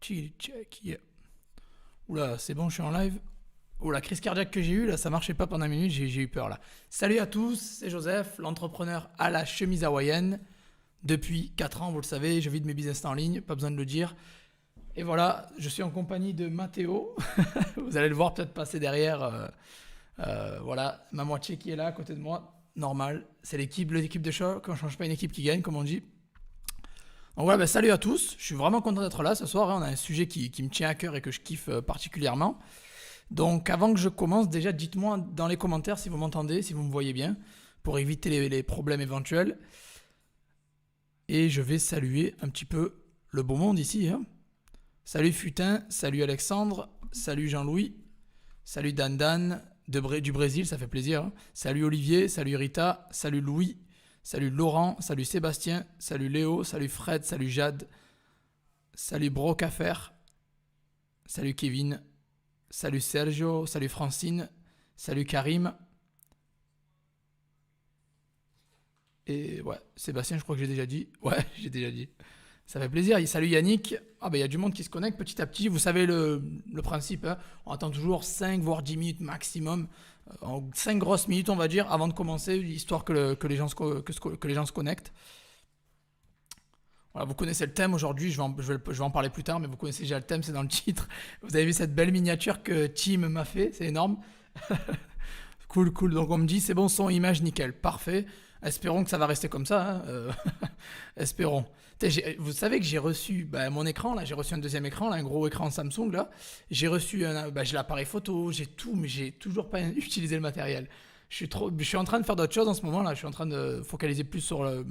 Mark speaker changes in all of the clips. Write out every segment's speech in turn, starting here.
Speaker 1: Check, yeah. Oula, c'est bon, je suis en live. Oh, la crise cardiaque que j'ai eue, là, ça marchait pas pendant une minute, j'ai eu peur là. Salut à tous, c'est Joseph, l'entrepreneur à la chemise hawaïenne. Depuis 4 ans, vous le savez, je vis de mes business en ligne, pas besoin de le dire. Et voilà, je suis en compagnie de Mathéo. Vous allez le voir peut-être passer derrière. Voilà, ma moitié qui est là à côté de moi. Normal, c'est l'équipe de choc. On ne change pas une équipe qui gagne, comme on dit. Donc voilà, salut à tous. Je suis vraiment content d'être là ce soir. On a un sujet qui me tient à cœur et que je kiffe particulièrement. Donc avant que je commence, déjà dites-moi dans les commentaires si vous m'entendez, si vous me voyez bien, pour éviter les problèmes éventuels. Et je vais saluer un petit peu le beau monde ici. Hein. Salut Futin, salut Alexandre, salut Jean-Louis, salut Dan du Brésil, ça fait plaisir. Hein. Salut Olivier, salut Rita, salut Louis, salut Laurent, salut Sébastien, salut Léo, salut Fred, salut Jade, salut Brocafer, salut Kevin, salut Sergio, salut Francine, salut Karim. Et ouais, Sébastien, je crois que j'ai déjà dit. Ouais, j'ai déjà dit. Ça fait plaisir. Salut Yannick. Ah ben il y a du monde qui se connecte petit à petit. Vous savez le principe. Hein. On attend toujours 5 voire 10 minutes maximum. 5 grosses minutes on va dire avant de commencer, histoire que les gens se connectent. Voilà, vous connaissez le thème aujourd'hui, je vais en parler plus tard, mais vous connaissez déjà le thème, c'est dans le titre. Vous avez vu cette belle miniature que Tim m'a fait, c'est énorme. Cool. Donc on me dit c'est bon, son image nickel, parfait. Espérons que ça va rester comme ça. Hein. Espérons. Vous savez que j'ai reçu mon écran, là, j'ai reçu un deuxième écran, là, un gros écran Samsung, là. J'ai reçu j'ai l'appareil photo, j'ai tout, mais j'ai toujours pas utilisé le matériel. Je suis en train de faire d'autres choses en ce moment, là. Je suis en train de focaliser plus sur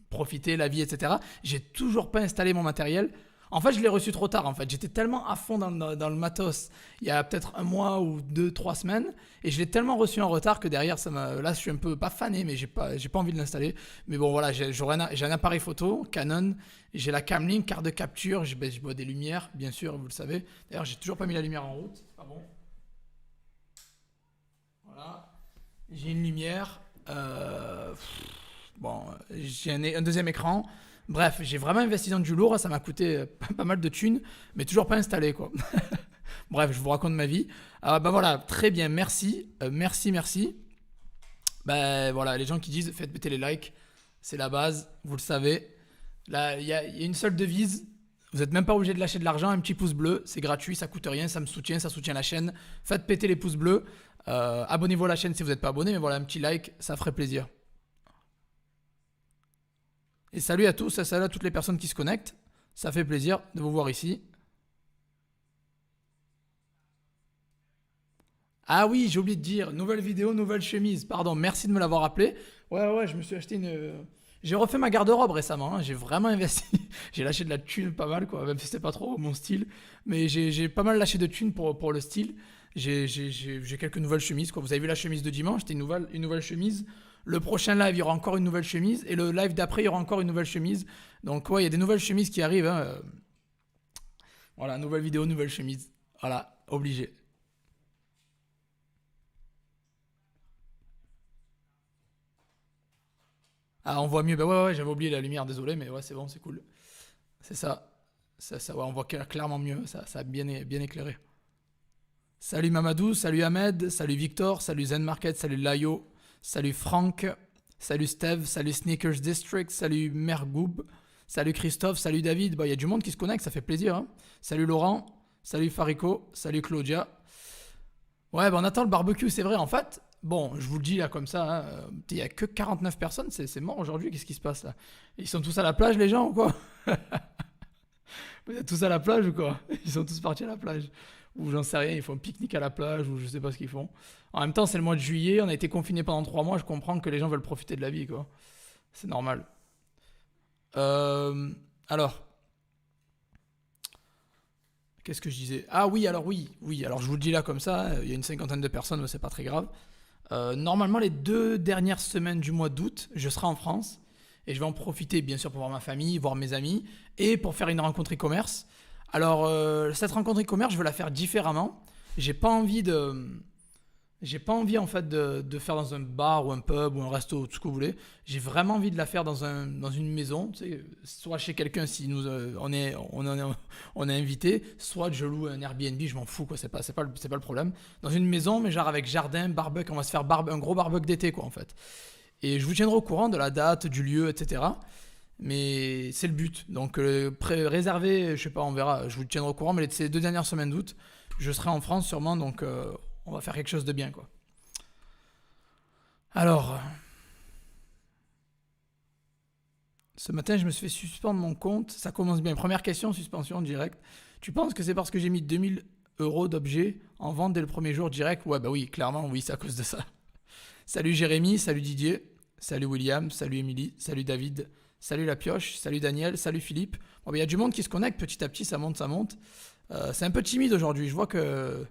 Speaker 1: profiter, la vie, etc. J'ai toujours pas installé mon matériel. En fait, je l'ai reçu trop tard. En fait, j'étais tellement à fond dans le matos il y a peut-être un mois ou 2, 3 semaines, et je l'ai tellement reçu en retard que derrière, là, je suis un peu pas fané, mais j'ai pas envie de l'installer. Mais bon, voilà, j'ai un appareil photo Canon, j'ai la Camlink, carte de capture, je bois des lumières, bien sûr, vous le savez. D'ailleurs, j'ai toujours pas mis la lumière en route, c'est pas bon. Voilà, j'ai une lumière. Bon, j'ai un deuxième écran. Bref, j'ai vraiment investi dans du lourd, ça m'a coûté pas mal de thunes, mais toujours pas installé quoi. Bref, je vous raconte ma vie. Voilà, très bien, merci, merci. Voilà, les gens qui disent faites péter les likes, c'est la base, vous le savez. Là, il y a une seule devise, vous n'êtes même pas obligé de lâcher de l'argent, un petit pouce bleu, c'est gratuit, ça coûte rien, ça me soutient, ça soutient la chaîne. Faites péter les pouces bleus, abonnez-vous à la chaîne si vous n'êtes pas abonné, mais voilà, un petit like, ça ferait plaisir. Et salut à tous, salut à toutes les personnes qui se connectent. Ça fait plaisir de vous voir ici. Ah oui, j'ai oublié de dire, nouvelle vidéo, nouvelle chemise. Pardon, merci de me l'avoir rappelé. Ouais, je me suis acheté J'ai refait ma garde-robe récemment, hein. J'ai vraiment investi. J'ai lâché de la thune pas mal, quoi. Même si c'était pas trop mon style. Mais j'ai pas mal lâché de thune pour le style. J'ai quelques nouvelles chemises, quoi. Vous avez vu la chemise de dimanche, c'était une nouvelle chemise. Le prochain live, il y aura encore une nouvelle chemise. Et le live d'après, il y aura encore une nouvelle chemise. Donc, ouais, il y a des nouvelles chemises qui arrivent. Hein. Voilà, nouvelle vidéo, nouvelle chemise. Voilà, obligé. Ah, on voit mieux. Ouais, j'avais oublié la lumière, désolé. Mais ouais, c'est bon, c'est cool. C'est ça. Ouais, on voit clairement mieux. Ça a bien éclairé. Salut Mamadou, salut Ahmed, salut Victor, salut Zen Market, salut Layo, salut Franck, salut Steve, salut Sneakers District, salut Mergoub, salut Christophe, salut David. Il y a du monde qui se connecte, ça fait plaisir. Hein. Salut Laurent, salut Farico, salut Claudia. Ouais, on attend le barbecue, c'est vrai. En fait, bon, je vous le dis là comme ça, hein, il n'y a que 49 personnes, c'est mort aujourd'hui. Qu'est-ce qui se passe là? Ils sont tous à la plage, les gens, ou quoi? Vous êtes tous à la plage ou quoi? Ils sont tous partis à la plage. Ou j'en sais rien, ils font un pique-nique à la plage, ou je sais pas ce qu'ils font. En même temps, c'est le mois de juillet, on a été confinés pendant 3 mois, je comprends que les gens veulent profiter de la vie, quoi. C'est normal. Euh, alors, qu'est-ce que je disais? Ah oui, alors je vous le dis là comme ça, il y a une cinquantaine de personnes, mais c'est pas très grave. Normalement, les 2 dernières semaines du mois d'août, je serai en France. Et je vais en profiter, bien sûr, pour voir ma famille, voir mes amis, et pour faire une rencontre e-commerce. Alors, cette rencontre e-commerce, je veux la faire différemment. J'ai pas envie de... J'ai pas envie en fait de faire dans un bar ou un pub ou un resto, tout ce que vous voulez. J'ai vraiment envie de la faire dans une maison, tu sais, soit chez quelqu'un si on est invité, soit je loue un Airbnb, je m'en fous quoi, c'est pas le problème. Dans une maison, mais genre avec jardin, barbecue, on va se faire un gros barbecue d'été quoi en fait. Et je vous tiendrai au courant de la date, du lieu, etc. Mais c'est le but. Donc réservé, je sais pas, on verra. Je vous tiendrai au courant. Mais ces 2 dernières semaines d'août, je serai en France sûrement. Donc on va faire quelque chose de bien, quoi. Alors, ce matin, je me suis fait suspendre mon compte. Ça commence bien. Première question, suspension direct. Tu penses que c'est parce que j'ai mis 2 000 € d'objets en vente dès le premier jour direct? Ouais, bah oui, clairement, oui, c'est à cause de ça. Salut Jérémy, salut Didier, salut William, salut Émilie, salut David, salut La Pioche, salut Daniel, salut Philippe. Bon, il y a du monde qui se connecte petit à petit, ça monte, ça monte. C'est un peu timide aujourd'hui, je vois que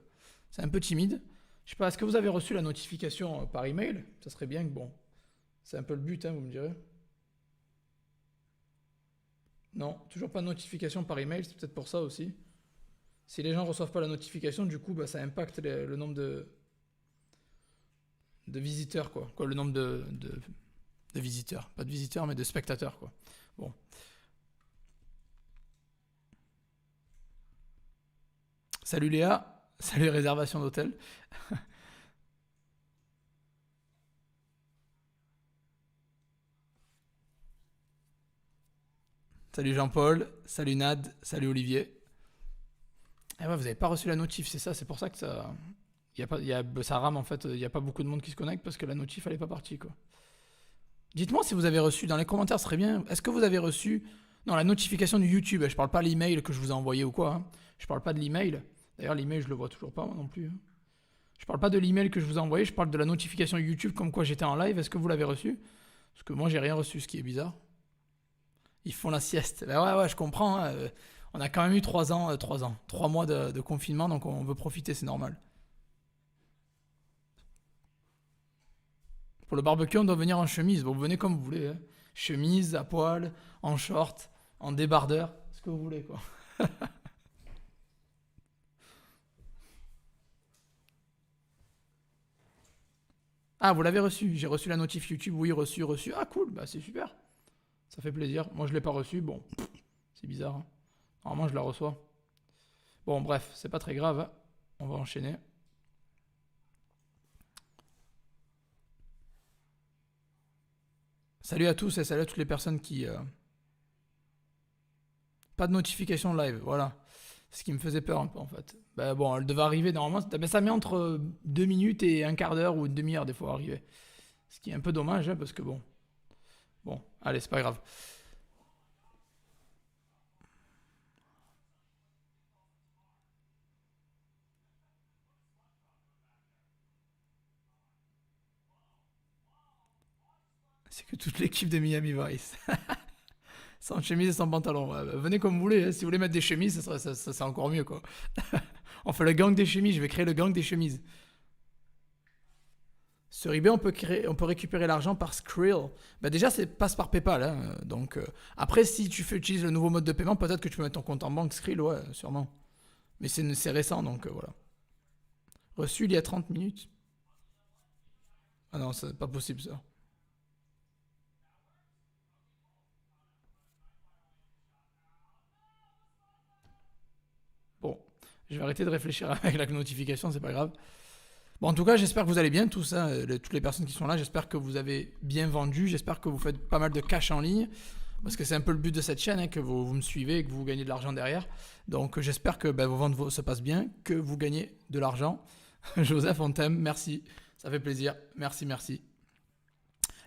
Speaker 1: c'est un peu timide. Je sais pas, est-ce que vous avez reçu la notification par email? Ça serait bien que bon, c'est un peu le but, hein, vous me direz. Non, toujours pas de notification par email, c'est peut-être pour ça aussi. Si les gens reçoivent pas la notification, du coup, bah, ça impacte le nombre de visiteurs, quoi. Le nombre de visiteurs. Pas de visiteurs, mais de spectateurs, quoi. Bon. Salut Léa. Salut réservation d'hôtel. Salut Jean-Paul. Salut Nad. Salut Olivier. Eh ouais, vous avez pas reçu la notif, c'est ça, c'est pour ça que ça. Y a pas, ça rame en fait, il n'y a pas beaucoup de monde qui se connecte parce que la notif elle est pas partie quoi. Dites-moi si vous avez reçu, dans les commentaires ce serait bien, est-ce que vous avez reçu, non la notification du YouTube, je parle pas de l'email que je vous ai envoyé ou quoi, hein. Je parle pas de l'email, d'ailleurs l'email je le vois toujours pas moi non plus, hein. Je parle pas de l'email que je vous ai envoyé, je parle de la notification YouTube comme quoi j'étais en live, est-ce que vous l'avez reçu? Parce que moi j'ai rien reçu, ce qui est bizarre. Ils font la sieste, ben ouais je comprends, hein. On a quand même eu 3 ans, 3 mois de confinement donc on veut profiter, c'est normal. Pour le barbecue, on doit venir en chemise. Bon, vous venez comme vous voulez, hein. Chemise, à poil, en short, en débardeur, ce que vous voulez, quoi. Ah, vous l'avez reçu. J'ai reçu la notif YouTube. Oui, reçu, reçu. Ah, cool. Bah, c'est super. Ça fait plaisir. Moi, je l'ai pas reçu. Bon, c'est bizarre, hein. Normalement, je la reçois. Bon, bref, c'est pas très grave, hein. On va enchaîner. Salut à tous et salut à toutes les personnes qui. Pas de notification live, voilà. Ce qui me faisait peur un peu en fait. Bah bon, elle devait arriver normalement. Mais ça met entre 2 minutes et un quart d'heure ou une demi-heure des fois à arriver. Ce qui est un peu dommage hein, parce que bon. Bon, allez, c'est pas grave. C'est que toute l'équipe de Miami Vice. Sans chemise et sans pantalon. Ouais, bah, venez comme vous voulez, hein. Si vous voulez mettre des chemises, ça c'est encore mieux quoi. On fait le gang des chemises, je vais créer le gang des chemises. Sur eBay, on peut récupérer l'argent par Skrill. Bah déjà, c'est passe par PayPal, hein. Donc, après, si utilises le nouveau mode de paiement, peut-être que tu peux mettre ton compte en banque Skrill, ouais, sûrement. Mais c'est récent, donc voilà. Reçu il y a 30 minutes. Ah non, c'est pas possible ça. Bon, je vais arrêter de réfléchir avec la notification, c'est pas grave. Bon, en tout cas, j'espère que vous allez bien, tous, hein, toutes les personnes qui sont là. J'espère que vous avez bien vendu. J'espère que vous faites pas mal de cash en ligne. Parce que c'est un peu le but de cette chaîne, hein, que vous me suivez et que vous gagnez de l'argent derrière. Donc j'espère que vos ventes se passent bien, que vous gagnez de l'argent. Joseph, on t'aime, merci. Ça fait plaisir. Merci, merci.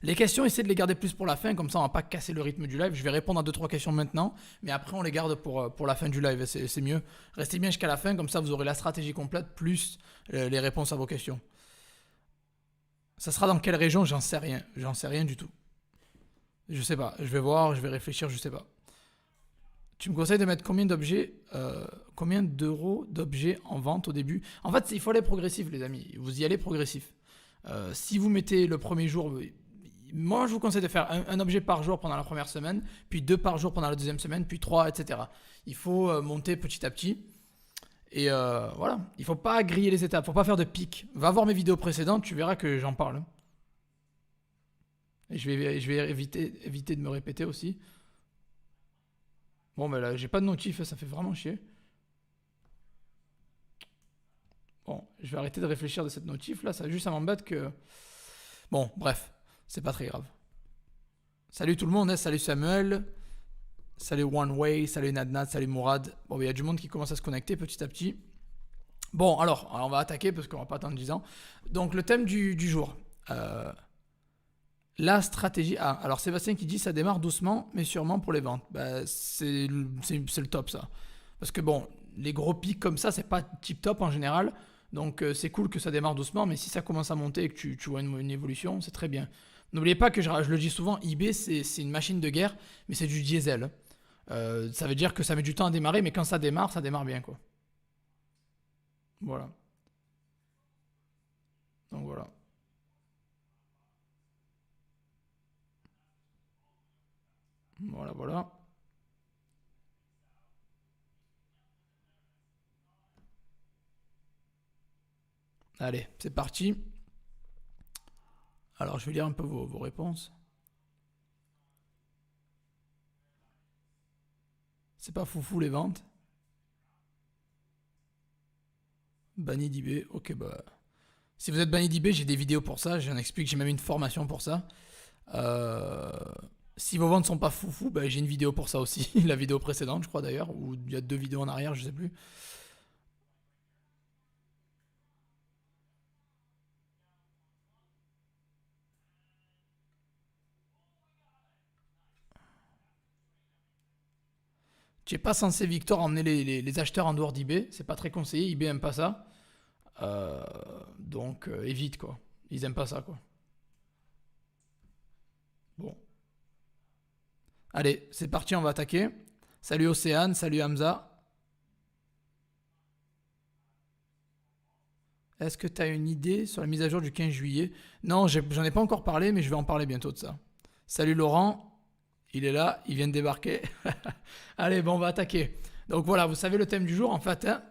Speaker 1: Les questions, essayez de les garder plus pour la fin, comme ça on va pas casser le rythme du live. Je vais répondre à deux trois questions maintenant, mais après on les garde pour la fin du live, c'est mieux. Restez bien jusqu'à la fin, comme ça vous aurez la stratégie complète, plus les réponses à vos questions. Ça sera dans quelle région? J'en sais rien du tout. Je sais pas, je vais voir, je vais réfléchir, je sais pas. Tu me conseilles de mettre combien d'euros d'objets en vente au début? En fait, il faut aller progressif les amis, vous y allez progressif. Si vous mettez le premier jour, moi, je vous conseille de faire un objet par jour pendant la première semaine, puis deux par jour pendant la deuxième semaine, puis trois, etc. Il faut monter petit à petit. Et voilà, il faut pas griller les étapes, faut pas faire de pic. Va voir mes vidéos précédentes, tu verras que j'en parle. Et je vais éviter de me répéter aussi. Bon, mais là, j'ai pas de notif, ça fait vraiment chier. Bon, je vais arrêter de réfléchir de cette notif là, ça m'embête que. Bon, bref, c'est pas très grave. Salut tout le monde, hein, salut Samuel, salut One Way, salut Nadnad, salut Mourad. Bon, il y a du monde qui commence à se connecter petit à petit. Bon, alors on va attaquer parce qu'on va pas attendre 10 ans. Donc, le thème du jour. La stratégie. Ah, alors Sébastien qui dit ça démarre doucement, mais sûrement pour les ventes. Bah, c'est le top ça. Parce que bon, les gros pics comme ça, c'est pas tip top en général. Donc c'est cool que ça démarre doucement, mais si ça commence à monter et que tu vois une évolution, c'est très bien. N'oubliez pas que je le dis souvent, eBay c'est une machine de guerre, mais c'est du diesel. Ça veut dire que ça met du temps à démarrer, mais quand ça démarre bien quoi. Voilà. Donc voilà. Voilà, voilà. Allez, c'est parti. Alors je vais lire un peu vos réponses. C'est pas foufou les ventes. Banni d'eBay, ok bah. Si vous êtes banni d'eBay, j'ai des vidéos pour ça, j'en explique, j'ai même une formation pour ça. Euh, Si vos ventes sont pas foufou, bah, j'ai une vidéo pour ça aussi, la vidéo précédente je crois d'ailleurs, ou il y a 2 vidéos en arrière, je sais plus. Tu es pas censé Victor emmener les acheteurs en dehors d'eBay, c'est pas très conseillé, eBay aime pas ça. Euh, donc évite quoi, ils aiment pas ça quoi. Bon, allez, c'est parti, on va attaquer. Salut Océane, salut Hamza. Est-ce que tu as une idée sur la mise à jour du 15 juillet? Non, j'en ai pas encore parlé, mais je vais en parler bientôt de ça. Salut Laurent, il est là, il vient de débarquer. Allez, bon, on va attaquer. Donc voilà, vous savez le thème du jour en fait, hein.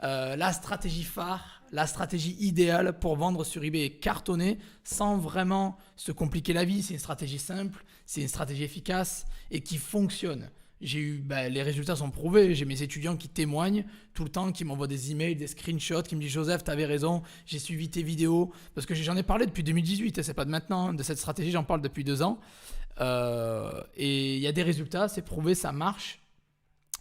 Speaker 1: La stratégie phare, la stratégie idéale pour vendre sur eBay et cartonner sans vraiment se compliquer la vie. C'est une stratégie simple, c'est une stratégie efficace et qui fonctionne. Les résultats sont prouvés. J'ai mes étudiants qui témoignent tout le temps, qui m'envoient des emails, des screenshots, qui me disent Joseph, t'avais raison, j'ai suivi tes vidéos. Parce que j'en ai parlé depuis 2018, et c'est pas de maintenant, hein. De cette stratégie, j'en parle depuis 2 ans. Et il y a des résultats, c'est prouvé, ça marche.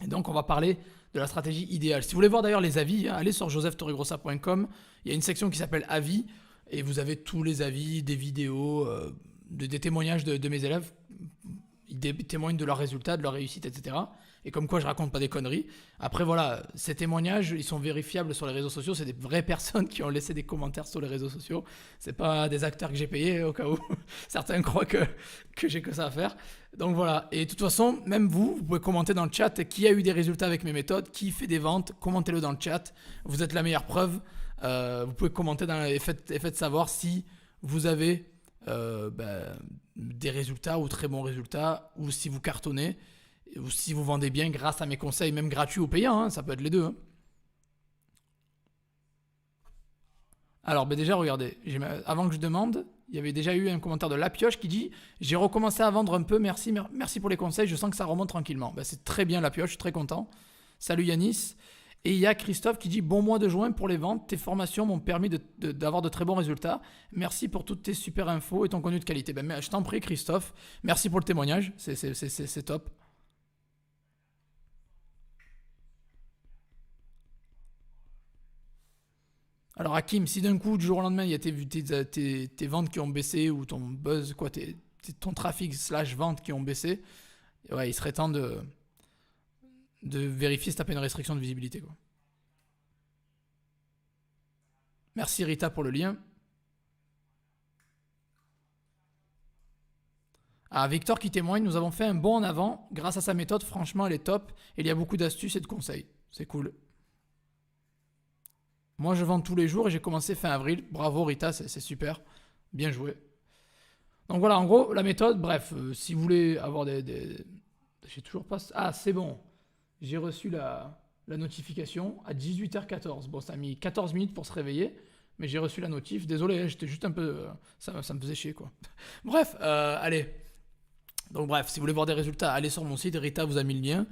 Speaker 1: Et donc, on va parler de la stratégie idéale. Si vous voulez voir d'ailleurs les avis, hein, allez sur josephtorregrossa.com. Il y a une section qui s'appelle avis et vous avez tous les avis, des vidéos, des témoignages de mes élèves. Ils témoignent de leurs résultats, de leur réussite, etc. Et comme quoi je raconte pas des conneries. Après voilà, ces témoignages, ils sont vérifiables sur les réseaux sociaux. C'est des vraies personnes qui ont laissé des commentaires sur les réseaux sociaux. C'est pas des acteurs que j'ai payés au cas où certains croient que j'ai que ça à faire. Donc voilà. Et de toute façon, même vous pouvez commenter dans le chat qui a eu des résultats avec mes méthodes, qui fait des ventes. Commentez-le dans le chat. Vous êtes la meilleure preuve. Vous pouvez commenter et faites savoir si vous avez des résultats ou très bons résultats, ou si vous cartonnez, ou si vous vendez bien grâce à mes conseils, même gratuits ou payants, hein, ça peut être les deux. Hein. Alors déjà, regardez, avant que je demande, il y avait déjà eu un commentaire de La Pioche qui dit j'ai recommencé à vendre un peu, merci pour les conseils, je sens que ça remonte tranquillement. C'est très bien La Pioche, je suis très content. Salut Yanis. Et il y a Christophe qui dit bon mois de juin pour les ventes, tes formations m'ont permis d'avoir de très bons résultats. Merci pour toutes tes super infos et ton contenu de qualité. Je t'en prie Christophe, merci pour le témoignage, c'est top. Alors Hakim, si d'un coup du jour au lendemain il y a tes ventes qui ont baissé ou ton buzz, quoi, ton trafic slash ventes qui ont baissé, ouais, il serait temps de vérifier si t'as pas une restriction de visibilité, quoi. Merci Rita pour le lien. Ah, Victor qui témoigne, nous avons fait un bond en avant grâce à sa méthode, franchement elle est top, et il y a beaucoup d'astuces et de conseils. C'est cool. Moi je vends tous les jours et j'ai commencé fin avril. Bravo Rita, c'est super. Bien joué. Donc voilà, en gros, la méthode, bref, si vous voulez avoir J'ai toujours pas... Ah, c'est bon. J'ai reçu la notification à 18h14. Bon, ça a mis 14 minutes pour se réveiller, mais j'ai reçu la notif. Désolé, j'étais juste un peu... ça me faisait chier, quoi. Bref, allez. Donc bref, si vous voulez voir des résultats, allez sur mon site. Rita vous a mis le lien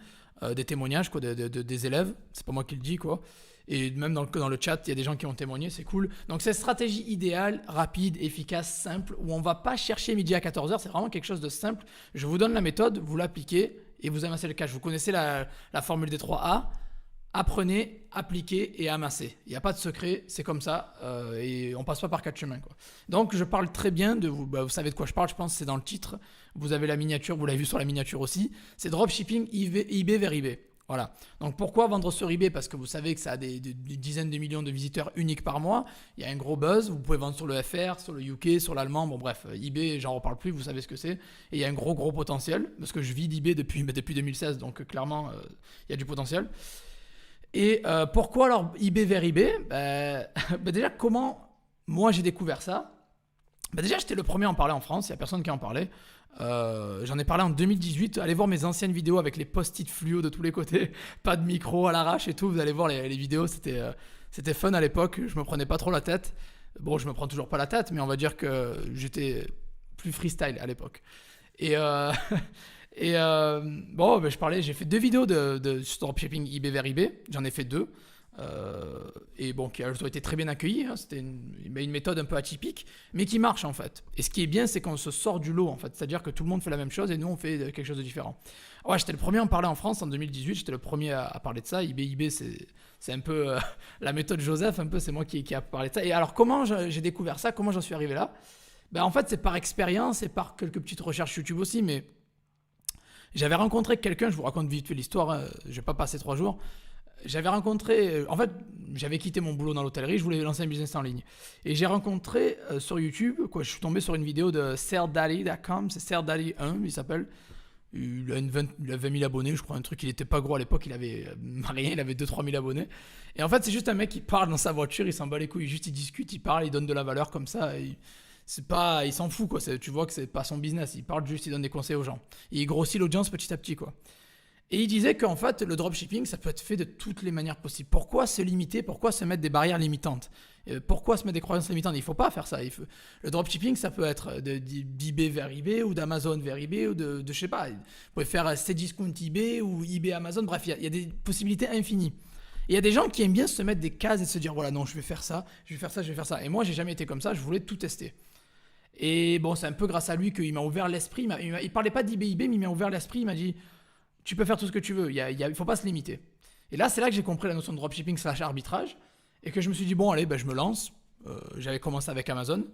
Speaker 1: des témoignages, quoi, des élèves. C'est pas moi qui le dis, quoi. Et même dans le chat, il y a des gens qui ont témoigné, c'est cool. Donc c'est une stratégie idéale, rapide, efficace, simple, où on ne va pas chercher midi à 14h, c'est vraiment quelque chose de simple. Je vous donne la méthode, vous l'appliquez et vous amassez le cash. Vous connaissez la formule des 3A. Apprenez, appliquez et amassez. Il n'y a pas de secret, c'est comme ça, et on passe pas par 4 chemins, quoi. Donc je parle très bien de vous, vous savez de quoi je parle, je pense que c'est dans le titre. Vous avez la miniature, vous l'avez vu sur la miniature aussi. C'est dropshipping eBay vers eBay. Voilà. Donc pourquoi vendre sur eBay? Parce que vous savez que ça a des dizaines de millions de visiteurs uniques par mois. Il y a un gros buzz. Vous pouvez vendre sur le FR, sur le UK, sur l'allemand. Bon bref, eBay, j'en reparle plus, vous savez ce que c'est. Et il y a un gros potentiel, parce que je vis d'eBay depuis 2016, donc clairement, il y a du potentiel. Et pourquoi alors eBay vers eBay? Déjà, comment moi j'ai découvert ça? Déjà, j'étais le premier à en parler en France, il n'y a personne qui en parlait. J'en ai parlé en 2018. Allez voir mes anciennes vidéos avec les post-it fluo de tous les côtés, pas de micro à l'arrache et tout. Vous allez voir les vidéos, c'était fun à l'époque. Je me prenais pas trop la tête. Bon, je me prends toujours pas la tête, mais on va dire que j'étais plus freestyle à l'époque. Et bon, je parlais, j'ai fait 2 vidéos de dropshipping eBay vers eBay. J'en ai fait 2. Et bon, qui ont été très bien accueillis, hein. C'était une méthode un peu atypique, mais qui marche en fait. Et ce qui est bien, c'est qu'on se sort du lot en fait. C'est-à-dire que tout le monde fait la même chose et nous on fait quelque chose de différent. Ouais, j'étais le premier à en parler en France en 2018. J'étais le premier à parler de ça. eBay, c'est un peu la méthode Joseph, un peu, c'est moi qui a parlé de ça. Et alors, comment j'ai découvert ça? Comment j'en suis arrivé là? En fait, c'est par expérience et par quelques petites recherches YouTube aussi, mais j'avais rencontré quelqu'un, je vous raconte vite fait l'histoire, hein, je vais pas passer 3 jours. J'avais rencontré, en fait, j'avais quitté mon boulot dans l'hôtellerie, je voulais lancer un business en ligne. Et j'ai rencontré sur YouTube, je suis tombé sur une vidéo de SellDaddy.com, c'est SellDaddy 1, il s'appelle. Il a 20 000 abonnés, je crois, un truc, il était pas gros à l'époque, il avait rien, il avait 2-3 000 abonnés. Et en fait, c'est juste un mec qui parle dans sa voiture, il s'en bat les couilles, juste il discute, il parle, il donne de la valeur comme ça. Il s'en fout, quoi. Tu vois que c'est pas son business, il parle juste, il donne des conseils aux gens. Et il grossit l'audience petit à petit, quoi. Et il disait qu'en fait, le dropshipping, ça peut être fait de toutes les manières possibles. Pourquoi se limiter? Pourquoi se mettre des barrières limitantes? Pourquoi se mettre des croyances limitantes? Il ne faut pas faire ça. Le dropshipping, ça peut être d'eBay vers eBay ou d'Amazon vers eBay ou de je sais pas. Vous pouvez faire Cdiscount eBay ou eBay Amazon. Bref, il y a des possibilités infinies. Et il y a des gens qui aiment bien se mettre des cases et se dire voilà, non, je vais faire ça, je vais faire ça, je vais faire ça. Et moi, j'ai jamais été comme ça. Je voulais tout tester. Et bon, c'est un peu grâce à lui qu'il m'a ouvert l'esprit. Il parlait pas d'eBay, mais il m'a ouvert l'esprit. Il m'a dit tu peux faire tout ce que tu veux, il faut pas se limiter. Et là, c'est là que j'ai compris la notion de dropshipping / arbitrage et que je me suis dit, bon, allez, je me lance. J'avais commencé avec Amazon.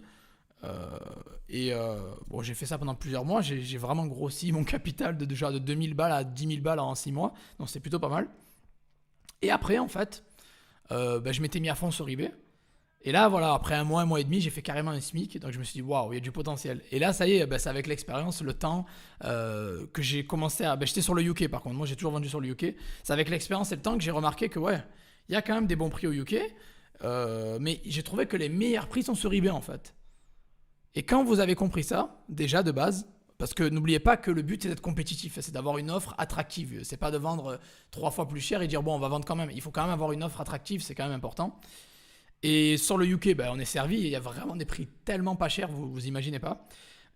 Speaker 1: Bon, j'ai fait ça pendant plusieurs mois. J'ai vraiment grossi mon capital de 2000 balles à 10 000 balles en 6 mois. Donc, c'est plutôt pas mal. Et après, en fait, je m'étais mis à fond sur eBay. Et là, voilà, après un mois et demi, j'ai fait carrément un SMIC. Donc, je me suis dit, waouh, il y a du potentiel. Et là, ça y est, c'est avec l'expérience, le temps que j'ai commencé à. J'étais sur le UK, par contre. Moi, j'ai toujours vendu sur le UK. C'est avec l'expérience et le temps que j'ai remarqué que, ouais, il y a quand même des bons prix au UK. Mais j'ai trouvé que les meilleurs prix sont sur eBay, en fait. Et quand vous avez compris ça, déjà de base, parce que n'oubliez pas que le but, c'est d'être compétitif. C'est d'avoir une offre attractive. C'est pas de vendre 3 fois plus cher et dire, bon, on va vendre quand même. Il faut quand même avoir une offre attractive, c'est quand même important. Et sur le UK, on est servi, il y a vraiment des prix tellement pas chers, vous imaginez pas.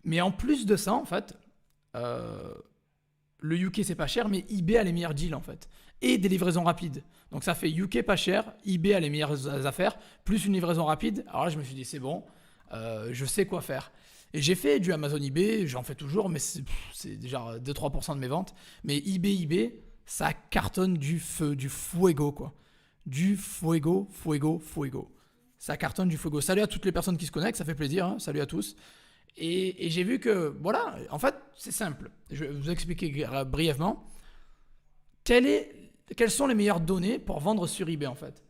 Speaker 1: Mais en plus de ça, en fait, le UK c'est pas cher, mais eBay a les meilleurs deals en fait. Et des livraisons rapides. Donc ça fait UK pas cher, eBay a les meilleures affaires, plus une livraison rapide. Alors là, je me suis dit, c'est bon, je sais quoi faire. Et j'ai fait du Amazon eBay, j'en fais toujours, mais c'est déjà 2-3% de mes ventes. Mais eBay, ça cartonne du feu, du fuego, quoi. Du fuego. Ça cartonne du fuego. Salut à toutes les personnes qui se connectent, ça fait plaisir, hein. Salut à tous. Et j'ai vu que, voilà, en fait, c'est simple. Je vais vous expliquer brièvement. Quelles sont les meilleures données pour vendre sur eBay, en fait?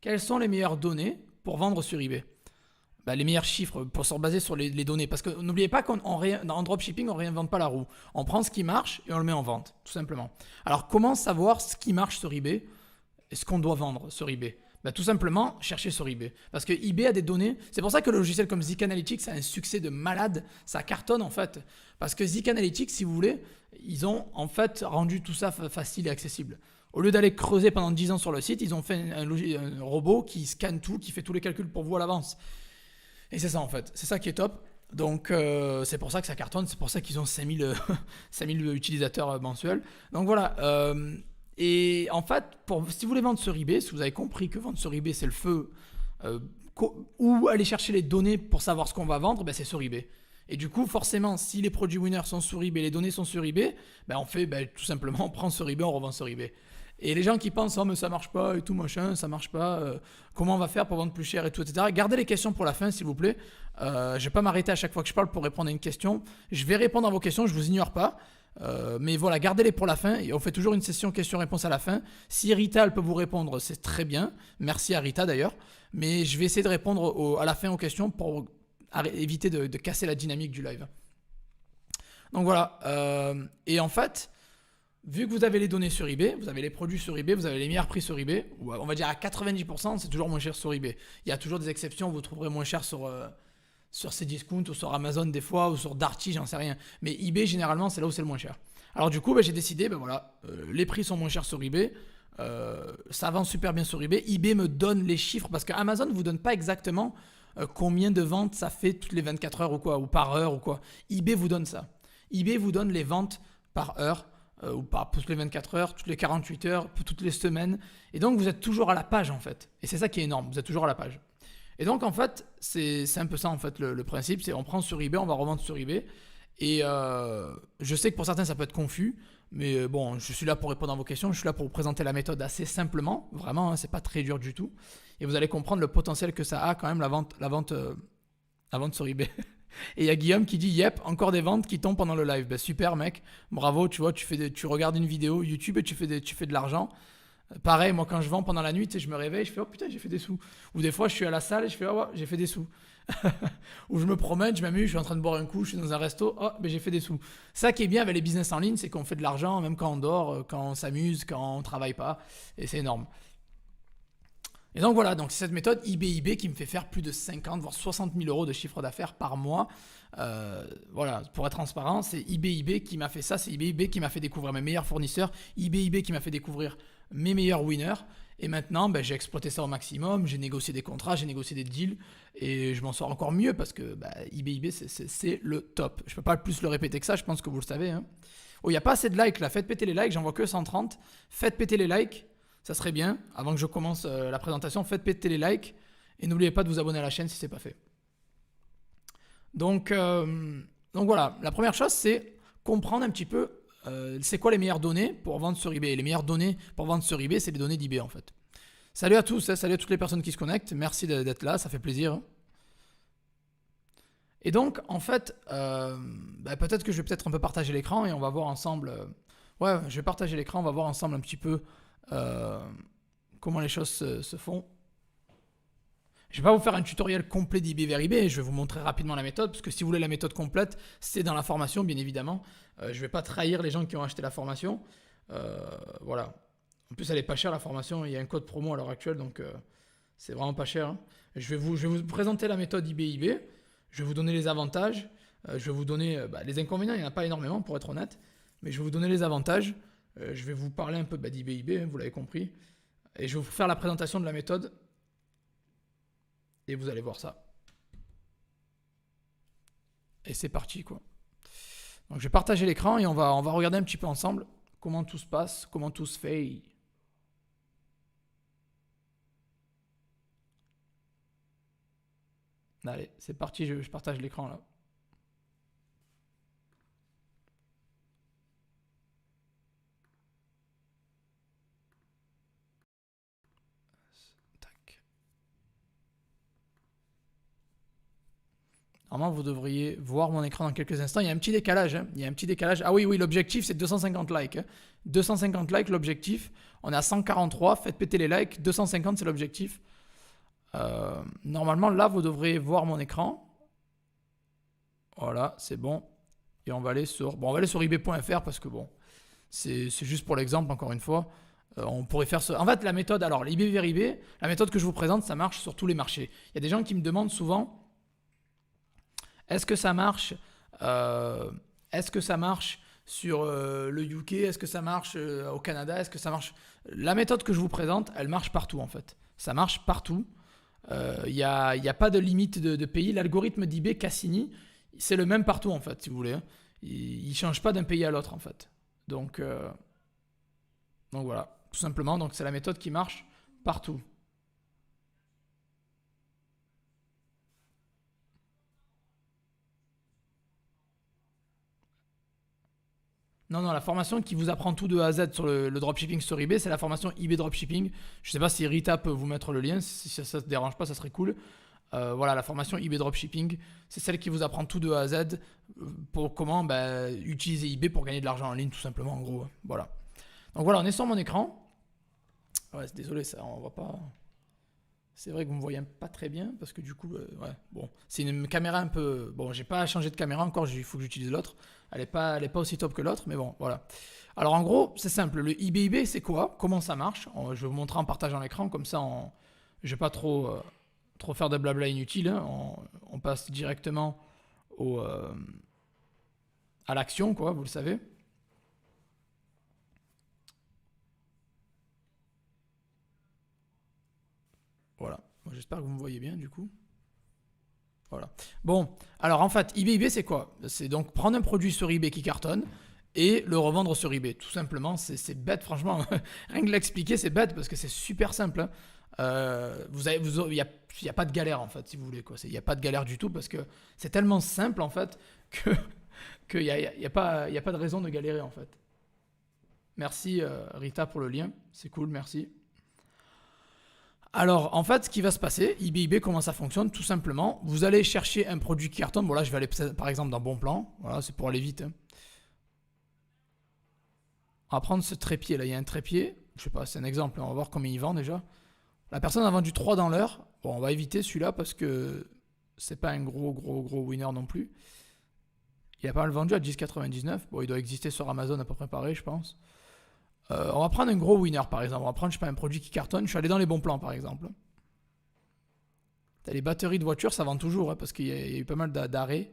Speaker 1: Quelles sont les meilleures données pour vendre sur eBay? Les meilleurs chiffres pour se baser sur les données. Parce que n'oubliez pas qu'en dropshipping, on ne réinvente pas la roue. On prend ce qui marche et on le met en vente, tout simplement. Alors, comment savoir ce qui marche sur eBay et ce qu'on doit vendre sur eBay? Tout simplement, chercher sur eBay. Parce que eBay a des données. C'est pour ça que le logiciel comme Zik Analytics a un succès de malade. Ça cartonne en fait. Parce que Zik Analytics, si vous voulez, ils ont en fait rendu tout ça facile et accessible. Au lieu d'aller creuser pendant 10 ans sur le site, ils ont fait un robot qui scanne tout, qui fait tous les calculs pour vous à l'avance. Et c'est ça en fait, c'est ça qui est top. Donc c'est pour ça que ça cartonne, c'est pour ça qu'ils ont 5000 utilisateurs mensuels. Donc voilà, et en fait, si vous voulez vendre sur eBay, si vous avez compris que vendre sur eBay c'est le feu, ou aller chercher les données pour savoir ce qu'on va vendre, ben c'est sur eBay. Et du coup, forcément, si les produits winners sont sur eBay, les données sont sur eBay, ben on fait tout simplement, on prend sur eBay, on revend sur eBay. Et les gens qui pensent, oh mais ça marche pas et tout machin, ça marche pas, comment on va faire pour vendre plus cher et tout, etc. Gardez les questions pour la fin s'il vous plaît. Je vais pas m'arrêter à chaque fois que je parle pour répondre à une question. Je vais répondre à vos questions, je vous ignore pas. Mais voilà, gardez-les pour la fin et on fait toujours une session questions-réponses à la fin. Si Rita elle peut vous répondre, c'est très bien. Merci à Rita d'ailleurs. Mais je vais essayer de répondre à la fin aux questions pour éviter de casser la dynamique du live. Donc voilà. Et en fait, vu que vous avez les données sur eBay, vous avez les produits sur eBay, vous avez les meilleurs prix sur eBay, ou on va dire à 90%, c'est toujours moins cher sur eBay. Il y a toujours des exceptions, vous trouverez moins cher sur Cdiscount ou sur Amazon des fois, ou sur Darty, j'en sais rien. Mais eBay, généralement, c'est là où c'est le moins cher. Alors du coup, j'ai décidé, les prix sont moins chers sur eBay, ça vend super bien sur eBay. eBay me donne les chiffres, parce qu'Amazon ne vous donne pas exactement combien de ventes ça fait toutes les 24 heures ou quoi, ou par heure ou quoi. eBay vous donne ça. eBay vous donne les ventes par heure, ou pas toutes les 24 heures, toutes les 48 heures, toutes les semaines. Et donc, vous êtes toujours à la page, en fait. Et c'est ça qui est énorme, vous êtes toujours à la page. Et donc, en fait, c'est un peu ça, en fait, le principe. C'est on prend sur eBay, on va revendre sur eBay. Et je sais que pour certains, ça peut être confus. Mais bon, je suis là pour répondre à vos questions. Je suis là pour vous présenter la méthode assez simplement. Vraiment, hein, c'est pas très dur du tout. Et vous allez comprendre le potentiel que ça a quand même, la vente sur eBay. Et il y a Guillaume qui dit yep, encore des ventes qui tombent pendant le live. Ben super mec, bravo, tu vois, tu regardes une vidéo YouTube et tu fais de l'argent. Pareil, moi quand je vends pendant la nuit, je me réveille, je fais oh putain, j'ai fait des sous. Ou des fois je suis à la salle et je fais oh ouais, j'ai fait des sous. Ou je me promène, je m'amuse, je suis en train de boire un coup, je suis dans un resto, oh ben j'ai fait des sous. Ça qui est bien avec les business en ligne, c'est qu'on fait de l'argent même quand on dort, quand on s'amuse, quand on travaille pas, et c'est énorme. Et donc voilà, donc c'est cette méthode eBay qui me fait faire plus de 50 voire 60 000 euros de chiffre d'affaires par mois. Voilà, pour être transparent, c'est eBay qui m'a fait ça, c'est eBay qui m'a fait découvrir mes meilleurs fournisseurs, eBay qui m'a fait découvrir mes meilleurs winners. Et maintenant, j'ai exploité ça au maximum, j'ai négocié des contrats, j'ai négocié des deals et je m'en sors encore mieux parce que eBay c'est le top. Je peux pas plus le répéter que ça, je pense que vous le savez. Hein. Oh, il n'y a pas assez de likes là, faites péter les likes, j'en vois que 130. Faites péter les likes. Ça serait bien, avant que je commence la présentation, faites péter les likes et n'oubliez pas de vous abonner à la chaîne si ce n'est pas fait. Donc voilà, la première chose c'est comprendre un petit peu c'est quoi les meilleures données pour vendre sur eBay. Et les meilleures données pour vendre sur eBay, c'est les données d'eBay en fait. Salut à tous, salut à toutes les personnes qui se connectent, merci d'être là, ça fait plaisir. Et donc en fait, peut-être que je vais peut-être un peu partager l'écran et on va voir ensemble. Ouais, je vais partager l'écran, on va voir ensemble un petit peu comment les choses se font. Je ne vais pas vous faire un tutoriel complet d'eBay vers eBay, je vais vous montrer rapidement la méthode, parce que si vous voulez la méthode complète, c'est dans la formation, bien évidemment. Je ne vais pas trahir les gens qui ont acheté la formation. Voilà. En plus, elle est pas chère la formation, il y a un code promo à l'heure actuelle, donc c'est vraiment pas cher. Hein. Je vais vous présenter la méthode eBay. Je vais vous donner les avantages. Je vais vous donner les inconvénients, il n'y en a pas énormément pour être honnête, mais je vais vous donner les avantages. Je vais vous parler un peu d'eBay, vous l'avez compris. Et je vais vous faire la présentation de la méthode. Et vous allez voir ça. Et c'est parti, quoi. Donc je vais partager l'écran et on va regarder un petit peu ensemble comment tout se passe, comment tout se fait. Allez, c'est parti, je partage l'écran là. Normalement, vous devriez voir mon écran dans quelques instants. Il y a un petit décalage. Hein. Il y a un petit décalage. Ah oui, l'objectif, c'est 250 likes. Hein. 250 likes, l'objectif. On est à 143. Faites péter les likes. 250, c'est l'objectif. Normalement, là, vous devrez voir mon écran. Voilà, c'est bon. Et on va aller sur ebay.fr parce que bon, c'est juste pour l'exemple, encore une fois. On pourrait faire ça. En fait, la méthode, alors, l'eBay vers eBay, la méthode que je vous présente, ça marche sur tous les marchés. Il y a des gens qui me demandent souvent... Est-ce que ça marche sur le UK, est-ce que ça marche au Canada, est-ce que ça marche. La méthode que je vous présente, elle marche partout en fait. Ça marche partout. Il n'y a pas de limite de pays. L'algorithme d'eBay Cassini, c'est le même partout en fait, si vous voulez, hein. Il ne change pas d'un pays à l'autre en fait. Donc voilà, tout simplement. Donc c'est la méthode qui marche partout. Non, non, la formation qui vous apprend tout de A à Z sur le dropshipping sur eBay, c'est la formation eBay Dropshipping. Je ne sais pas si Rita peut vous mettre le lien, si ça ne te dérange pas, ça serait cool. Voilà, la formation eBay Dropshipping, c'est celle qui vous apprend tout de A à Z pour comment utiliser eBay pour gagner de l'argent en ligne, tout simplement, en gros. Voilà. Donc voilà, on est sur mon écran. Ouais, désolé, ça, on voit pas. C'est vrai que vous me voyez pas très bien parce que du coup, ouais, bon, c'est une caméra un peu. Bon, j'ai pas changé de caméra encore, il faut que j'utilise l'autre. Elle est pas aussi top que l'autre, mais bon, voilà. Alors en gros, c'est simple. Le eBay, c'est quoi? Comment ça marche? Je vais vous montrer en partageant l'écran, comme ça, je vais pas trop faire de blabla inutile, hein. On passe directement à l'action, quoi, vous le savez. Voilà. J'espère que vous me voyez bien, du coup. Voilà. Bon, alors en fait, eBay, c'est quoi? C'est donc prendre un produit sur eBay qui cartonne et le revendre sur eBay. Tout simplement, c'est bête, franchement. Rien que l'expliquer, c'est bête parce que c'est super simple, hein. Il n'y a pas de galère en fait, si vous voulez, quoi. Il n'y a pas de galère du tout parce que c'est tellement simple en fait que qu'il n'y a pas de raison de galérer en fait. Merci Rita pour le lien, c'est cool, merci. Alors, en fait, ce qui va se passer, eBay, comment ça fonctionne? Tout simplement, vous allez chercher un produit qui cartonne. Bon, là, je vais aller par exemple dans Bon Plan. Voilà, c'est pour aller vite, hein. On va prendre ce trépied là. Il y a un trépied. Je sais pas, c'est un exemple. On va voir combien il vend déjà. La personne a vendu 3 dans l'heure. Bon, on va éviter celui-là parce que c'est pas un gros winner non plus. Il a pas mal vendu à 10,99. Bon, il doit exister sur Amazon à peu près pareil, je pense. On va prendre un gros winner par exemple. On va prendre, je sais pas, un produit qui cartonne. Je suis allé dans les bons plans par exemple. T'as les batteries de voiture, ça vend toujours, hein, parce qu'il y a eu pas mal d'arrêts.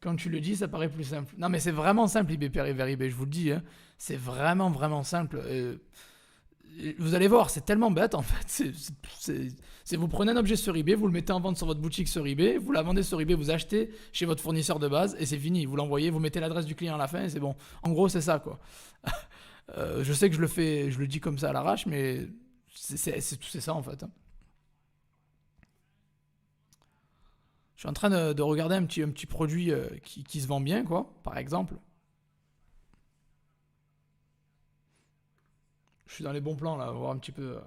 Speaker 1: Quand tu le dis, ça paraît plus simple. Non, mais c'est vraiment simple, eBay vers eBay, je vous le dis, hein. C'est vraiment simple. Vous allez voir, c'est tellement bête en fait. Vous prenez un objet sur eBay, vous le mettez en vente sur votre boutique sur eBay, vous la vendez sur eBay, vous achetez chez votre fournisseur de base et c'est fini. Vous l'envoyez, vous mettez l'adresse du client à la fin et c'est bon. En gros, c'est ça quoi. Je sais que je le dis comme ça à l'arrache, mais c'est ça en fait, hein. Je suis en train de regarder un petit produit qui se vend bien, quoi, par exemple. Je suis dans les bons plans là, on va voir un petit peu.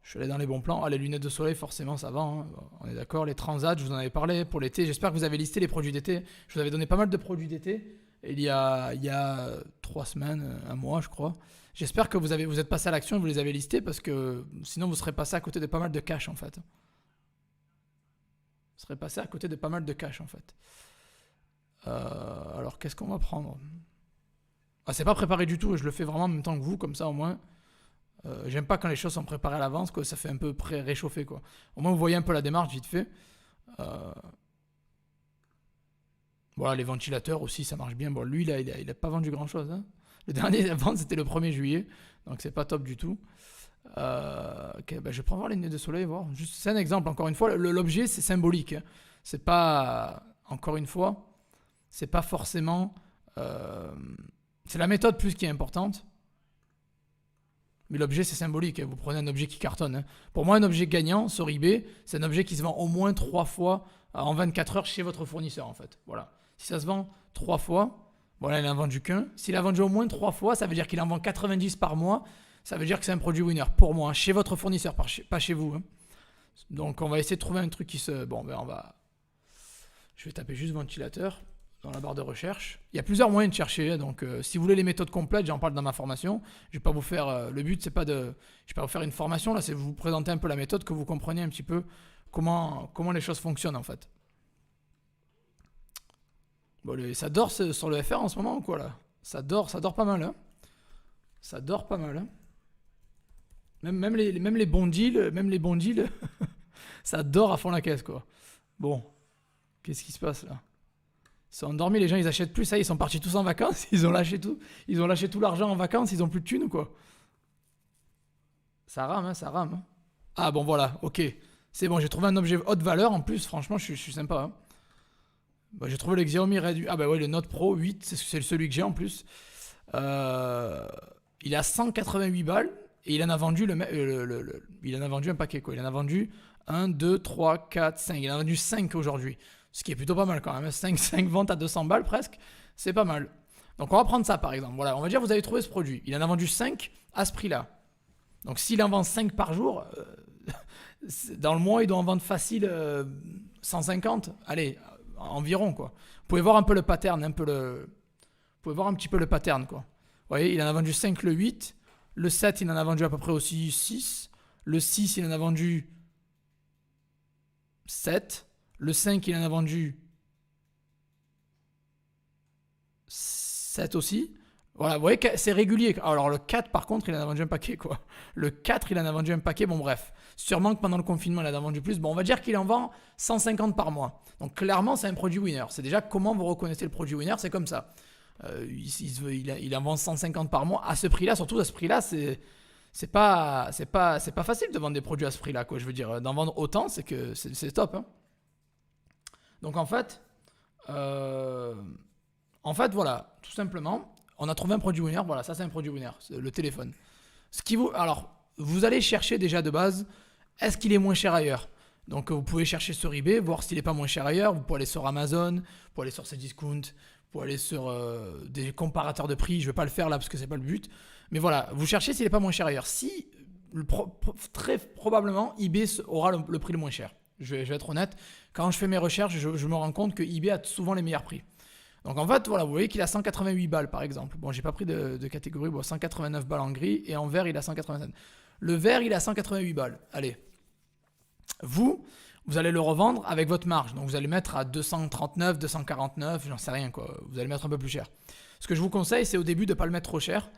Speaker 1: Je suis allé dans les bons plans. Ah, les lunettes de soleil, forcément, ça vend, hein. On est d'accord. Les transats, je vous en avais parlé pour l'été. J'espère que vous avez listé les produits d'été. Je vous avais donné pas mal de produits d'été. Il y a 3 semaines, un mois, je crois. J'espère que vous êtes passé à l'action et vous les avez listés parce que sinon vous serez passé à côté de pas mal de cash en fait. Vous serez passé à côté de pas mal de cash en fait. Alors qu'est-ce qu'on va prendre? Ah, c'est pas préparé du tout. Je le fais vraiment en même temps que vous, comme ça au moins. J'aime pas quand les choses sont préparées à l'avance, quoi. Ça fait un peu pré-réchauffé, quoi. Au moins vous voyez un peu la démarche vite fait. Euh, Voilà, les ventilateurs aussi, ça marche bien. Bon, lui, là, il a pas vendu grand-chose, hein. Le dernier à vendre, c'était le 1er juillet. Donc, c'est pas top du tout. Ok, je vais prendre voir les lunettes de soleil, voir. C'est un exemple, encore une fois. L'objet, c'est symbolique, hein. C'est pas, encore une fois, c'est pas forcément. C'est la méthode plus qui est importante. Mais l'objet, c'est symbolique, hein. Vous prenez un objet qui cartonne, hein. Pour moi, un objet gagnant sur eBay, c'est un objet qui se vend au moins 3 fois en 24 heures chez votre fournisseur, en fait. Voilà. Si ça se vend 3 fois, voilà, il n'en a vendu qu'un. S'il a vendu au moins 3 fois, ça veut dire qu'il en vend 90 par mois. Ça veut dire que c'est un produit winner pour moi, hein, chez votre fournisseur, pas chez vous, hein. Donc, on va essayer de trouver un truc qui se. Bon, on va. Je vais taper juste ventilateur dans la barre de recherche. Il y a plusieurs moyens de chercher, hein. Donc si vous voulez les méthodes complètes, j'en parle dans ma formation. Je vais pas vous faire le but, c'est pas de je vais pas vous faire une formation là, c'est de vous présenter un peu la méthode, que vous compreniez un petit peu comment les choses fonctionnent en fait. Bon, ça dort sur le FR en ce moment ou quoi là? Ça dort pas mal, hein. Ça dort pas mal, hein. Même les bons deals, ça dort à fond la caisse, quoi. Bon, qu'est-ce qui se passe là? Ils sont endormis, les gens ils achètent plus, ça, ils sont partis tous en vacances, ils ont lâché tout. Ils ont lâché tout l'argent en vacances, ils ont plus de thunes ou quoi? Ça rame, hein, ça rame, hein. Ah bon, voilà, ok. C'est bon, j'ai trouvé un objet haute valeur en plus, franchement, je suis sympa, hein. Bah, j'ai trouvé le Xiaomi Redmi. Ah bah ouais, le Note Pro 8, c'est celui que j'ai en plus. Euh, il a 188 balles et il en a vendu il en a vendu un paquet quoi. Il en a vendu 1, 2, 3, 4, 5. Il en a vendu 5 aujourd'hui. Ce qui est plutôt pas mal quand même. 5 ventes à 200 balles presque. C'est pas mal. Donc on va prendre ça par exemple. Voilà, on va dire que vous avez trouvé ce produit. Il en a vendu 5 à ce prix-là. Donc s'il en vend 5 par jour, dans le mois il doit en vendre facile 150. Allez, environ quoi. Vous pouvez voir un peu le pattern, vous pouvez voir un petit peu le pattern quoi. Vous voyez, il en a vendu 5 le 8, le 7 il en a vendu à peu près aussi 6, le 6 il en a vendu 7, le 5 il en a vendu 7 aussi. Voilà, vous voyez que c'est régulier. Alors le 4 par contre il en a vendu un paquet quoi. Le 4 il en a vendu un paquet, bon bref. Sûrement que pendant le confinement il en a vendu plus. Bon on va dire qu'il en vend 150 par mois. Donc clairement c'est un produit winner. C'est déjà comment vous reconnaissez le produit winner, c'est comme ça. Il en vend 150 par mois à ce prix-là, surtout à ce prix-là, c'est pas facile de vendre des produits à ce prix-là quoi. Je veux dire d'en vendre autant, c'est que c'est top, hein. Donc voilà, tout simplement, on a trouvé un produit winner. Voilà, ça c'est un produit winner, c'est le téléphone. Alors, vous allez chercher déjà de base, est-ce qu'il est moins cher ailleurs? Donc vous pouvez chercher sur eBay, voir s'il n'est pas moins cher ailleurs. Vous pouvez aller sur Amazon, vous pouvez aller sur Cdiscount, vous pouvez aller sur des comparateurs de prix. Je ne vais pas le faire là parce que c'est pas le but. Mais voilà, vous cherchez s'il n'est pas moins cher ailleurs. Si, très probablement, eBay aura le prix le moins cher. Je vais être honnête, quand je fais mes recherches, je me rends compte que eBay a souvent les meilleurs prix. Donc en fait, voilà, vous voyez qu'il a 188 balles par exemple. Bon, j'ai pas pris de catégorie, bon, 189 balles en gris et en vert, il a 187. Le vert, il a 188 balles. Allez. Vous allez le revendre avec votre marge. Donc vous allez mettre à 239, 249, j'en sais rien quoi. Vous allez mettre un peu plus cher. Ce que je vous conseille, c'est au début de ne pas le mettre trop cher.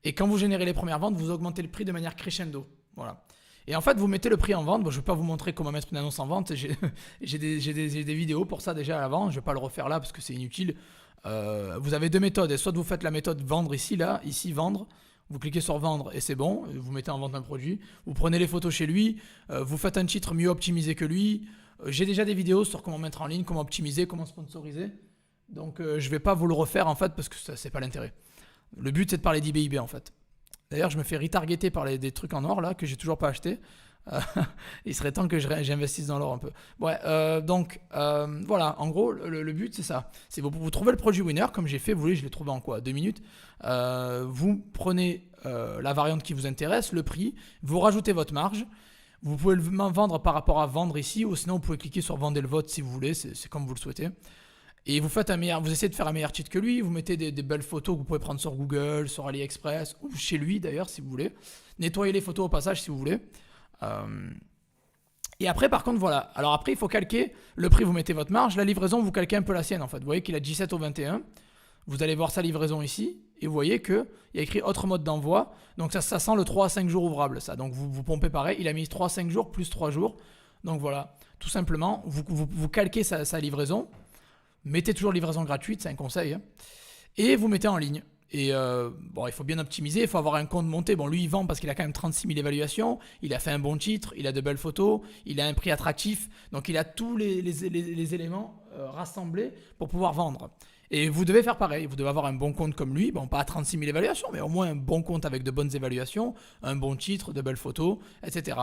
Speaker 1: Et quand vous générez les premières ventes, vous augmentez le prix de manière crescendo. Voilà. Et en fait, vous mettez le prix en vente. Bon, je ne vais pas vous montrer comment mettre une annonce en vente. J'ai des vidéos pour ça déjà à l'avant. Je ne vais pas le refaire là parce que c'est inutile. Vous avez deux méthodes. Et soit vous faites la méthode vendre ici, vendre. Vous cliquez sur vendre et c'est bon. Vous mettez en vente un produit. Vous prenez les photos chez lui. Vous faites un titre mieux optimisé que lui. J'ai déjà des vidéos sur comment mettre en ligne, comment optimiser, comment sponsoriser. Donc je ne vais pas vous le refaire en fait parce que ça, c'est pas l'intérêt. Le but c'est de parler d'eBay en fait. D'ailleurs, je me fais retargeter par des trucs en or là que j'ai toujours pas acheté. Il serait temps que j'investisse dans l'or un peu. Ouais, voilà, en gros, le but c'est ça. C'est vous trouvez le produit winner, comme j'ai fait, vous voulez, je l'ai trouvé en quoi? 2 minutes. Vous prenez la variante qui vous intéresse, le prix, vous rajoutez votre marge. Vous pouvez le vendre par rapport à vendre ici, ou sinon vous pouvez cliquer sur vendre le vote si vous voulez, c'est comme vous le souhaitez. Et vous essayez de faire un meilleur titre que lui, vous mettez des belles photos que vous pouvez prendre sur Google, sur AliExpress, ou chez lui d'ailleurs si vous voulez. Nettoyez les photos au passage si vous voulez. Et après par contre voilà, alors après il faut calquer le prix, vous mettez votre marge, la livraison vous calquez un peu la sienne en fait. Vous voyez qu'il a 17 au 21, vous allez voir sa livraison ici et vous voyez qu'il y a écrit autre mode d'envoi, donc ça sent le 3 à 5 jours ouvrable ça, donc vous pompez pareil, il a mis 3 à 5 jours plus 3 jours, donc voilà, tout simplement vous calquez sa livraison, mettez toujours livraison gratuite, c'est un conseil, hein, et vous mettez en ligne. Et il faut bien optimiser, il faut avoir un compte monté. Bon, lui, il vend parce qu'il a quand même 36 000 évaluations, il a fait un bon titre, il a de belles photos, il a un prix attractif, donc il a tous les éléments rassemblés pour pouvoir vendre. Et vous devez faire pareil, vous devez avoir un bon compte comme lui, bon, pas à 36 000 évaluations, mais au moins un bon compte avec de bonnes évaluations, un bon titre, de belles photos, etc.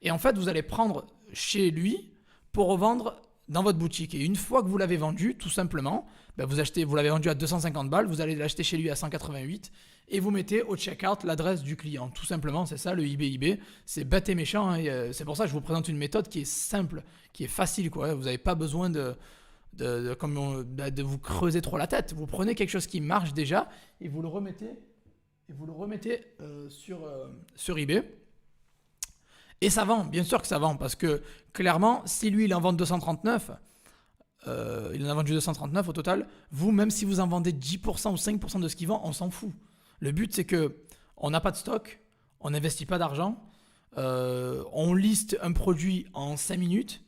Speaker 1: Et en fait, vous allez prendre chez lui pour revendre dans votre boutique. Et une fois que vous l'avez vendu, tout simplement, vous l'avez vendu à 250 balles, vous allez l'acheter chez lui à 188 et vous mettez au checkout l'adresse du client. Tout simplement, c'est ça le eBay. C'est bête et méchant, hein, et c'est pour ça que je vous présente une méthode qui est simple, qui est facile, quoi. Vous n'avez pas besoin de vous creuser trop la tête. Vous prenez quelque chose qui marche déjà et vous le remettez, sur eBay. Et ça vend, bien sûr que ça vend, parce que clairement, si lui il en vend 239, il en a vendu 239 au total. Vous, même si vous en vendez 10% ou 5% de ce qu'il vend, on s'en fout. Le but, c'est que on n'a pas de stock, on n'investit pas d'argent, on liste un produit en 5 minutes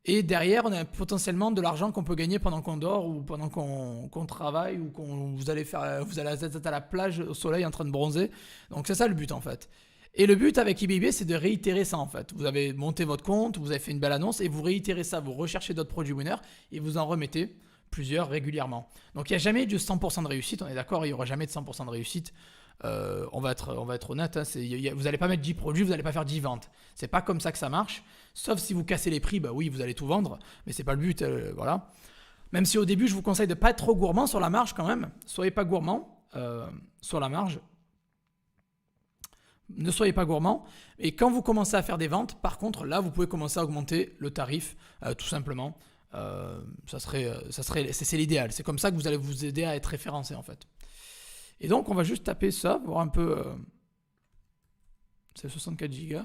Speaker 1: et derrière, on a potentiellement de l'argent qu'on peut gagner pendant qu'on dort ou pendant qu'on travaille ou vous allez être à la plage au soleil en train de bronzer. Donc c'est ça le but en fait. Et le but avec eBay, c'est de réitérer ça en fait. Vous avez monté votre compte, vous avez fait une belle annonce et vous réitérez ça, vous recherchez d'autres produits winners et vous en remettez plusieurs régulièrement. Donc il n'y a jamais de 100% de réussite, on est d'accord, il n'y aura jamais de 100% de réussite. On va être honnête, hein, vous n'allez pas mettre 10 produits, vous n'allez pas faire 10 ventes. C'est pas comme ça que ça marche. Sauf si vous cassez les prix, bah oui, vous allez tout vendre, mais c'est pas le but, voilà. Même si au début, je vous conseille de ne pas être trop gourmand sur la marge quand même. Soyez pas gourmand sur la marge. Ne soyez pas gourmand. Et quand vous commencez à faire des ventes, par contre, là, vous pouvez commencer à augmenter le tarif, tout simplement. C'est l'idéal. C'est comme ça que vous allez vous aider à être référencé en fait. Et donc, on va juste taper ça, voir un peu. C'est 64 Go.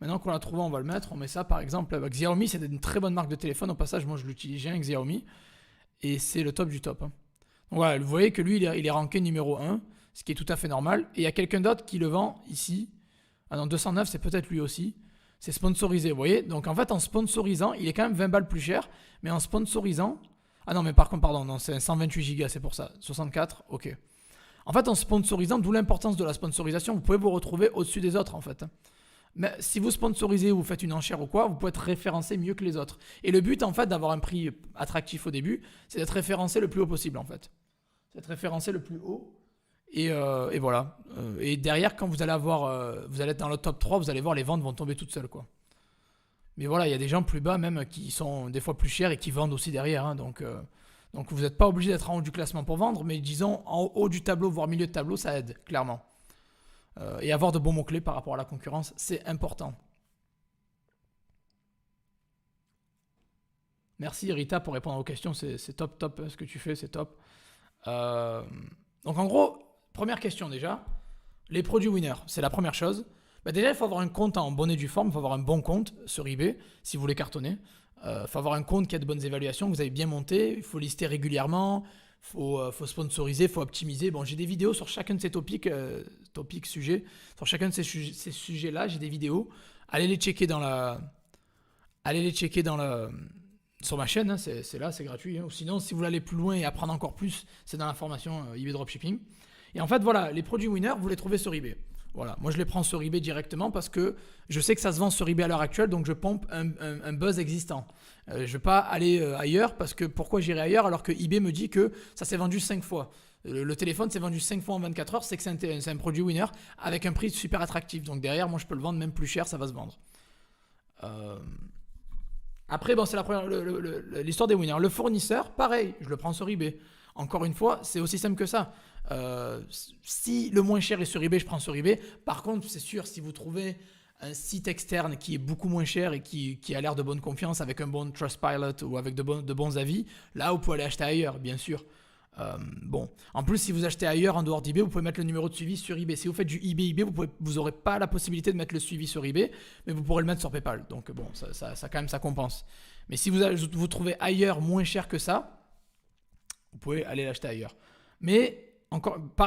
Speaker 1: Maintenant qu'on l'a trouvé, on va le mettre. On met ça par exemple avec Xiaomi. C'est une très bonne marque de téléphone. Au passage, moi je l'utilise, j'ai un Xiaomi. Et c'est le top du top. Donc voilà, vous voyez que lui, il est ranké numéro 1, ce qui est tout à fait normal. Et il y a quelqu'un d'autre qui le vend ici. Ah non, 209, c'est peut-être lui aussi. C'est sponsorisé, vous voyez. Donc en fait, en sponsorisant, il est quand même 20 balles plus cher. Mais en sponsorisant. Ah non, mais par contre, pardon, non, c'est 128 Go, c'est pour ça. 64, ok. En fait, en sponsorisant, d'où l'importance de la sponsorisation, vous pouvez vous retrouver au-dessus des autres en fait. Mais si vous sponsorisez ou vous faites une enchère ou quoi, vous pouvez être référencé mieux que les autres. Et le but en fait d'avoir un prix attractif au début, c'est d'être référencé le plus haut possible en fait. C'est d'être référencé le plus haut. Et voilà. Et derrière, quand vous allez être dans le top 3, vous allez voir les ventes vont tomber toutes seules quoi. Mais voilà, il y a des gens plus bas même qui sont des fois plus chers et qui vendent aussi derrière. Hein, donc vous n'êtes pas obligé d'être en haut du classement pour vendre, mais disons en haut du tableau, voire milieu de tableau, ça aide, clairement. Et avoir de bons mots-clés par rapport à la concurrence, c'est important. Merci Rita pour répondre aux questions, c'est top ce que tu fais, c'est top. Donc en gros, première question déjà, les produits winners, c'est la première chose. Bah déjà, il faut avoir un compte en bonne et due forme, il faut avoir un bon compte sur eBay si vous voulez cartonner. Il faut avoir un compte qui a de bonnes évaluations, que vous avez bien monté, il faut lister régulièrement, il faut sponsoriser, il faut optimiser. Bon, j'ai des vidéos sur chacun de ces sujets. Sur chacun de ces sujets-là, j'ai des vidéos. Allez les checker sur ma chaîne, hein, c'est là, c'est gratuit. Hein. Ou sinon, si vous voulez aller plus loin et apprendre encore plus, c'est dans la formation eBay Dropshipping. Et en fait, voilà, les produits winners, vous les trouvez sur eBay. Voilà, moi je les prends sur eBay directement parce que je sais que ça se vend sur eBay à l'heure actuelle, donc je pompe un buzz existant. Je ne vais pas aller ailleurs parce que pourquoi j'irai ailleurs alors que eBay me dit que ça s'est vendu 5 fois. Le téléphone s'est vendu 5 fois en 24 heures, c'est que c'est un produit winner avec un prix super attractif. Donc derrière, moi je peux le vendre même plus cher, ça va se vendre. Après, bon, c'est l'histoire des winners. Le fournisseur, pareil, je le prends sur eBay. Encore une fois, c'est aussi simple que ça. Si le moins cher est sur eBay, je prends sur eBay. Par contre, c'est sûr, si vous trouvez un site externe qui est beaucoup moins cher et qui a l'air de bonne confiance avec un bon Trustpilot ou avec de bons avis, là, vous pouvez aller acheter ailleurs, bien sûr. Bon, en plus, si vous achetez ailleurs en dehors d'eBay, vous pouvez mettre le numéro de suivi sur eBay. Si vous faites du eBay, vous n'aurez pas la possibilité de mettre le suivi sur eBay, mais vous pourrez le mettre sur PayPal. Donc bon, ça quand même, ça compense. Mais si vous trouvez ailleurs moins cher que ça, vous pouvez aller l'acheter ailleurs. Mais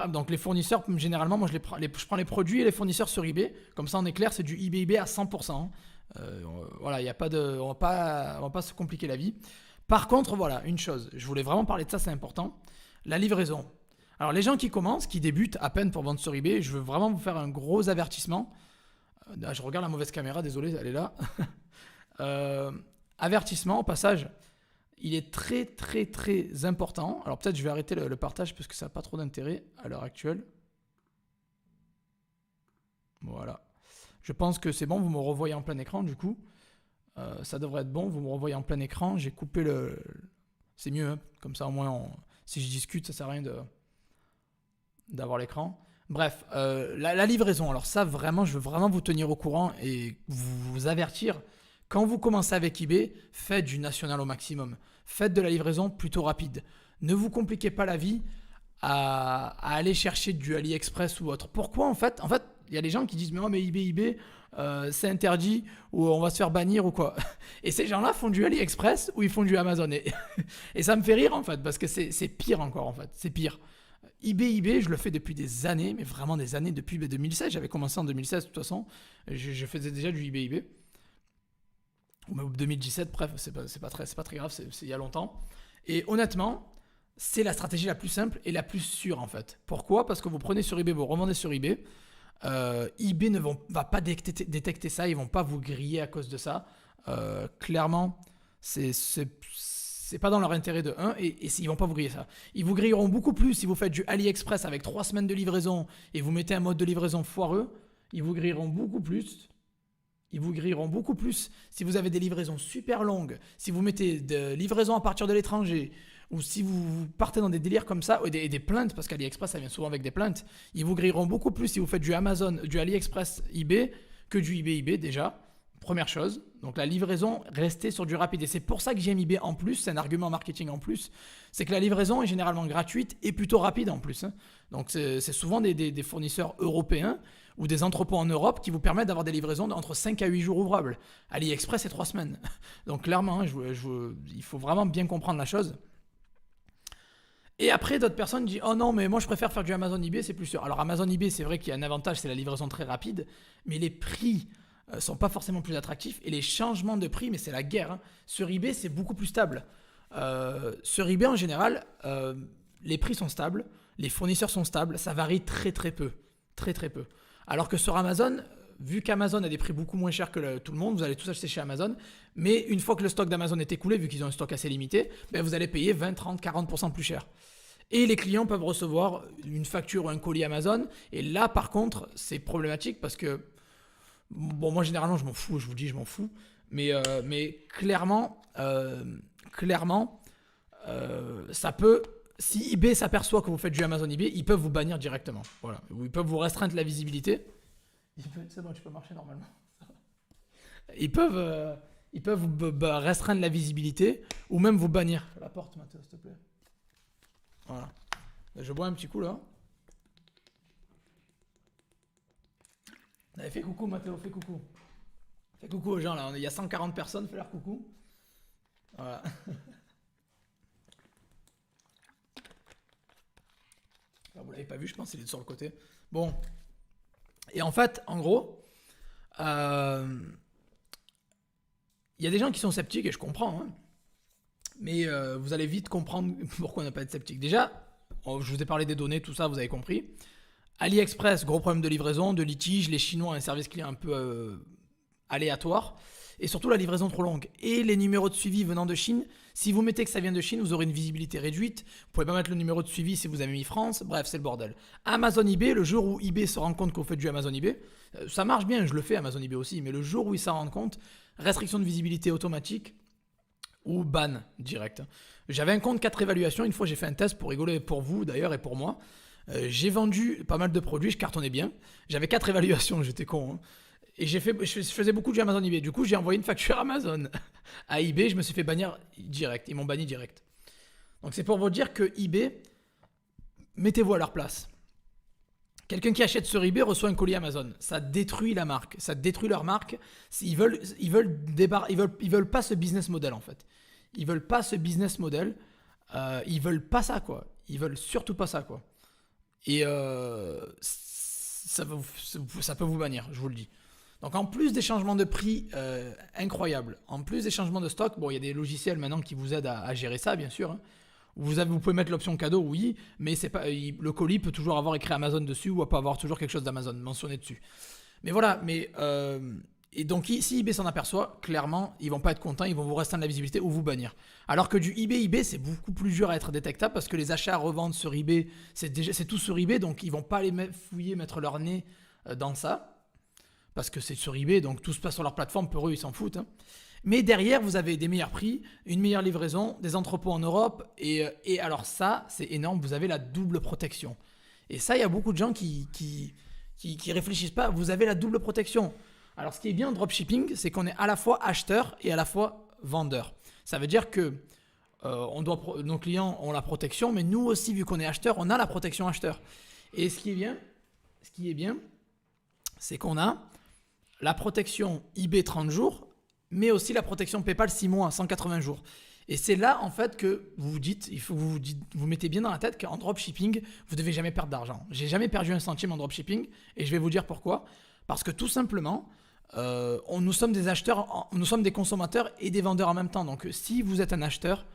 Speaker 1: donc les fournisseurs, généralement, moi je prends les produits et les fournisseurs sur eBay. Comme ça, on est clair, c'est du eBay à 100%. Voilà, on va pas se compliquer la vie. Par contre, voilà, une chose, je voulais vraiment parler de ça, c'est important, la livraison. Alors les gens qui commencent, qui débutent à peine pour vendre sur eBay, je veux vraiment vous faire un gros avertissement. Je regarde la mauvaise caméra, désolé, elle est là. Avertissement, au passage, il est très très très important. Alors peut-être je vais arrêter le partage parce que ça n'a pas trop d'intérêt à l'heure actuelle. Voilà. Je pense que c'est bon, vous me revoyez en plein écran du coup. Ça devrait être bon, vous me revoyez en plein écran. J'ai coupé le... C'est mieux, hein. Comme ça au moins, si je discute, ça sert à rien d'avoir l'écran. Bref, la livraison. Alors ça, vraiment, je veux vraiment vous tenir au courant et vous avertir. Quand vous commencez avec eBay, faites du national au maximum. Faites de la livraison plutôt rapide. Ne vous compliquez pas la vie à aller chercher du AliExpress ou autre. Pourquoi en fait, il y a des gens qui disent mais non mais eBay, c'est interdit ou on va se faire bannir ou quoi. Et ces gens-là font du AliExpress ou ils font du Amazon. Et ça me fait rire en fait parce que c'est pire encore en fait. C'est pire. eBay, je le fais depuis des années, mais vraiment des années, depuis 2016. J'avais commencé en 2016 de toute façon. Je faisais déjà du eBay. Ou même 2017, bref, c'est pas très grave, c'est il y a longtemps. Et honnêtement, c'est la stratégie la plus simple et la plus sûre en fait. Pourquoi ? Parce que vous prenez sur eBay, vous revendez sur eBay. eBay va pas détecter ça, ils vont pas vous griller à cause de ça. Clairement, c'est pas dans leur intérêt de 1 et ils vont pas vous griller ça. Ils vous grilleront beaucoup plus si vous faites du AliExpress avec 3 semaines de livraison et vous mettez un mode de livraison foireux. Ils vous grilleront beaucoup plus. Ils vous grilleront beaucoup plus si vous avez des livraisons super longues, si vous mettez des livraisons à partir de l'étranger, ou si vous partez dans des délires comme ça, ou des plaintes, parce qu'AliExpress ça vient souvent avec des plaintes, ils vous grilleront beaucoup plus si vous faites du Amazon, du AliExpress eBay, que du eBay déjà. Première chose, donc la livraison, restez sur du rapide. Et c'est pour ça que j'aime eBay en plus, c'est un argument marketing en plus, c'est que la livraison est généralement gratuite et plutôt rapide en plus. Donc c'est souvent des fournisseurs européens ou des entrepôts en Europe qui vous permettent d'avoir des livraisons entre 5 à 8 jours ouvrables. AliExpress, c'est 3 semaines. Donc clairement, il faut vraiment bien comprendre la chose. Et après, d'autres personnes disent « Oh non, mais moi je préfère faire du Amazon eBay, c'est plus sûr. » Alors Amazon eBay, c'est vrai qu'il y a un avantage, c'est la livraison très rapide, mais les prix sont pas forcément plus attractifs et les changements de prix, mais c'est la guerre. Sur eBay, c'est beaucoup plus stable. Sur eBay, en général, les prix sont stables, les fournisseurs sont stables, ça varie très très peu. Très très peu. Alors que sur Amazon, vu qu'Amazon a des prix beaucoup moins chers que tout le monde, vous allez tous acheter chez Amazon, mais une fois que le stock d'Amazon est écoulé, vu qu'ils ont un stock assez limité, ben vous allez payer 20, 30, 40% plus cher. Et les clients peuvent recevoir une facture ou un colis Amazon, et là par contre, c'est problématique parce que, bon moi généralement je m'en fous, je vous dis je m'en fous, mais clairement, ça peut... Si eBay s'aperçoit que vous faites du Amazon eBay, ils peuvent vous bannir directement. Voilà. Ou ils peuvent vous restreindre la visibilité. C'est bon, tu peux marcher normalement. Ils peuvent vous restreindre la visibilité ou même vous bannir. La porte, Mathéo, s'il te plaît. Voilà. Je bois un petit coup là. Allez, fais coucou, Mathéo, fais coucou. Fais coucou aux gens là. Il y a 140 personnes, fais leur coucou. Voilà. Vous l'avez pas vu, je pense, il est sur le côté. Bon. Et en fait, en gros, il y a des gens qui sont sceptiques et je comprends. Hein. Mais vous allez vite comprendre pourquoi on n'a pas être sceptique. Déjà, je vous ai parlé des données, tout ça, vous avez compris. AliExpress, gros problème de livraison, de litige. Les Chinois ont un service client un peu aléatoire. Et surtout la livraison trop longue. Et les numéros de suivi venant de Chine, si vous mettez que ça vient de Chine, vous aurez une visibilité réduite. Vous pouvez pas mettre le numéro de suivi si vous avez mis France. Bref, c'est le bordel. Amazon eBay, le jour où eBay se rend compte que vous faites du Amazon eBay, ça marche bien, je le fais Amazon eBay aussi, mais le jour où ils s'en rendent compte, restriction de visibilité automatique ou ban direct. J'avais un compte 4 évaluations, une fois j'ai fait un test pour rigoler pour vous d'ailleurs et pour moi. J'ai vendu pas mal de produits, je cartonnais bien. J'avais 4 évaluations, j'étais con. Hein. Et je faisais beaucoup du Amazon eBay. Du coup, j'ai envoyé une facture Amazon à eBay. Je me suis fait bannir direct. Ils m'ont banni direct. Donc, c'est pour vous dire que eBay, mettez-vous à leur place. Quelqu'un qui achète sur eBay reçoit un colis Amazon. Ça détruit la marque. Ça détruit leur marque. Ils veulent pas ce business model, en fait. Ils veulent pas ce business model. Ils veulent pas ça, quoi. Ils veulent surtout pas ça, quoi. Et ça peut vous bannir, je vous le dis. Donc en plus des changements de prix incroyables, en plus des changements de stock, bon il y a des logiciels maintenant qui vous aident à gérer ça bien sûr. Hein. Vous pouvez mettre l'option cadeau, oui, mais c'est pas, le colis peut toujours avoir écrit Amazon dessus ou pas avoir toujours quelque chose d'Amazon mentionné dessus. Mais voilà, et donc si eBay s'en aperçoit, clairement ils vont pas être contents, ils vont vous restreindre la visibilité ou vous bannir. Alors que du eBay c'est beaucoup plus dur à être détectable parce que les achats reventes sur eBay, c'est tout sur eBay, donc ils vont pas aller fouiller, mettre leur nez dans ça. Parce que c'est sur eBay, donc tout se passe sur leur plateforme, pour eux, ils s'en foutent. Hein. Mais derrière, vous avez des meilleurs prix, une meilleure livraison, des entrepôts en Europe, et alors ça, c'est énorme, vous avez la double protection. Et ça, il y a beaucoup de gens qui réfléchissent pas, vous avez la double protection. Alors ce qui est bien en dropshipping, c'est qu'on est à la fois acheteur et à la fois vendeur. Ça veut dire que nos clients ont la protection, mais nous aussi, vu qu'on est acheteur, on a la protection acheteur. Et ce qui est bien, c'est qu'on a la protection eBay 30 jours, mais aussi la protection PayPal 6 mois, 180 jours. Et c'est là, en fait, que vous vous dites, il faut que vous mettez bien dans la tête qu'en dropshipping, vous ne devez jamais perdre d'argent. J'ai jamais perdu un centime en dropshipping, et je vais vous dire pourquoi. Parce que tout simplement, nous sommes des acheteurs, nous sommes des consommateurs et des vendeurs en même temps. Donc, si vous êtes un acheteur,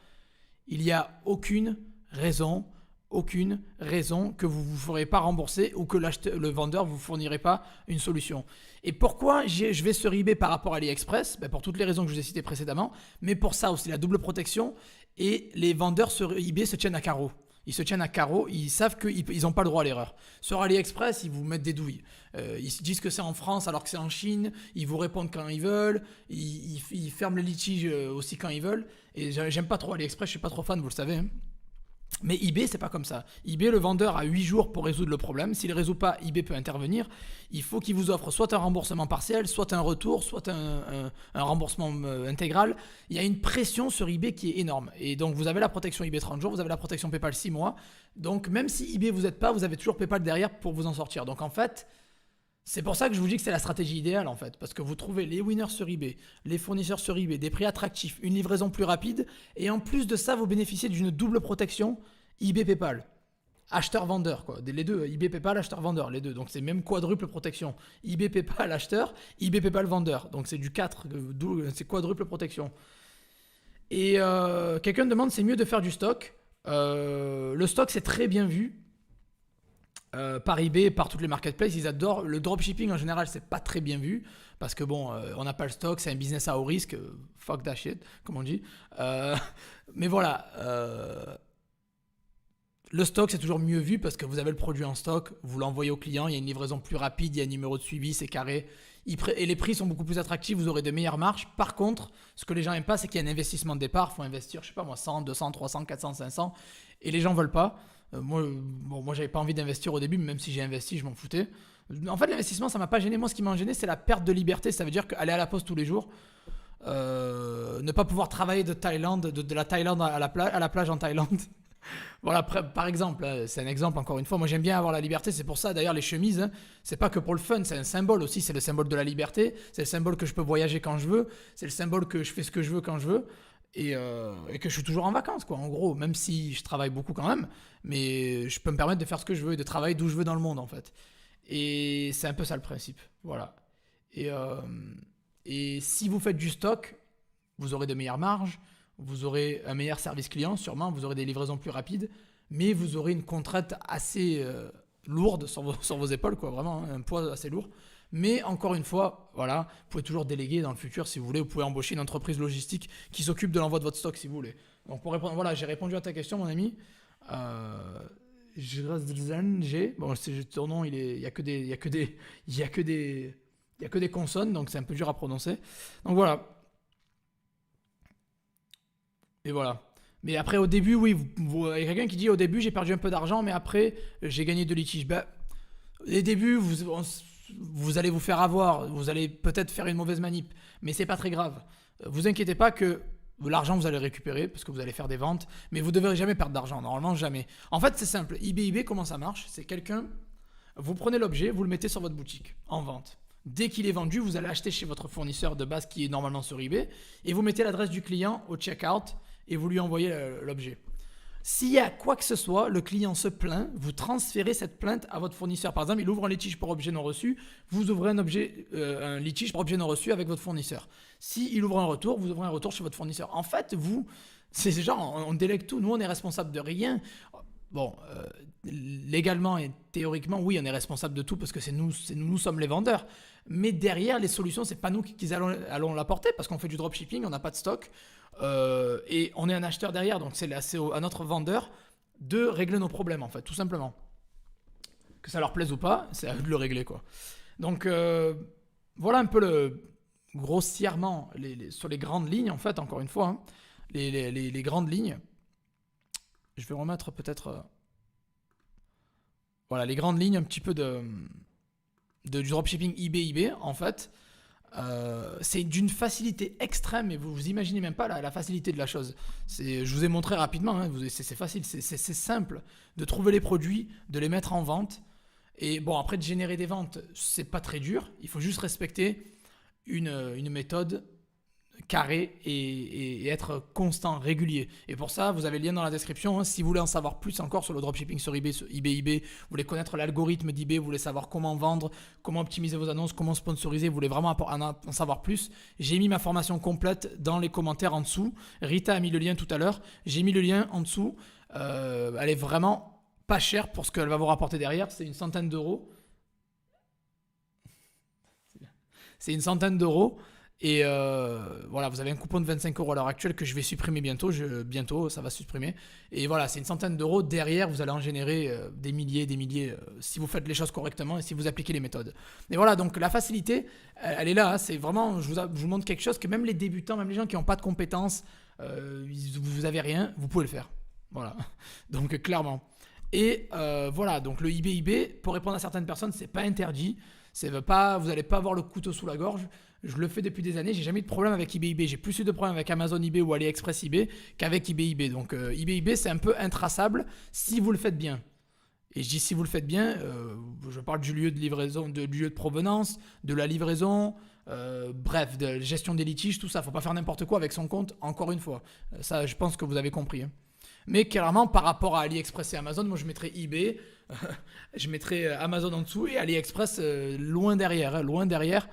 Speaker 1: il n'y a aucune raison que vous ne vous ferez pas rembourser ou que le vendeur ne vous fournirait pas une solution. Et pourquoi je vais sur eBay par rapport à AliExpress? Pour toutes les raisons que je vous ai citées précédemment, mais pour ça aussi, la double protection, et les vendeurs sur eBay se tiennent à carreau. Ils se tiennent à carreau, ils savent qu'ils n'ont pas le droit à l'erreur. Sur AliExpress, ils vous mettent des douilles. Ils se disent que c'est en France alors que c'est en Chine, ils vous répondent quand ils veulent, ils ferment les litiges aussi quand ils veulent. Et j'aime pas trop AliExpress, je suis pas trop fan, vous le savez. Mais eBay, c'est pas comme ça. eBay, le vendeur a 8 jours pour résoudre le problème. S'il ne résout pas, eBay peut intervenir. Il faut qu'il vous offre soit un remboursement partiel, soit un retour, soit un remboursement intégral. Il y a une pression sur eBay qui est énorme. Et donc, vous avez la protection eBay 30 jours, vous avez la protection PayPal 6 mois. Donc, même si eBay vous aide pas, vous avez toujours PayPal derrière pour vous en sortir. Donc, en fait, c'est pour ça que je vous dis que c'est la stratégie idéale en fait, parce que vous trouvez les winners sur eBay, les fournisseurs sur eBay, des prix attractifs, une livraison plus rapide, et en plus de ça, vous bénéficiez d'une double protection eBay PayPal. Acheteur-vendeur, quoi. Les deux, eBay PayPal, acheteur-vendeur, les deux. Donc c'est même quadruple protection. eBay PayPal acheteur, eBay PayPal vendeur. Donc c'est du 4, c'est quadruple protection. Et quelqu'un me demande, c'est mieux de faire du stock. Le stock, c'est très bien vu. Par eBay, par toutes les marketplaces, ils adorent. Le dropshipping en général, c'est pas très bien vu parce que bon, on n'a pas le stock, c'est un business à haut risque. Fuck that shit, comme on dit. Mais voilà, le stock c'est toujours mieux vu parce que vous avez le produit en stock, vous l'envoyez au client, il y a une livraison plus rapide, il y a un numéro de suivi, c'est carré. Et les prix sont beaucoup plus attractifs, vous aurez de meilleures marges. Par contre, ce que les gens n'aiment pas, c'est qu'il y a un investissement de départ. Il faut investir, je sais pas moi, 100, 200, 300, 400, 500. Et les gens veulent pas. Moi, j'avais pas envie d'investir au début, mais même si j'ai investi, je m'en foutais. En fait, l'investissement, ça m'a pas gêné. Moi, ce qui m'a gêné, c'est la perte de liberté. Ça veut dire qu'aller à la poste tous les jours, ne pas pouvoir travailler de Thaïlande, de la Thaïlande à la plage en Thaïlande. Voilà, par exemple, c'est un exemple encore une fois. Moi, j'aime bien avoir la liberté. C'est pour ça, d'ailleurs, les chemises, hein, c'est pas que pour le fun, c'est un symbole aussi. C'est le symbole de la liberté. C'est le symbole que je peux voyager quand je veux. C'est le symbole que je fais ce que je veux quand je veux. Et que je suis toujours en vacances, quoi, en gros, même si je travaille beaucoup quand même, mais je peux me permettre de faire ce que je veux et de travailler d'où je veux dans le monde, en fait. Et c'est un peu ça le principe, voilà. Et si vous faites du stock, vous aurez de meilleures marges, vous aurez un meilleur service client, sûrement, vous aurez des livraisons plus rapides, mais vous aurez une contrainte assez lourde sur vos épaules, quoi, vraiment, hein, un poids assez lourd. Mais encore une fois, voilà, vous pouvez toujours déléguer dans le futur si vous voulez. Vous pouvez embaucher une entreprise logistique qui s'occupe de l'envoi de votre stock si vous voulez. Donc pour répondre, voilà, j'ai répondu à ta question, mon ami. Bon, ton nom, il y a que des consonnes, donc c'est un peu dur à prononcer. Donc voilà. Et voilà. Mais après, au début, oui, il y a quelqu'un qui dit au début, j'ai perdu un peu d'argent, mais après, j'ai gagné de litiges. Les débuts, vous allez vous faire avoir, vous allez peut-être faire une mauvaise manip, mais c'est pas très grave. Vous inquiétez pas que l'argent vous allez récupérer parce que vous allez faire des ventes, mais vous ne devrez jamais perdre d'argent, normalement jamais. En fait, c'est simple. eBay, comment ça marche? C'est quelqu'un, vous prenez l'objet, vous le mettez sur votre boutique en vente. Dès qu'il est vendu, vous allez acheter chez votre fournisseur de base qui est normalement sur eBay et vous mettez l'adresse du client au checkout et vous lui envoyez l'objet. S'il y a quoi que ce soit, le client se plaint, vous transférez cette plainte à votre fournisseur. Par exemple, il ouvre un litige pour objet non reçu, vous ouvrez un litige pour objet non reçu avec votre fournisseur. S'il ouvre un retour, vous ouvrez un retour chez votre fournisseur. En fait, c'est genre, on délègue tout. Nous, on est responsable de rien. Bon, légalement et théoriquement, oui, on est responsable de tout parce que nous sommes les vendeurs. Mais derrière, les solutions, c'est pas nous qui allons l'apporter parce qu'on fait du dropshipping, on n'a pas de stock. Et on est un acheteur derrière, donc c'est à notre vendeur de régler nos problèmes en fait, tout simplement. Que ça leur plaise ou pas, c'est à eux de le régler quoi. Donc voilà un peu grossièrement sur les grandes lignes en fait, encore une fois, hein, les grandes lignes. Je vais remettre peut-être voilà les grandes lignes un petit peu du dropshipping eBay en fait. C'est d'une facilité extrême et vous imaginez même pas la facilité de la chose. Je vous ai montré rapidement, hein, c'est facile, c'est simple de trouver les produits, de les mettre en vente Et bon, après, de générer des ventes, c'est pas très dur. Il faut juste respecter une méthode carré et être constant, régulier. Et pour ça, vous avez le lien dans la description. Hein. Si vous voulez en savoir plus encore sur le dropshipping sur eBay, vous voulez connaître l'algorithme d'eBay, vous voulez savoir comment vendre, comment optimiser vos annonces, comment sponsoriser, vous voulez vraiment en savoir plus, j'ai mis ma formation complète dans les commentaires en dessous. Rita a mis le lien tout à l'heure. J'ai mis le lien en dessous. Elle est vraiment pas chère pour ce qu'elle va vous rapporter derrière. C'est une centaine d'euros. C'est une centaine d'euros. Et voilà, vous avez un coupon de 25 euros à l'heure actuelle que je vais supprimer bientôt. Bientôt, ça va se supprimer. Et voilà, c'est une centaine d'euros. Derrière, vous allez en générer des milliers, si vous faites les choses correctement et si vous appliquez les méthodes. Et voilà, donc la facilité, elle est là. Hein. C'est vraiment, je vous montre quelque chose que même les débutants, même les gens qui n'ont pas de compétences, vous n'avez rien, vous pouvez le faire. Voilà, donc clairement. Et voilà, donc le eBay, pour répondre à certaines personnes, c'est pas interdit. Pas, vous n'allez pas avoir le couteau sous la gorge. Je le fais depuis des années, j'ai jamais eu de problème avec eBay. J'ai plus eu de problèmes avec Amazon eBay ou AliExpress eBay qu'avec eBay. Donc eBay, c'est un peu intraçable si vous le faites bien. Et je dis si vous le faites bien, je parle du lieu de livraison, du lieu de provenance, de la livraison, bref, de la gestion des litiges, tout ça. Faut pas faire n'importe quoi avec son compte, encore une fois. Ça, je pense que vous avez compris. Hein. Mais clairement, par rapport à AliExpress et Amazon, moi je mettrais eBay, je mettrais Amazon en dessous et AliExpress loin derrière, hein, loin derrière,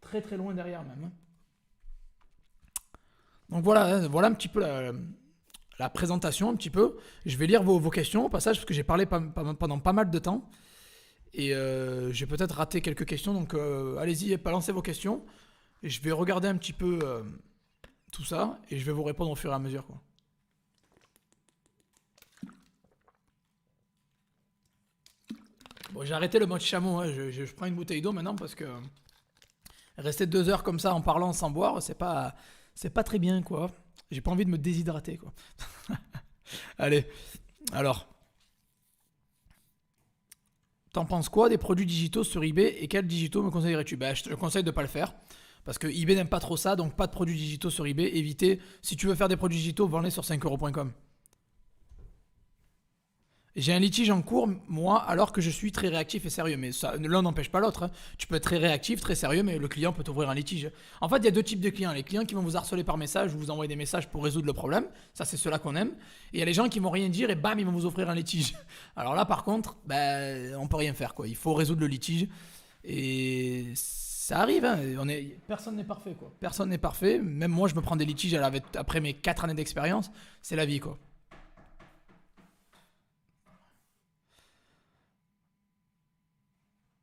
Speaker 1: très très loin derrière même. Hein. Donc voilà, hein, voilà un petit peu la présentation, un petit peu. Je vais lire vos questions au passage parce que j'ai parlé pendant pas mal de temps et j'ai peut-être raté quelques questions. Donc allez-y, balancez vos questions. Et je vais regarder un petit peu tout ça et je vais vous répondre au fur et à mesure, quoi. Bon, j'ai arrêté le mode chameau, hein. Je prends une bouteille d'eau maintenant parce que rester 2 heures comme ça en parlant sans boire, c'est pas très bien, quoi. J'ai pas envie de me déshydrater, quoi. Allez, alors, t'en penses quoi des produits digitaux sur eBay et quels digitaux me conseillerais-tu? Je te conseille de pas le faire parce que eBay n'aime pas trop ça, donc pas de produits digitaux sur eBay. Évitez, si tu veux faire des produits digitaux, vends-les sur 5euros.com. J'ai un litige en cours, moi, alors que je suis très réactif et sérieux. Mais l'un n'empêche pas l'autre. Hein. Tu peux être très réactif, très sérieux, mais le client peut t'ouvrir un litige. En fait, il y a 2 types de clients. Les clients qui vont vous harceler par message ou vous envoyer des messages pour résoudre le problème. Ça, c'est ceux-là qu'on aime. Et il y a les gens qui vont rien dire et bam, ils vont vous offrir un litige. Alors là, par contre, on peut rien faire, quoi. Il faut résoudre le litige. Et ça arrive. Hein. Personne n'est parfait, quoi. Personne n'est parfait. Même moi, je me prends des litiges après mes 4 années d'expérience. C'est la vie, quoi.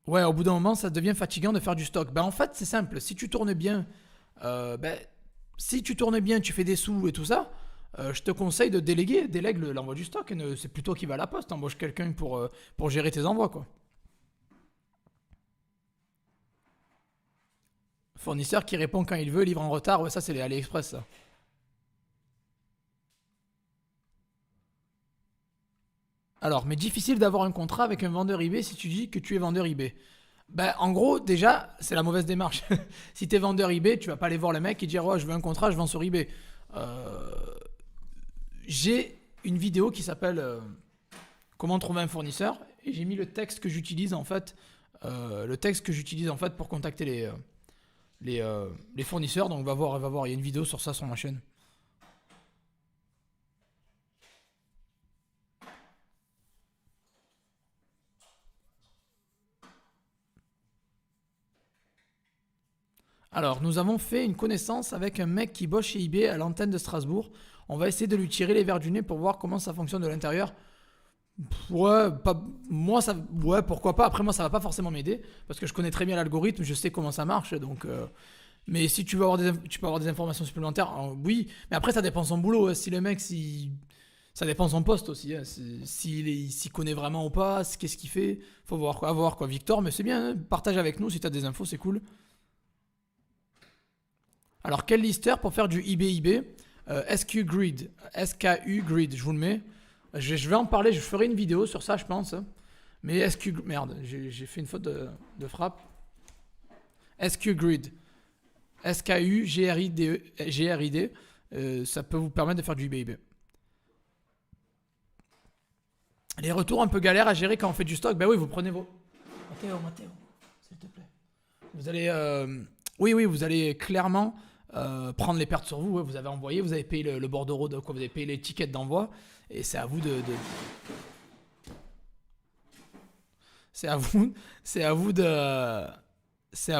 Speaker 1: Ouais, au bout d'un moment, ça devient fatigant de faire du stock. En fait, c'est simple. Si tu tournes bien, euh, ben, tu fais des sous et tout ça, je te conseille de déléguer. Délègue l'envoi du stock. C'est plutôt qui va à la poste. Embauche quelqu'un pour gérer tes envois, quoi. Fournisseur qui répond quand il veut, livre en retard. Ouais, ça, c'est les AliExpress, ça. Alors, mais difficile d'avoir un contrat avec un vendeur eBay si tu dis que tu es vendeur eBay. En gros, déjà, c'est la mauvaise démarche. Si tu es vendeur eBay, tu vas pas aller voir le mec et dire, ouais, je veux un contrat, je vends sur eBay. Euh, j'ai une vidéo qui s'appelle Comment trouver un fournisseur et j'ai mis le texte que j'utilise en fait, pour contacter les fournisseurs. Donc, va voir, il y a une vidéo sur ça sur ma chaîne. Alors, nous avons fait une connaissance avec un mec qui bosse chez eBay à l'antenne de Strasbourg. On va essayer de lui tirer les verres du nez pour voir comment ça fonctionne de l'intérieur. Ouais, moi ça, ouais, pourquoi pas. Après moi ça va pas forcément m'aider parce que je connais très bien l'algorithme, je sais comment ça marche, donc. Mais si tu veux tu peux avoir des informations supplémentaires, oui. Mais après ça dépend de son boulot. Hein. Si le mec, ça dépend de son poste aussi. Hein. S'il s'y connaît vraiment ou pas, qu'est-ce qu'il fait, faut voir quoi. À voir quoi. Victor, mais c'est bien. Hein. Partage avec nous si t'as des infos, c'est cool. Alors, quel lister pour faire du eBay? SQ Grid. SKU Grid, je vous le mets. Je vais en parler, je ferai une vidéo sur ça, je pense. Mais Merde, j'ai fait une faute de frappe. SQ Grid. SKU GRID. Ça peut vous permettre de faire du eBay. Les retours un peu galères à gérer quand on fait du stock. Ben oui, vous prenez Matteo, s'il te plaît. Vous allez, oui, vous allez clairement prendre les pertes sur vous. Ouais, vous avez envoyé, vous avez payé le bordereau, vous avez payé les tickets d'envoi, et c'est à vous c'est à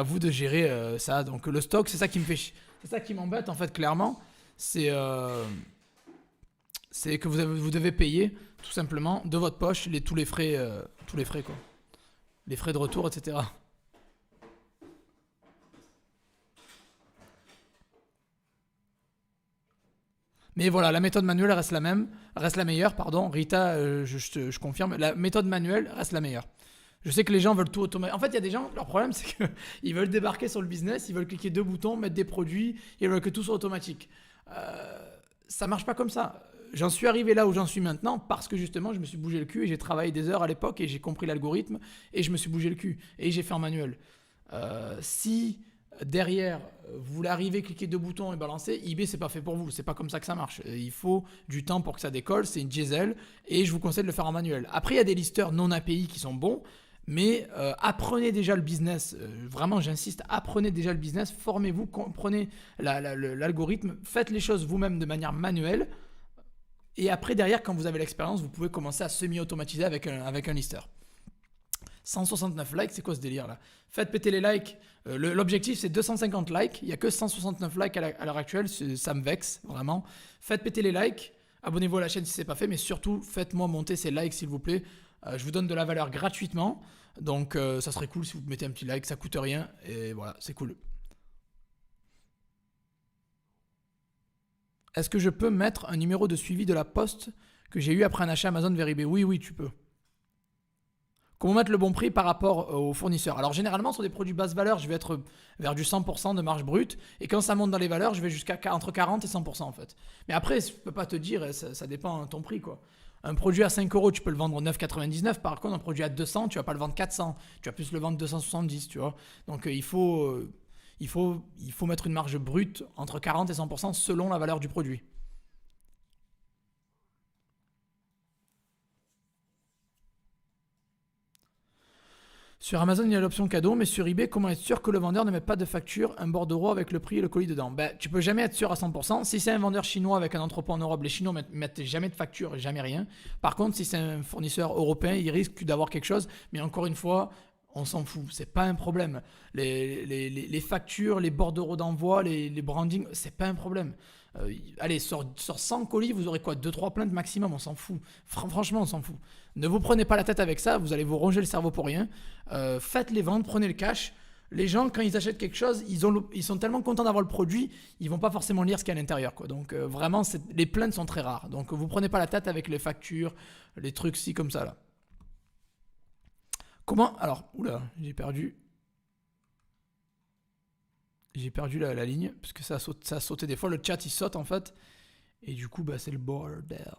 Speaker 1: vous de gérer ça. Donc le stock, c'est ça qui me fait, c'est ça qui m'embête en fait clairement. C'est que vous devez payer tout simplement de votre poche tous les frais quoi, les frais de retour, etc. Mais voilà, la méthode manuelle reste la même, reste la meilleure, pardon. Rita, je confirme, la méthode manuelle reste la meilleure. Je sais que les gens veulent tout automatiser. En fait, il y a des gens, leur problème, c'est qu'ils veulent débarquer sur le business, ils veulent cliquer deux boutons, mettre des produits, ils veulent que tout soit automatique. Ça marche pas comme ça. J'en suis arrivé là où j'en suis maintenant parce que justement, je me suis bougé le cul et j'ai travaillé des heures à l'époque et j'ai compris l'algorithme et je me suis bougé le cul et j'ai fait en manuel. Si derrière, vous voulez arriver, cliquer deux boutons et balancer, eBay, c'est pas fait pour vous. C'est pas comme ça que ça marche. Il faut du temps pour que ça décolle. C'est une diesel et je vous conseille de le faire en manuel. Après, il y a des listeurs non API qui sont bons. Mais apprenez déjà le business, vraiment j'insiste, apprenez déjà le business, formez-vous, comprenez l'algorithme, faites les choses vous-même de manière manuelle. Et après, derrière, quand vous avez l'expérience, vous pouvez commencer à semi-automatiser avec un lister. 169 likes, c'est quoi ce délire là? Faites péter les likes. L'objectif c'est 250 likes. Il n'y a que 169 likes à l'heure actuelle. Ça me vexe vraiment. Faites péter les likes. Abonnez-vous à la chaîne si ce n'est pas fait. Mais surtout, faites-moi monter ces likes s'il vous plaît. Je vous donne de la valeur gratuitement. Donc ça serait cool si vous mettez un petit like. Ça coûte rien. Et voilà, c'est cool. Est-ce que je peux mettre un numéro de suivi de la poste que j'ai eu après un achat Amazon vers eBay? Oui, tu peux. Comment mettre le bon prix par rapport aux fournisseurs? Alors généralement sur des produits basse valeur, je vais être vers du 100% de marge brute. Et quand ça monte dans les valeurs, je vais jusqu'à entre 40 et 100% en fait. Mais après, je ne peux pas te dire, ça dépend de ton prix quoi. Un produit à 5 euros, tu peux le vendre 9,99. Par contre, un produit à 200, tu vas pas le vendre 400. Tu vas plus le vendre 270, tu vois. Donc il faut mettre une marge brute entre 40 et 100% selon la valeur du produit. Sur Amazon, il y a l'option cadeau, mais sur eBay, comment être sûr que le vendeur ne met pas de facture, un bordereau avec le prix et le colis dedans? Tu peux jamais être sûr à 100%. Si c'est un vendeur chinois avec un entrepôt en Europe, les Chinois mettent jamais de facture, jamais rien. Par contre, si c'est un fournisseur européen, il risque d'avoir quelque chose. Mais encore une fois, on s'en fout, c'est pas un problème. Les factures, les bordereaux d'envoi, les brandings, c'est pas un problème. Allez, sur 100 colis, vous aurez quoi? 2-3 plaintes maximum, on s'en fout. Franchement, on s'en fout. Ne vous prenez pas la tête avec ça, vous allez vous ronger le cerveau pour rien. Faites les ventes, prenez le cash. Les gens, quand ils achètent quelque chose, ils sont tellement contents d'avoir le produit, ils vont pas forcément lire ce qu'il y a à l'intérieur, quoi. Donc vraiment, les plaintes sont très rares. Donc vous prenez pas la tête avec les factures, les trucs ci comme ça là. Comment? Alors, oula, j'ai perdu la ligne, parce que ça a sauté des fois, le chat il saute en fait, et du coup c'est le bordel.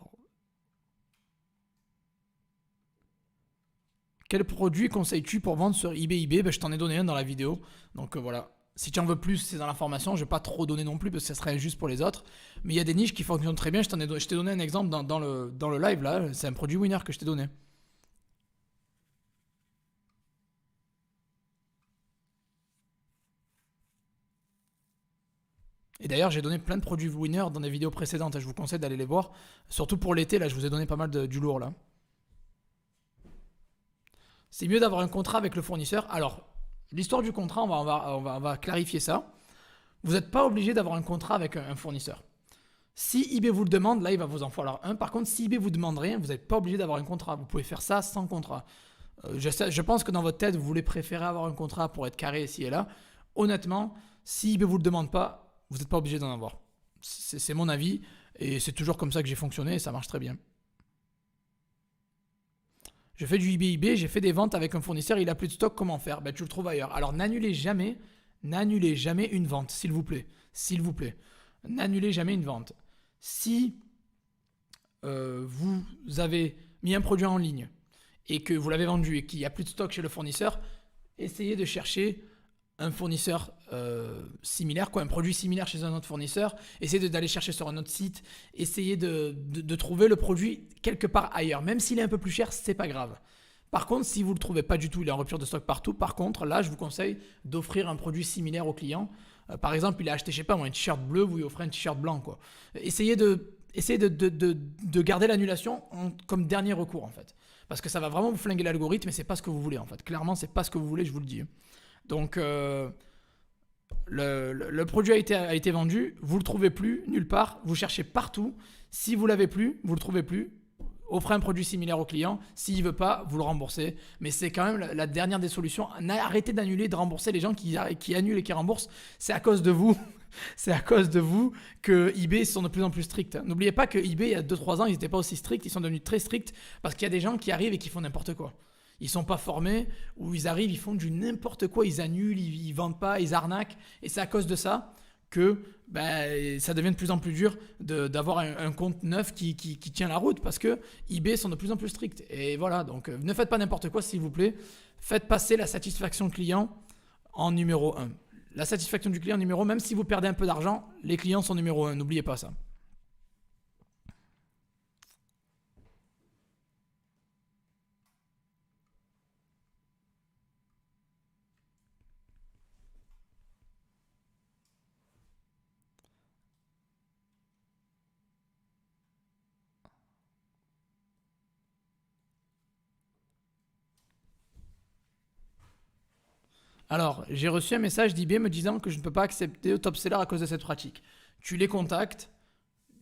Speaker 1: Quel produit conseilles-tu pour vendre sur eBay? Je t'en ai donné un dans la vidéo, donc voilà. Si tu en veux plus, c'est dans l'information, je vais pas trop donner non plus, parce que ça serait injuste pour les autres, mais il y a des niches qui fonctionnent très bien, je t'ai donné un exemple dans le live là, c'est un produit winner que je t'ai donné. Et d'ailleurs, j'ai donné plein de produits winner dans des vidéos précédentes. Je vous conseille d'aller les voir. Surtout pour l'été, là, je vous ai donné pas mal du lourd, là. C'est mieux d'avoir un contrat avec le fournisseur. Alors, l'histoire du contrat, on va clarifier ça. Vous n'êtes pas obligé d'avoir un contrat avec un fournisseur. Si eBay vous le demande, là, il va vous en falloir un. Par contre, si eBay vous demande rien, vous n'êtes pas obligé d'avoir un contrat. Vous pouvez faire ça sans contrat. Je pense que dans votre tête, vous voulez préférer avoir un contrat pour être carré ici et là. Honnêtement, si eBay vous le demande pas, vous n'êtes pas obligé d'en avoir. C'est mon avis et c'est toujours comme ça que j'ai fonctionné et ça marche très bien. Je fais du eBay, j'ai fait des ventes avec un fournisseur, il a plus de stock, comment faire? Tu le trouves ailleurs. Alors n'annulez jamais une vente, s'il vous plaît. S'il vous plaît. N'annulez jamais une vente. Si vous avez mis un produit en ligne et que vous l'avez vendu et qu'il n'y a plus de stock chez le fournisseur, essayez de chercher un fournisseur similaire, un produit similaire chez un autre fournisseur, essayez d'aller chercher sur un autre site, essayez de trouver le produit quelque part ailleurs, même s'il est un peu plus cher, c'est pas grave. Par contre, si vous ne le trouvez pas du tout, il est en rupture de stock partout. Par contre, là, je vous conseille d'offrir un produit similaire au client. Par exemple, il a acheté, je sais pas moi, un t-shirt bleu, vous lui offrez un t-shirt blanc, quoi. Essayez de garder l'annulation comme dernier recours, en fait. Parce que ça va vraiment vous flinguer l'algorithme et c'est pas ce que vous voulez, en fait. Clairement, c'est pas ce que vous voulez, je vous le dis. Donc, le produit a été vendu, vous le trouvez plus nulle part, vous cherchez partout. Si vous l'avez plus, vous le trouvez plus, offrez un produit similaire au client. S'il veut pas, vous le remboursez. Mais c'est quand même la dernière des solutions. Arrêtez d'annuler, de rembourser les gens qui annulent et qui remboursent. C'est à cause de vous. C'est à cause de vous que eBay sont de plus en plus stricts. N'oubliez pas que eBay, il y a 2-3 ans, ils n'étaient pas aussi stricts. Ils sont devenus très stricts parce qu'il y a des gens qui arrivent et qui font n'importe quoi. Ils sont pas formés, ou ils arrivent, ils font du n'importe quoi, ils annulent, ils vendent pas, ils arnaquent. Et c'est à cause de ça que ça devient de plus en plus dur d'avoir un compte neuf qui tient la route parce que eBay sont de plus en plus stricts. Et voilà, donc ne faites pas n'importe quoi s'il vous plaît. Faites passer la satisfaction client en numéro 1. La satisfaction du client numéro 1, même si vous perdez un peu d'argent, les clients sont numéro 1, n'oubliez pas ça. Alors, j'ai reçu un message d'eBay me disant que je ne peux pas accepter au top seller à cause de cette pratique. Tu les contactes,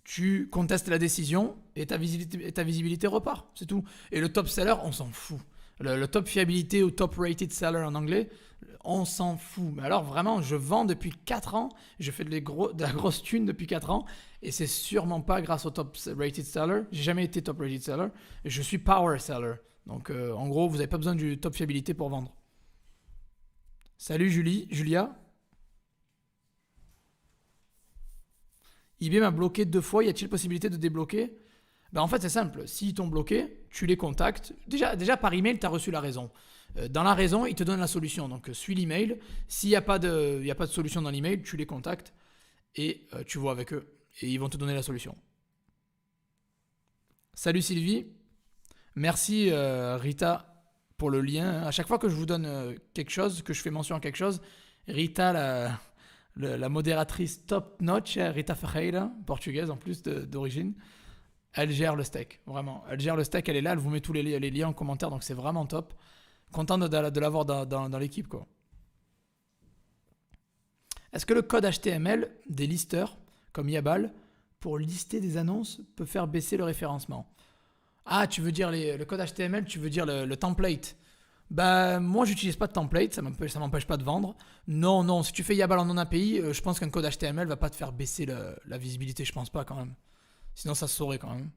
Speaker 1: tu contestes la décision et ta visibilité repart. C'est tout. Et le top seller, on s'en fout. Le top fiabilité ou top rated seller en anglais, on s'en fout. Mais alors vraiment, je vends depuis 4 ans, je fais de la grosse thune depuis 4 ans et c'est sûrement pas grâce au top rated seller. J'ai jamais été top rated seller. Je suis power seller. Donc en gros, vous n'avez pas besoin du top fiabilité pour vendre. Salut Julia. eBay m'a bloqué 2 fois, y a-t-il possibilité de débloquer? En fait, c'est simple. S'ils t'ont bloqué, tu les contactes. Déjà par email, tu as reçu la raison. Dans la raison, ils te donnent la solution. Donc, suis l'email. S'il n'y a pas de solution dans l'email, tu les contactes et tu vois avec eux. Et ils vont te donner la solution. Salut Sylvie. Merci Rita pour le lien. À chaque fois que je vous donne quelque chose, que je fais mention à quelque chose, Rita, la modératrice top notch, Rita Ferreira, portugaise en plus d'origine, elle gère le steak, vraiment. Elle gère le steak, elle est là, elle vous met tous les liens en commentaire, donc c'est vraiment top. Content de l'avoir dans l'équipe, quoi. Est-ce que le code HTML des listeurs, comme Yabal, pour lister des annonces, peut faire baisser le référencement? Ah, tu veux dire le code HTML, tu veux dire le template. Moi, j'utilise pas de template, ça m'empêche pas de vendre. Non, si tu fais Yabal en non-API, je pense qu'un code HTML va pas te faire baisser la visibilité, je pense pas quand même. Sinon, ça se saurait quand même.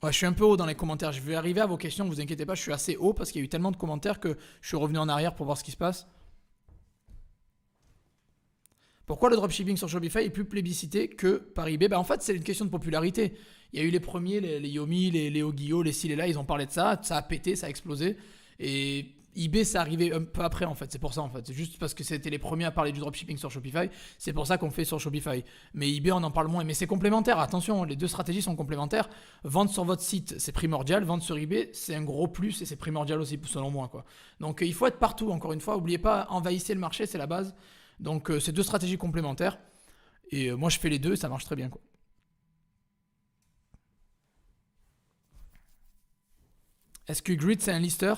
Speaker 1: Ouais, je suis un peu haut dans les commentaires. Je vais arriver à vos questions, vous inquiétez pas, je suis assez haut parce qu'il y a eu tellement de commentaires que je suis revenu en arrière pour voir ce qui se passe. Pourquoi le dropshipping sur Shopify est plus plébiscité que par eBay? En fait, c'est une question de popularité. Il y a eu les premiers, les Yomi, les Léo Guillot, les ci, les là, ils ont parlé de ça a pété, ça a explosé. Et eBay, c'est arrivé un peu après, en fait. C'est pour ça, en fait. C'est juste parce que c'était les premiers à parler du dropshipping sur Shopify. C'est pour ça qu'on fait sur Shopify. Mais eBay, on en parle moins. Mais c'est complémentaire. Attention, les deux stratégies sont complémentaires. Vendre sur votre site, c'est primordial. Vendre sur eBay, c'est un gros plus et c'est primordial aussi, selon moi, quoi. Donc, il faut être partout, encore une fois. N'oubliez pas, envahissez le marché, c'est la base. Donc, c'est deux stratégies complémentaires. Et moi, je fais les deux et ça marche très bien, quoi. SQGrid, c'est un lister?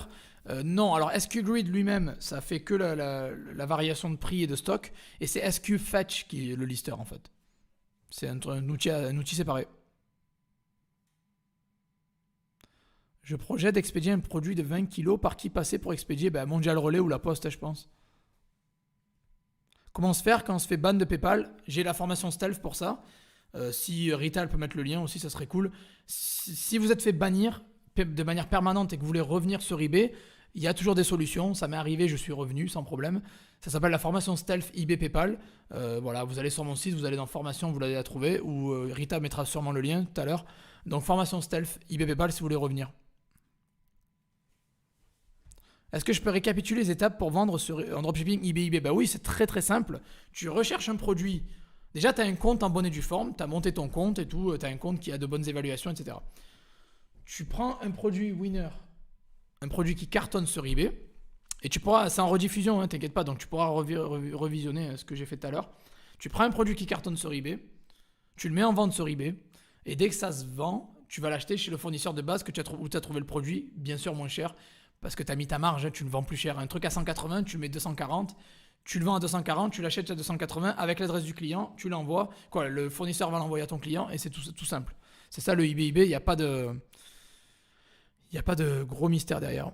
Speaker 1: Non, alors SQGrid lui-même, ça fait que la variation de prix et de stock. Et c'est SQFetch qui est le lister, en fait. C'est un outil séparé. Je projette d'expédier un produit de 20 kg. Par qui passer pour expédier? Mondial Relais ou La Poste, je pense. Comment se faire quand on se fait ban de PayPal? J'ai la formation Stealth pour ça. Si Rita peut mettre le lien aussi, ça serait cool. Si vous êtes fait bannir de manière permanente et que vous voulez revenir sur eBay, il y a toujours des solutions. Ça m'est arrivé, je suis revenu sans problème. Ça s'appelle la formation Stealth eBay PayPal. Voilà, vous allez sur mon site, vous allez dans formation, vous allez la trouver. Ou Rita mettra sûrement le lien tout à l'heure. Donc formation Stealth eBay PayPal si vous voulez revenir. Est-ce que je peux récapituler les étapes pour vendre en dropshipping eBay? Oui, c'est très très simple. Tu recherches un produit. Déjà, tu as un compte en bonne et due forme, tu as monté ton compte et tout, tu as un compte qui a de bonnes évaluations, etc. Tu prends un produit winner, un produit qui cartonne sur eBay, et tu pourras, c'est en rediffusion, hein, t'inquiète pas, donc tu pourras revisionner ce que j'ai fait tout à l'heure. Tu prends un produit qui cartonne sur eBay, tu le mets en vente sur eBay, et dès que ça se vend, tu vas l'acheter chez le fournisseur de base où tu as trouvé le produit, bien sûr moins cher, parce que tu as mis ta marge, hein, tu le vends plus cher. Un truc à 180, tu le mets 240, tu le vends à 240, tu l'achètes à 280 avec l'adresse du client, tu l'envoies, quoi, le fournisseur va l'envoyer à ton client, et c'est tout simple. C'est ça le eBay, il n'y a pas de... Il n'y a pas de gros mystère derrière.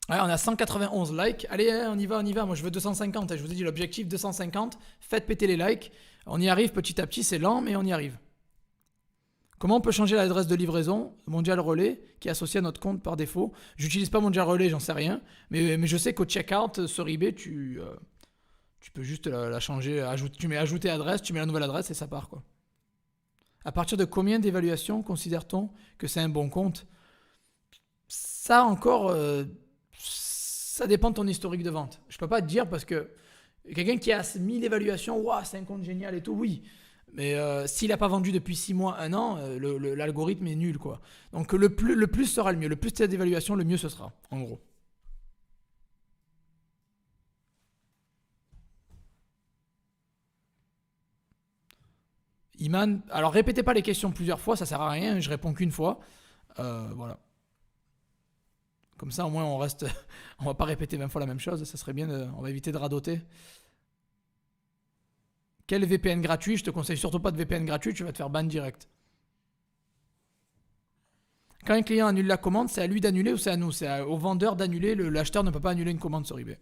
Speaker 1: Ouais, on a 191 likes. Allez, on y va. Moi, je veux 250. Je vous ai dit l'objectif 250. Faites péter les likes. On y arrive petit à petit. C'est lent, mais on y arrive. Comment on peut changer l'adresse de livraison Mondial Relais qui est associée à notre compte par défaut. J'utilise pas Mondial Relais, j'en sais rien. Mais je sais qu'au checkout sur eBay, tu peux juste la changer. Tu mets ajouter adresse, tu mets la nouvelle adresse et ça part, quoi. À partir de combien d'évaluations considère-t-on que c'est un bon compte? Ça encore, ça dépend de ton historique de vente. Je peux pas te dire parce que quelqu'un qui a 1000 évaluations, waouh, c'est un compte génial et tout, oui. Mais s'il n'a pas vendu depuis 6 mois, 1 an, l'algorithme est nul, quoi. Donc le plus sera le mieux. Le plus tu as d'évaluations, le mieux ce sera, en gros. Iman, alors répétez pas les questions plusieurs fois, ça sert à rien, je réponds qu'une fois. Voilà. Comme ça, au moins, on reste. On va pas répéter 20 fois la même chose, ça serait bien, on va éviter de radoter. Quel VPN gratuit? Je te conseille surtout pas de VPN gratuit, tu vas te faire ban direct. Quand un client annule la commande, c'est à lui d'annuler ou c'est à nous? C'est au vendeur d'annuler, l'acheteur ne peut pas annuler une commande sur eBay.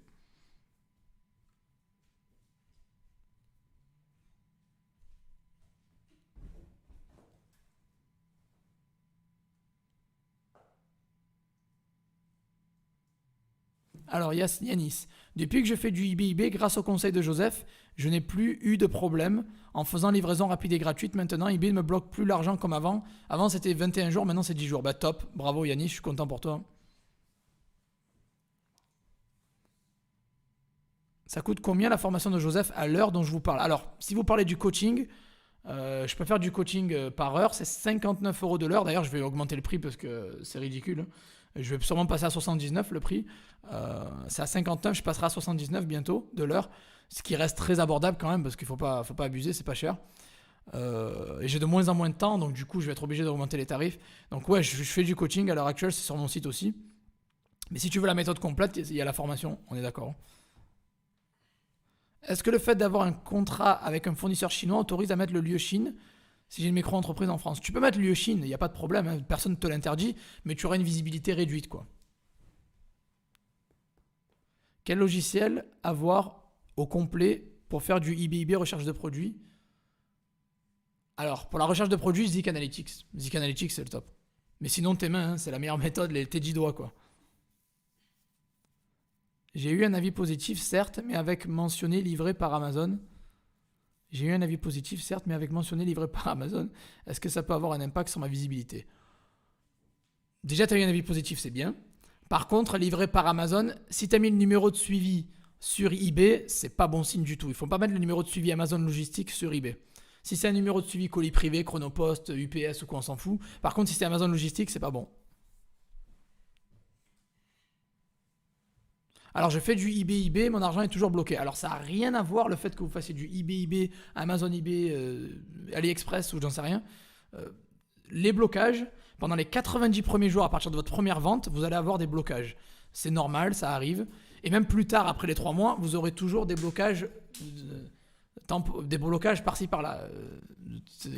Speaker 1: Alors Yanis, depuis que je fais du eBay, grâce au conseil de Joseph, je n'ai plus eu de problème en faisant livraison rapide et gratuite. Maintenant, eBay ne me bloque plus l'argent comme avant. Avant, c'était 21 jours, maintenant c'est 10 jours. Bah top, bravo Yanis, je suis content pour toi. Ça coûte combien la formation de Joseph à l'heure dont je vous parle? Alors, si vous parlez du coaching, je peux faire du coaching par heure, c'est 59 euros de l'heure. D'ailleurs, je vais augmenter le prix parce que c'est ridicule. Je vais sûrement passer à 79 le prix. C'est à 59, je passerai à 79 bientôt de l'heure. Ce qui reste très abordable quand même parce qu'il faut pas abuser, c'est pas cher. Et j'ai de moins en moins de temps, donc du coup, je vais être obligé d'augmenter les tarifs. Donc ouais, je fais du coaching à l'heure actuelle, c'est sur mon site aussi. Mais si tu veux la méthode complète, il y a la formation, on est d'accord. Est-ce que le fait d'avoir un contrat avec un fournisseur chinois autorise à mettre le lieu Chine si j'ai une micro-entreprise en France? Tu peux mettre le lieu Chine, il n'y a pas de problème, hein, personne ne te l'interdit, mais tu auras une visibilité réduite, quoi. Quel logiciel avoir au complet pour faire du eBay recherche de produits? Alors, pour la recherche de produits, Zik Analytics. Zik Analytics, c'est le top. Mais sinon, tes mains, hein, c'est la meilleure méthode, tes 10 doigts, quoi. J'ai eu un avis positif, certes, mais avec mentionné livré par Amazon. J'ai eu un avis positif, certes, mais avec mentionné livré par Amazon. Est-ce que ça peut avoir un impact sur ma visibilité? Déjà, tu as eu un avis positif, c'est bien. Par contre, livré par Amazon, si tu as mis le numéro de suivi sur eBay, c'est pas bon signe du tout. Il faut pas mettre le numéro de suivi Amazon Logistique sur eBay. Si c'est un numéro de suivi colis privé, Chronopost, UPS ou quoi, on s'en fout. Par contre, si c'est Amazon Logistique, c'est pas bon. Alors je fais du eBay, mon argent est toujours bloqué. Alors ça n'a rien à voir le fait que vous fassiez du eBay, Amazon eBay, AliExpress ou j'en sais rien. Les blocages, pendant les 90 premiers jours à partir de votre première vente, vous allez avoir des blocages. C'est normal, ça arrive. Et même plus tard, après les 3 mois, vous aurez toujours des blocages, par-ci par-là,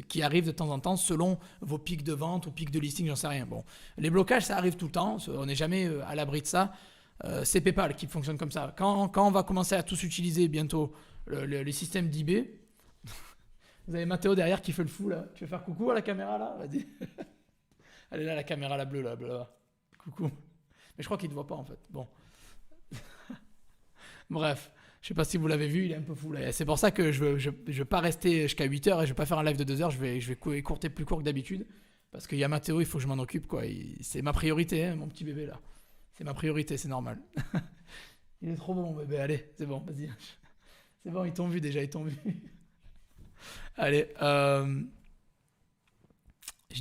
Speaker 1: qui arrivent de temps en temps selon vos pics de vente ou pics de listing, j'en sais rien. Bon, les blocages, ça arrive tout le temps, on n'est jamais à l'abri de ça. C'est PayPal qui fonctionne comme ça. Quand on va commencer à tous utiliser bientôt les systèmes d'eBay, vous avez Mathéo derrière qui fait le fou là. Tu veux faire coucou à la caméra là? Vas-y. Elle est là, la caméra, la bleue là. Coucou. Mais je crois qu'il ne te voit pas en fait. Bon. Bref. Je sais pas si vous l'avez vu, il est un peu fou là. C'est pour ça que je veux pas rester jusqu'à 8h et je vais pas faire un live de 2h. Je vais écourter plus court que d'habitude. Parce qu'il y a Mathéo, il faut que je m'en occupe quoi. C'est ma priorité, hein, mon petit bébé là. C'est ma priorité, c'est normal. Il est trop bon, bébé. Allez, c'est bon, vas-y. C'est bon, ils t'ont vu déjà, ils t'ont vu. Allez, je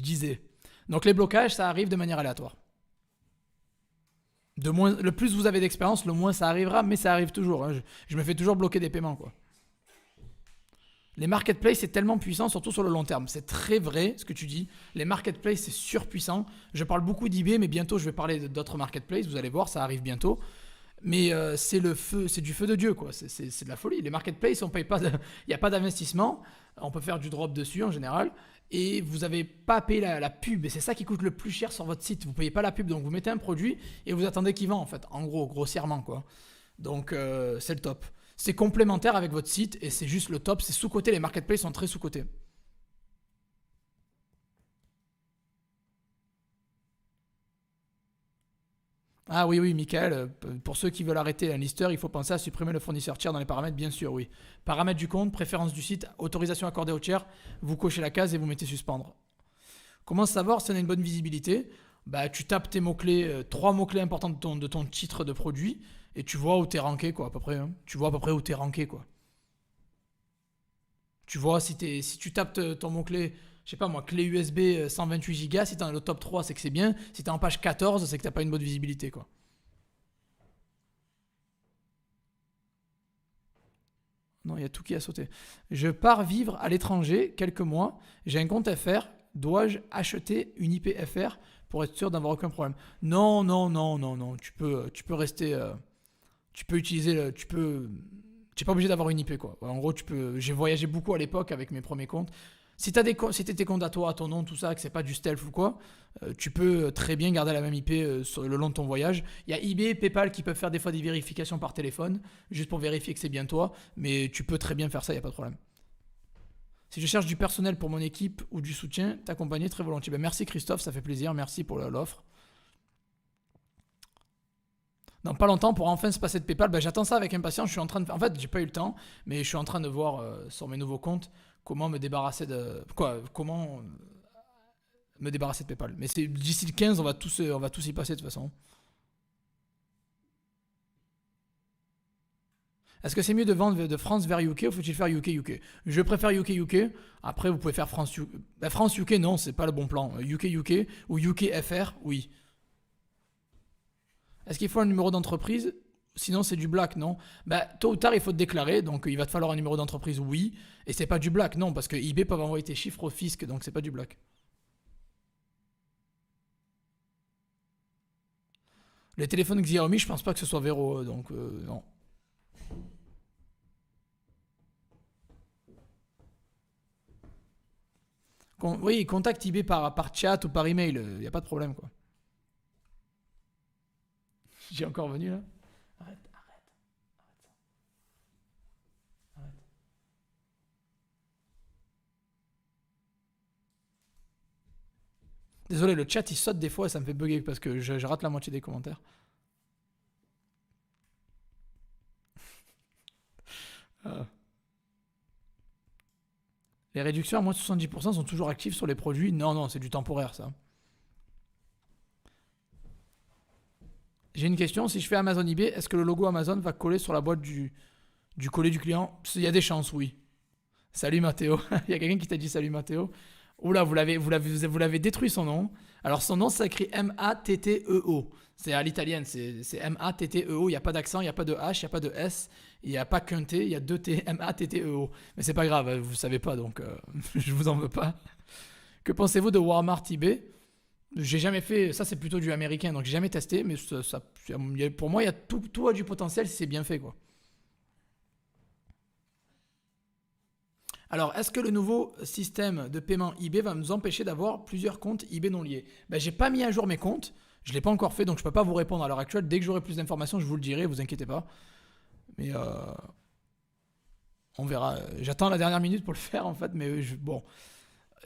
Speaker 1: disais. Donc les blocages, ça arrive de manière aléatoire. Le plus vous avez d'expérience, le moins ça arrivera, mais ça arrive toujours. Hein. Je me fais toujours bloquer des paiements, quoi. Les marketplaces, c'est tellement puissant, surtout sur le long terme. C'est très vrai ce que tu dis. Les marketplaces, c'est surpuissant. Je parle beaucoup d'eBay, mais bientôt, je vais parler d'autres marketplaces. Vous allez voir, ça arrive bientôt. Mais c'est le feu, c'est du feu de Dieu, quoi. C'est de la folie. Les marketplaces, on paye pas, il n'y a pas d'investissement. On peut faire du drop dessus en général. Et vous n'avez pas à payer la pub. Et c'est ça qui coûte le plus cher sur votre site. Vous ne payez pas la pub. Donc vous mettez un produit et vous attendez qu'il vend, en fait. En gros, grossièrement, quoi. Donc c'est le top. C'est complémentaire avec votre site et c'est juste le top. C'est sous-coté. Les marketplaces sont très sous-cotés. Ah oui, oui, Michael, pour ceux qui veulent arrêter un lister, il faut penser à supprimer le fournisseur tiers dans les paramètres, bien sûr, oui. Paramètres du compte, préférence du site, autorisation accordée au tiers, vous cochez la case et vous mettez suspendre. Comment savoir si on a une bonne visibilité? Bah, tu tapes tes mots-clés, trois mots-clés importants de ton titre de produit et tu vois où t'es ranké, quoi, à peu près. Hein. Tu vois à peu près où t'es ranké, quoi. Tu vois, si tu tapes ton mot-clé, je sais pas moi, clé USB 128 Go, si t'es dans le top 3, c'est que c'est bien. Si t'es en page 14, c'est que t'as pas une bonne visibilité, quoi. Non, il y a tout qui a sauté. Je pars vivre à l'étranger quelques mois. J'ai un compte FR. Dois-je acheter une IP FR pour être sûr d'avoir aucun problème? Non, non, non, non, non. Tu peux rester. Tu peux utiliser. Tu n'es pas obligé d'avoir une IP, quoi. En gros, tu peux. J'ai voyagé beaucoup à l'époque avec mes premiers comptes. Si t'as tes comptes à toi, à ton nom, tout ça, que c'est pas du stealth ou quoi, tu peux très bien garder la même IP le long de ton voyage. Il y a eBay, PayPal qui peuvent faire des fois des vérifications par téléphone, juste pour vérifier que c'est bien toi, mais tu peux très bien faire ça, il n'y a pas de problème. Si je cherche du personnel pour mon équipe ou du soutien, t'accompagner très volontiers. Ben, merci Christophe, ça fait plaisir, merci pour l'offre. Dans pas longtemps, pour enfin se passer de PayPal, ben, j'attends ça avec impatience. Je suis en train de. En fait, j'ai pas eu le temps, mais je suis en train de voir sur mes nouveaux comptes comment me débarrasser de. Quoi Comment me débarrasser de PayPal. Mais c'est d'ici le 15, on va tous y passer de toute façon. Est-ce que c'est mieux de vendre de France vers UK ou faut-il faire UK-UK? Je préfère UK-UK. Après, vous pouvez faire France-UK. Ben, France-UK, non, c'est pas le bon plan. UK-UK ou UK-FR, oui. Est-ce qu'il faut un numéro d'entreprise? Sinon, c'est du black, non? Bah, tôt ou tard, il faut te déclarer, donc il va te falloir un numéro d'entreprise, oui. Et c'est pas du black, non, parce que eBay peut envoyer tes chiffres au fisc, donc c'est pas du black. Les téléphones Xiaomi, je pense pas que ce soit Vero, donc non. Oui, contacte eBay par chat ou par email, il n'y a pas de problème, quoi. J'ai encore venu là. Arrête, arrête, arrête. Désolé, le chat il saute des fois et ça me fait bugger parce que je rate la moitié des commentaires. Euh, Les réductions à moins de 70% sont toujours actives sur les produits. Non, non, c'est du temporaire ça. J'ai une question, si je fais Amazon eBay, est-ce que le logo Amazon va coller sur la boîte du colis du client? Il y a des chances, oui. Salut Mathéo. Il y a quelqu'un qui t'a dit salut Mathéo. Oula, vous l'avez détruit son nom. Alors son nom s'écrit Matteo. C'est à l'italienne, c'est Matteo. Il n'y a pas d'accent, il n'y a pas de H, il n'y a pas de S, il n'y a pas qu'un T, il y a deux T, Matteo. Mais c'est pas grave, vous ne savez pas, donc je vous en veux pas. Que pensez-vous de Walmart eBay? J'ai jamais fait, ça c'est plutôt du américain, donc j'ai jamais testé, mais pour moi, il y a tout a du potentiel si c'est bien fait, quoi. Alors, est-ce que le nouveau système de paiement eBay va nous empêcher d'avoir plusieurs comptes eBay non liés? Ben, j'ai pas mis à jour mes comptes, je l'ai pas encore fait, donc je peux pas vous répondre à l'heure actuelle. Dès que j'aurai plus d'informations, je vous le dirai, vous inquiétez pas. Mais on verra. J'attends la dernière minute pour le faire en fait, mais bon.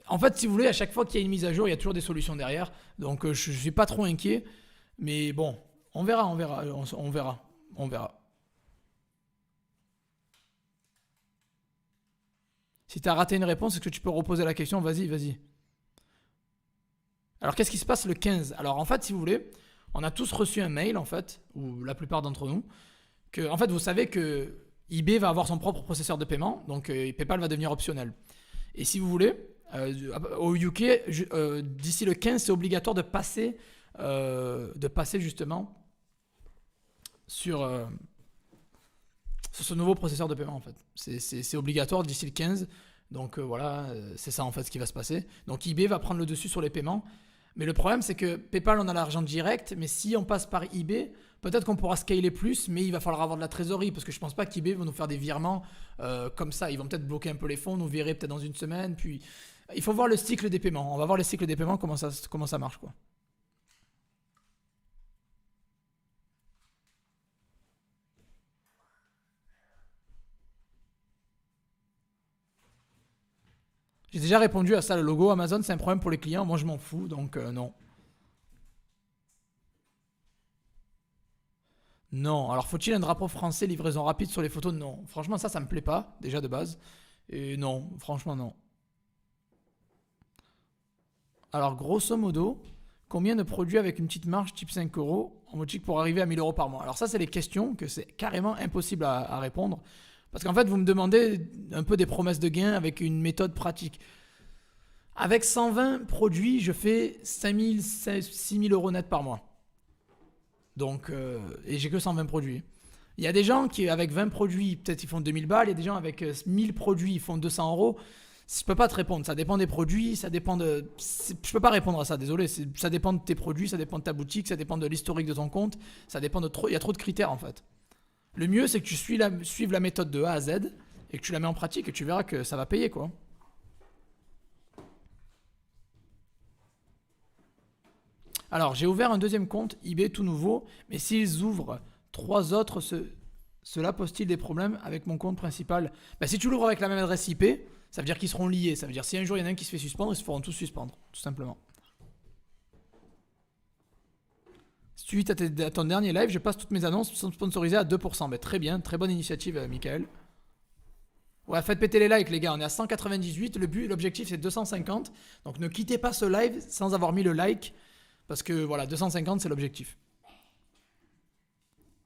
Speaker 1: En fait, si vous voulez, à chaque fois qu'il y a une mise à jour, il y a toujours des solutions derrière, donc je suis pas trop inquiet. Mais bon, on verra, on verra, on verra. Si tu as raté une réponse, est-ce que tu peux reposer la question? Vas-y, vas-y. Alors, qu'est-ce qui se passe le 15? Alors, en fait, si vous voulez, on a tous reçu un mail, en fait, ou la plupart d'entre nous, que, en fait, vous savez que eBay va avoir son propre processeur de paiement, donc PayPal va devenir optionnel. Et si vous voulez, au UK, d'ici le 15, c'est obligatoire de passer justement sur ce nouveau processeur de paiement en fait. C'est obligatoire d'ici le 15. Donc voilà, c'est ça en fait ce qui va se passer. Donc eBay va prendre le dessus sur les paiements. Mais le problème c'est que PayPal on a l'argent direct, mais si on passe par eBay, peut-être qu'on pourra scaler plus, mais il va falloir avoir de la trésorerie parce que je pense pas qu'eBay va nous faire des virements comme ça. Ils vont peut-être bloquer un peu les fonds, nous virer peut-être dans une semaine. Puis il faut voir le cycle des paiements. On va voir le cycle des paiements, comment ça marche quoi. J'ai déjà répondu à ça, le logo Amazon c'est un problème pour les clients, moi je m'en fous, donc non. Non, alors faut-il un drapeau français livraison rapide sur les photos? Non, franchement ça me plaît pas, déjà de base. Et non, franchement non. Alors grosso modo, combien de produits avec une petite marge type 5 euros en boutique pour arriver à 1000 euros par mois? Alors ça c'est les questions que c'est carrément impossible à répondre. Parce qu'en fait vous me demandez un peu des promesses de gains avec une méthode pratique. Avec 120 produits, je fais 5000, 6000 euros net par mois. Donc, et j'ai que 120 produits. Il y a des gens qui, avec 20 produits, peut-être ils font 2000 balles. Il y a des gens avec 1000 produits, ils font 200 euros. Je peux pas te répondre. Ça dépend des produits, ça dépend de. Je peux pas répondre à ça, désolé. Ça dépend de tes produits, ça dépend de ta boutique, ça dépend de l'historique de ton compte. Ça dépend de trop. Il y a trop de critères en fait. Le mieux, c'est que tu suives la méthode de A à Z et que tu la mets en pratique et tu verras que ça va payer quoi. Alors, j'ai ouvert un deuxième compte eBay tout nouveau, mais s'ils ouvrent trois autres, cela pose-t-il des problèmes avec mon compte principal? Bah, si tu l'ouvres avec la même adresse IP, ça veut dire qu'ils seront liés. Ça veut dire si un jour il y en a un qui se fait suspendre, ils se feront tous suspendre, tout simplement. Suite à ton dernier live, je passe toutes mes annonces sont sponsorisées à 2%. Bah, très bien, très bonne initiative, Michael. Ouais, faites péter les likes, les gars. On est à 198. L'objectif, c'est 250. Donc ne quittez pas ce live sans avoir mis le like. Parce que voilà, 250, c'est l'objectif.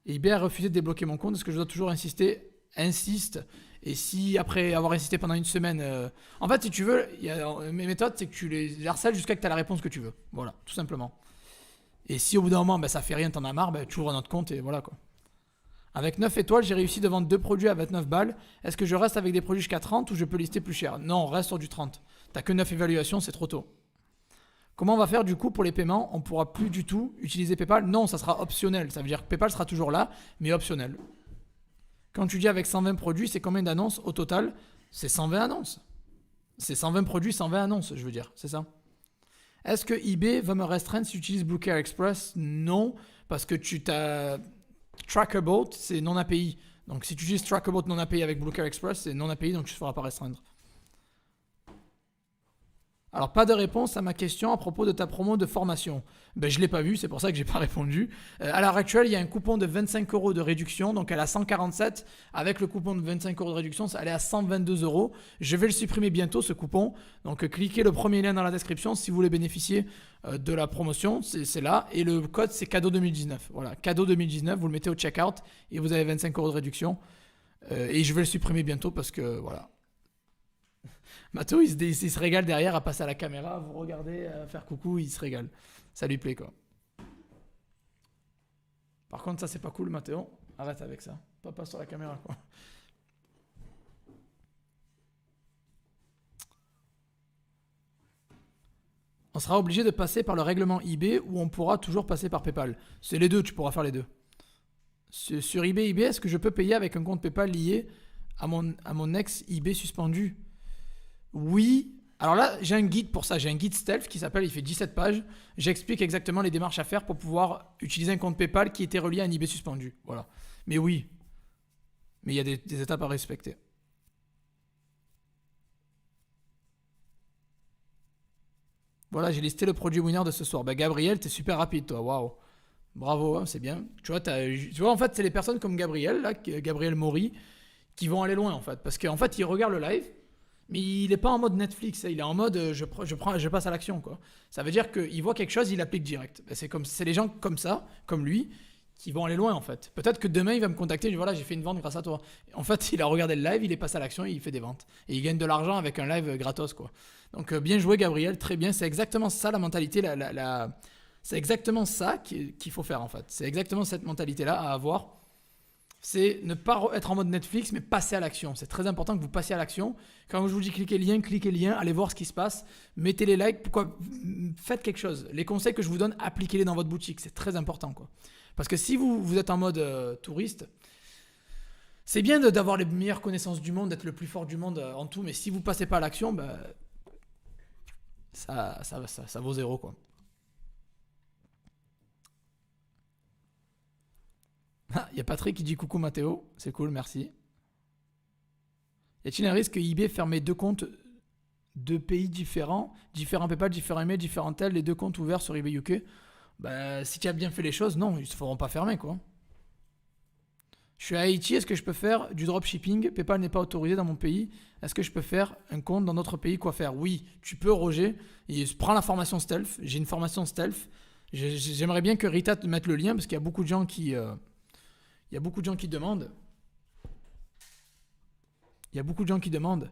Speaker 1: Et eBay a refusé de débloquer mon compte. Est-ce que je dois toujours insister? Insiste. Et si après avoir insisté pendant une semaine. En fait, si tu veux, mes méthodes, c'est que tu les harcèles jusqu'à ce que tu aies la réponse que tu veux. Voilà, tout simplement. Et si au bout d'un moment, ça fait rien, t'en as marre, tu ouvres un autre compte et voilà quoi. Avec 9 étoiles, j'ai réussi de vendre 2 produits à 29 balles. Est-ce que je reste avec des produits jusqu'à 30 ou je peux lister plus cher? Non, reste sur du 30. T'as que 9 évaluations, c'est trop tôt. Comment on va faire du coup pour les paiements? On pourra plus du tout utiliser PayPal? Non, ça sera optionnel. Ça veut dire que PayPal sera toujours là, mais optionnel. Quand tu dis avec 120 produits, c'est combien d'annonces au total? C'est 120 annonces. C'est 120 produits, 120 annonces, je veux dire. C'est ça. Est-ce que eBay va me restreindre si j'utilise Blue Care Express? Non, parce que tu t'as Trackerboat, c'est non API. Donc si tu utilises Trackerboat non API avec Blue Care Express, c'est non API, donc tu ne te feras pas restreindre. Alors, pas de réponse à ma question à propos de ta promo de formation. Je ne l'ai pas vu, c'est pour ça que je n'ai pas répondu. À l'heure actuelle, il y a un coupon de 25 euros de réduction, donc elle est à 147. Avec le coupon de 25 euros de réduction, elle est à 122 euros. Je vais le supprimer bientôt, ce coupon. Donc, cliquez le premier lien dans la description si vous voulez bénéficier de la promotion. C'est là. Et le code, c'est cadeau 2019. Voilà, cadeau 2019, vous le mettez au checkout et vous avez 25 euros de réduction. Et je vais le supprimer bientôt parce que, voilà. Mathéo, il se régale derrière à passer à la caméra, vous regardez, à faire coucou, il se régale. Ça lui plaît quoi. Par contre, ça c'est pas cool, Mathéo. Arrête avec ça. Pas sur la caméra quoi. On sera obligé de passer par le règlement eBay ou on pourra toujours passer par PayPal. C'est les deux, tu pourras faire les deux. Sur eBay, est-ce que je peux payer avec un compte PayPal lié à mon ex eBay suspendu? Oui. Alors là, j'ai un guide pour ça. J'ai un guide stealth qui s'appelle, il fait 17 pages. J'explique exactement les démarches à faire pour pouvoir utiliser un compte PayPal qui était relié à un eBay suspendu. Voilà. Mais oui. Mais il y a des étapes à respecter. Voilà, j'ai listé le produit winner de ce soir. Gabriel, t'es super rapide toi. Waouh. Bravo, hein, c'est bien. Tu vois, en fait, c'est les personnes comme Gabriel, là, Gabriel Maury, qui vont aller loin en fait. Parce qu'en fait, il regarde le live. Mais il n'est pas en mode Netflix, il est en mode je passe à l'action quoi. Ça veut dire qu'il voit quelque chose, il applique direct. C'est les gens comme ça, comme lui, qui vont aller loin en fait. Peut-être que demain il va me contacter, il dit voilà j'ai fait une vente grâce à toi. En fait il a regardé le live, il est passé à l'action et il fait des ventes. Et il gagne de l'argent avec un live gratos quoi. Donc bien joué Gabriel, très bien, c'est exactement ça la mentalité, c'est exactement ça qu'il faut faire en fait. C'est exactement cette mentalité là à avoir. C'est ne pas être en mode Netflix mais passer à l'action. C'est très important que vous passiez à l'action. Quand je vous dis cliquez le lien, allez voir ce qui se passe, mettez les likes, faites quelque chose. Les conseils que je vous donne, appliquez-les dans votre boutique, c'est très important quoi. Parce que si vous êtes en mode touriste, c'est bien d'avoir les meilleures connaissances du monde, d'être le plus fort du monde en tout, mais si vous passez pas à l'action, bah, ça vaut zéro quoi. Ah, il y a Patrick qui dit coucou Mathéo, c'est cool, merci. Y a-t-il un risque que eBay ferme deux comptes de pays différents PayPal, différents emails, différents tels, les deux comptes ouverts sur eBay UK? Bah, si tu as bien fait les choses, non, ils ne se feront pas fermer, quoi. Je suis à Haïti, est-ce que je peux faire du dropshipping? PayPal n'est pas autorisé dans mon pays. Est-ce que je peux faire un compte dans notre pays? Quoi faire? Oui, tu peux, Roger. Prends la formation Stealth. J'ai une formation Stealth. J'aimerais bien que Rita te mette le lien parce qu'il y a beaucoup de gens qui demandent. Il y a beaucoup de gens qui demandent.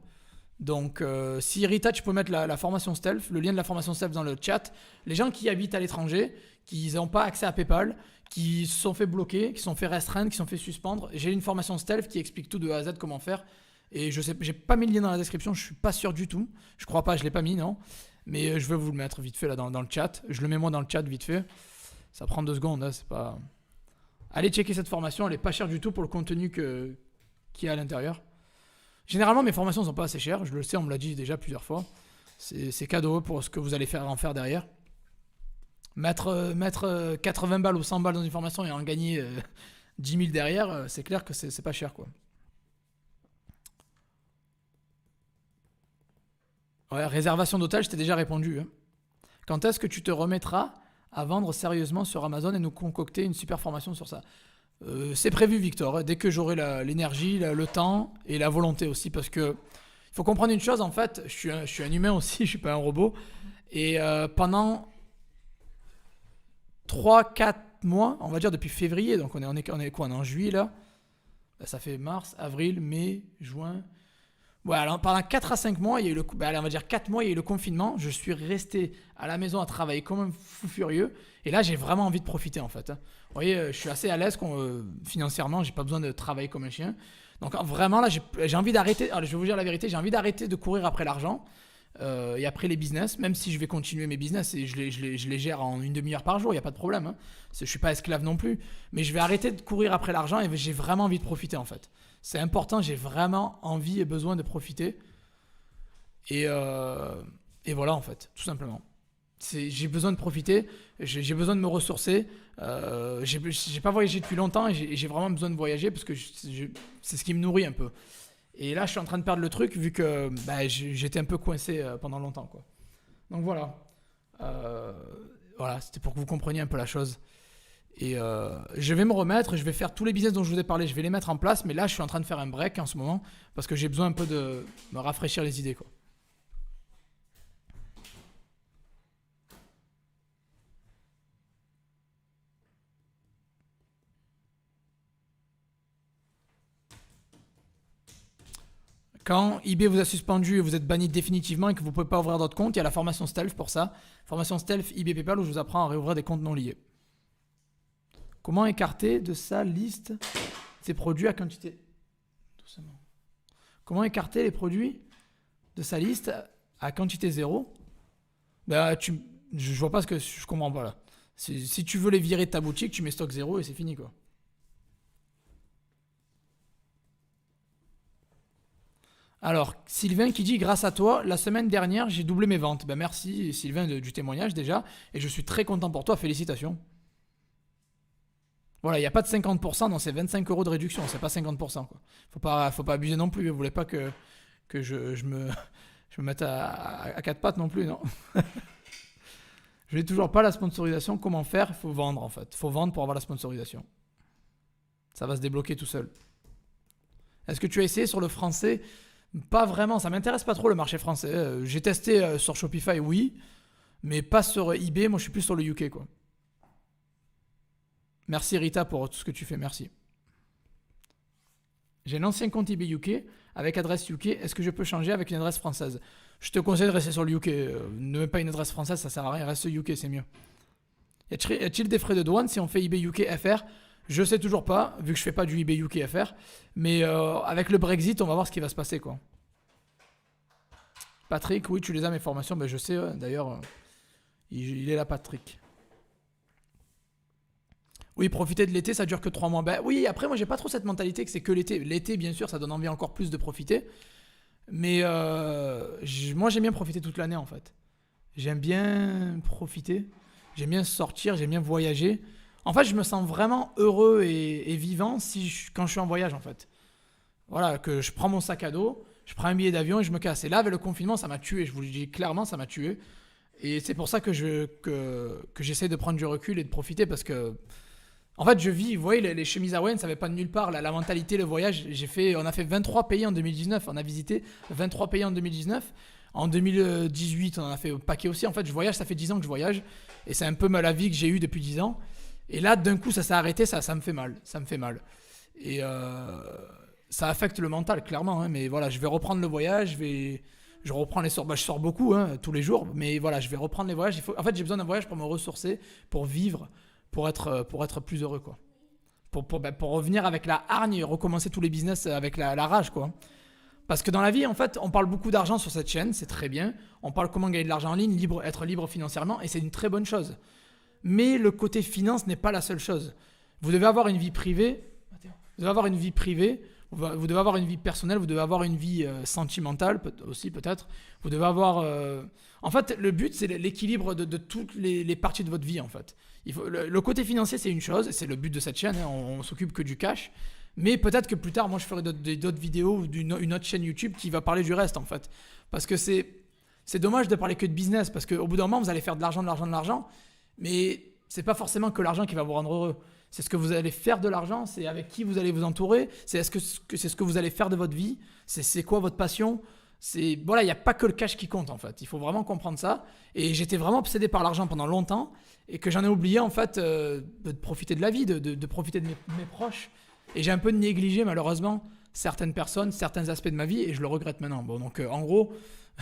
Speaker 1: Donc, si Rita, tu peux mettre la formation Stealth, le lien de la formation Stealth dans le chat. Les gens qui habitent à l'étranger, qui n'ont pas accès à PayPal, qui se sont fait bloquer, qui se sont fait restreindre, qui se sont fait suspendre, j'ai une formation Stealth qui explique tout de A à Z comment faire. Et je sais, j'ai pas mis le lien dans la description, je suis pas sûr du tout. Je crois pas, je l'ai pas mis, non. Mais je vais vous le mettre vite fait là dans le chat. Je le mets moi dans le chat vite fait. Ça prend 2 secondes, hein, c'est pas. Allez checker cette formation, elle est pas chère du tout pour le contenu qu'il y a à l'intérieur. Généralement, mes formations sont pas assez chères, je le sais, on me l'a dit déjà plusieurs fois. C'est cadeau pour ce que vous allez en faire derrière. Mettre 80 balles ou 100 balles dans une formation et en gagner 10 000 derrière, c'est clair que c'est pas cher, quoi. Ouais, réservation d'hôtel, je t'ai déjà répondu. Hein. Quand est-ce que tu te remettras à vendre sérieusement sur Amazon et nous concocter une super formation sur ça? C'est prévu, Victor, dès que j'aurai l'énergie, le temps et la volonté aussi, parce que il faut comprendre une chose, en fait, je suis un humain aussi, je suis pas un robot, et pendant 3-4 mois, on va dire depuis février, donc on est quoi, on est en juillet là, ça fait mars, avril, mai, juin. Ouais, alors pendant 4 à 5 mois, il y a eu on va dire 4 mois, il y a eu le confinement. Je suis resté à la maison à travailler comme un fou furieux. Et là, j'ai vraiment envie de profiter en fait. Vous voyez, je suis assez à l'aise financièrement, j'ai pas besoin de travailler comme un chien. Donc vraiment là, j'ai envie d'arrêter. Alors, je vais vous dire la vérité, j'ai envie d'arrêter de courir après l'argent et après les business, même si je vais continuer mes business et je les gère en une demi-heure par jour, il n'y a pas de problème. Hein. Je suis pas esclave non plus. Mais je vais arrêter de courir après l'argent et j'ai vraiment envie de profiter en fait. C'est important, j'ai vraiment envie et besoin de profiter. Et voilà en fait, tout simplement. J'ai besoin de profiter, j'ai besoin de me ressourcer. J'ai pas voyagé depuis longtemps et j'ai vraiment besoin de voyager parce que c'est ce qui me nourrit un peu. Et là, je suis en train de perdre le truc vu que j'étais un peu coincé pendant longtemps, quoi. Donc voilà. Voilà, c'était pour que vous compreniez un peu la chose. Et je vais me remettre, je vais faire tous les business dont je vous ai parlé, je vais les mettre en place, mais là je suis en train de faire un break en ce moment parce que j'ai besoin un peu de me rafraîchir les idées, quoi. Quand eBay vous a suspendu et vous êtes banni définitivement et que vous ne pouvez pas ouvrir d'autres comptes, il y a la formation Stealth pour ça. Formation Stealth eBay PayPal où je vous apprends à réouvrir des comptes non liés. Comment écarter de sa liste ces produits à quantité? Doucement. Comment écarter les produits de sa liste à quantité zéro? Je vois pas ce que je comprends pas là. Si tu veux les virer de ta boutique, tu mets stock zéro et c'est fini, quoi. Alors, Sylvain qui dit grâce à toi, la semaine dernière, j'ai doublé mes ventes. Ben merci Sylvain du témoignage déjà. Et je suis très content pour toi, félicitations. Voilà, il n'y a pas de 50% dans ces 25 € de réduction, c'est pas 50%. Quoi. Faut pas abuser non plus, vous voulez pas que je me mette à quatre pattes non plus, non. Je n'ai toujours pas la sponsorisation, comment faire? Il faut vendre en fait, il faut vendre pour avoir la sponsorisation. Ça va se débloquer tout seul. Est-ce que tu as essayé sur le français? Pas vraiment, ça m'intéresse pas trop le marché français. J'ai testé sur Shopify, oui, mais pas sur eBay, moi je suis plus sur le UK, quoi. Merci Rita pour tout ce que tu fais, merci. J'ai un ancien compte eBay UK avec adresse UK. Est-ce que je peux changer avec une adresse française? Je te conseille de rester sur le UK. Ne mets pas une adresse française, ça sert à rien. Reste UK, c'est mieux. Y a-t-il des frais de douane si on fait eBay UK FR? Je sais toujours pas, vu que je fais pas du eBay UK FR. Mais avec le Brexit, on va voir ce qui va se passer, quoi. Patrick, oui, tu les as mes formations. Ben, je sais, d'ailleurs, il est là, Patrick. Oui, profiter de l'été, ça dure que 3 mois. Ben oui, après, moi, j'ai pas trop cette mentalité que c'est que l'été. L'été, bien sûr, ça donne envie encore plus de profiter. Mais moi, j'aime bien profiter toute l'année, en fait. J'aime bien profiter. J'aime bien sortir, j'aime bien voyager. En fait, je me sens vraiment heureux et vivant quand je suis en voyage, en fait. Voilà, que je prends mon sac à dos, je prends un billet d'avion et je me casse. Et là, avec le confinement, ça m'a tué. Je vous le dis clairement, ça m'a tué. Et c'est pour ça que j'essaie de prendre du recul et de profiter parce que en fait, je vis, vous voyez, les chemises hawaïennes, ça ne va pas de nulle part. La mentalité, le voyage, on a fait 23 pays en 2019. On a visité 23 pays en 2019. En 2018, on en a fait un paquet aussi. En fait, je voyage, ça fait 10 ans que je voyage. Et c'est un peu la vie que j'ai eue depuis 10 ans. Et là, d'un coup, ça s'est arrêté, ça me fait mal. Ça me fait mal. Et ça affecte le mental, clairement. Hein, mais voilà, je vais reprendre le voyage. Je reprends les sorts. Bah, je sors beaucoup, hein, tous les jours. Mais voilà, je vais reprendre les voyages. En fait, j'ai besoin d'un voyage pour me ressourcer, pour vivre. Pour être plus heureux, quoi. Pour revenir avec la hargne et recommencer tous les business avec la rage, quoi. Parce que dans la vie, en fait, on parle beaucoup d'argent sur cette chaîne, c'est très bien. On parle comment gagner de l'argent en ligne, être libre financièrement, et c'est une très bonne chose. Mais le côté finance n'est pas la seule chose. Vous devez avoir une vie privée, vous devez avoir une vie privée, vous devez avoir une vie personnelle, vous devez avoir une vie sentimentale aussi peut-être. Vous devez avoir... En fait, le but, c'est l'équilibre de toutes les parties de votre vie, en fait. Le côté financier, c'est une chose, c'est le but de cette chaîne, hein, on s'occupe que du cash. Mais peut-être que plus tard, moi, je ferai d'autres vidéos ou une autre chaîne YouTube qui va parler du reste, en fait. Parce que c'est dommage de parler que de business, parce qu'au bout d'un moment, vous allez faire de l'argent, mais c'est pas forcément que l'argent qui va vous rendre heureux. C'est ce que vous allez faire de l'argent, c'est avec qui vous allez vous entourer, c'est ce que vous allez faire de votre vie, c'est quoi votre passion. Voilà, il n'y a pas que le cash qui compte, en fait. Il faut vraiment comprendre ça. Et j'étais vraiment obsédé par l'argent pendant longtemps et que j'en ai oublié, en fait, de profiter de la vie, de profiter de mes proches. Et j'ai un peu négligé, malheureusement, certaines personnes, certains aspects de ma vie et je le regrette maintenant. Bon, donc en gros,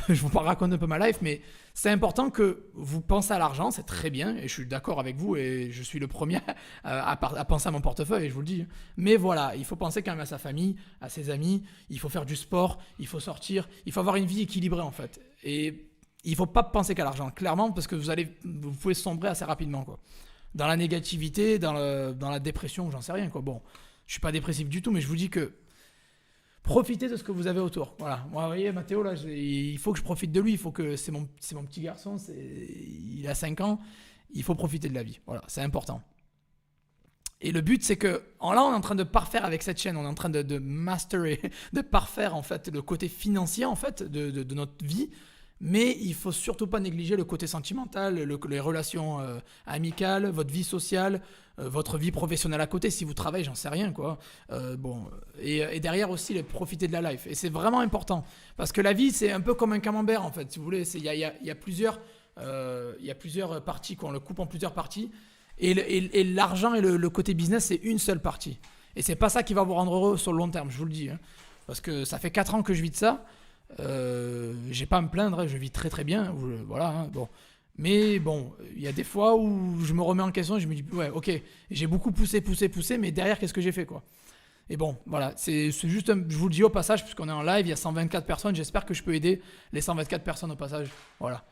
Speaker 1: je vous raconte un peu ma life, mais c'est important que vous pensez à l'argent, c'est très bien, et je suis d'accord avec vous, et je suis le premier à penser à mon portefeuille, et je vous le dis. Mais voilà, il faut penser quand même à sa famille, à ses amis, il faut faire du sport, il faut sortir, il faut avoir une vie équilibrée en fait. Et il ne faut pas penser qu'à l'argent, clairement, parce que vous pouvez sombrer assez rapidement, quoi. Dans la négativité, dans la dépression, j'en sais rien, quoi. Bon, je ne suis pas dépressif du tout, mais je vous dis que profitez de ce que vous avez autour. Voilà. Moi, vous voyez, Mathéo, là, il faut que je profite de lui. Il faut que c'est mon petit garçon. Il a 5 ans. Il faut profiter de la vie. Voilà, c'est important. Et le but, c'est que là, on est en train de parfaire avec cette chaîne. On est en train de masterer, de parfaire en fait le côté financier en fait de notre vie. Mais il faut surtout pas négliger le côté sentimental, les relations amicales, votre vie sociale, votre vie professionnelle à côté. Si vous travaillez, j'en sais rien, quoi. Et derrière aussi, profiter de la life. Et c'est vraiment important. Parce que la vie, c'est un peu comme un camembert, en fait, si vous voulez. Il y a plusieurs parties, quoi. On le coupe en plusieurs parties. Et l'argent et le côté business, c'est une seule partie. Et c'est pas ça qui va vous rendre heureux sur le long terme, je vous le dis. Hein. Parce que ça fait 4 ans que je vis de ça. J'ai pas à me plaindre, je vis très très bien, voilà, hein, bon. Mais bon, il y a des fois où je me remets en question et je me dis, ouais, ok, j'ai beaucoup poussé, mais derrière, qu'est-ce que j'ai fait, quoi. Et bon, voilà, c'est juste, je vous le dis au passage, puisqu'on est en live, il y a 124 personnes, j'espère que je peux aider les 124 personnes au passage, voilà.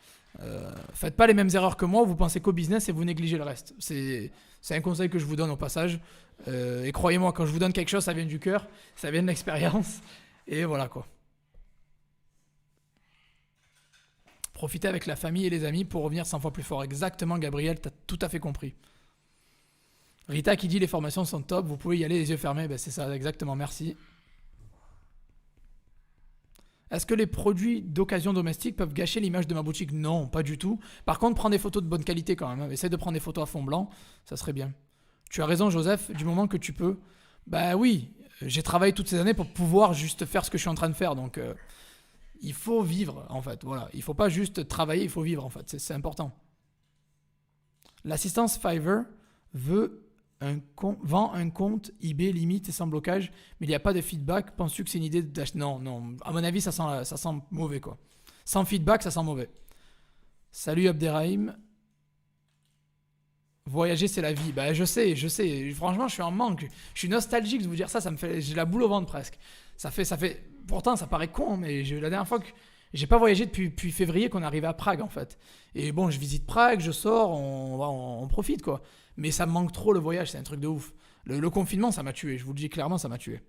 Speaker 1: Faites pas les mêmes erreurs que moi, vous pensez qu'au business et vous négligez le reste. C'est un conseil que je vous donne au passage. Et croyez-moi, quand je vous donne quelque chose, ça vient du cœur, ça vient de l'expérience, et voilà, quoi. Profiter avec la famille et les amis pour revenir 100 fois plus fort. Exactement, Gabriel, tu as tout à fait compris. Rita qui dit les formations sont top, vous pouvez y aller les yeux fermés. Ben c'est ça, exactement, merci. Est-ce que les produits d'occasion domestique peuvent gâcher l'image de ma boutique? Non, pas du tout. Par contre, prends des photos de bonne qualité quand même. Essaye de prendre des photos à fond blanc, ça serait bien. Tu as raison, Joseph, du moment que tu peux. Bah oui, j'ai travaillé toutes ces années pour pouvoir juste faire ce que je suis en train de faire, donc... il faut vivre, en fait. Voilà. Il ne faut pas juste travailler, il faut vivre, en fait. C'est important. L'assistance Fiverr veut Vends un compte eBay limite et sans blocage, mais il n'y a pas de feedback. Penses-tu que c'est une idée d'acheter? Non, non. À mon avis, ça sent mauvais, quoi. Sans feedback, ça sent mauvais. Salut Abderrahim. Voyager, c'est la vie. Bah, je sais. Franchement, je suis en manque. Je suis nostalgique de vous dire ça. Ça me fait, j'ai la boule au ventre presque. Ça fait. Pourtant, ça paraît con, mais la dernière fois que j'ai pas voyagé depuis février qu'on est arrivé à Prague en fait. Et bon, je visite Prague, je sors, on profite quoi. Mais ça me manque trop le voyage, c'est un truc de ouf. Le confinement, ça m'a tué. Je vous le dis clairement, ça m'a tué.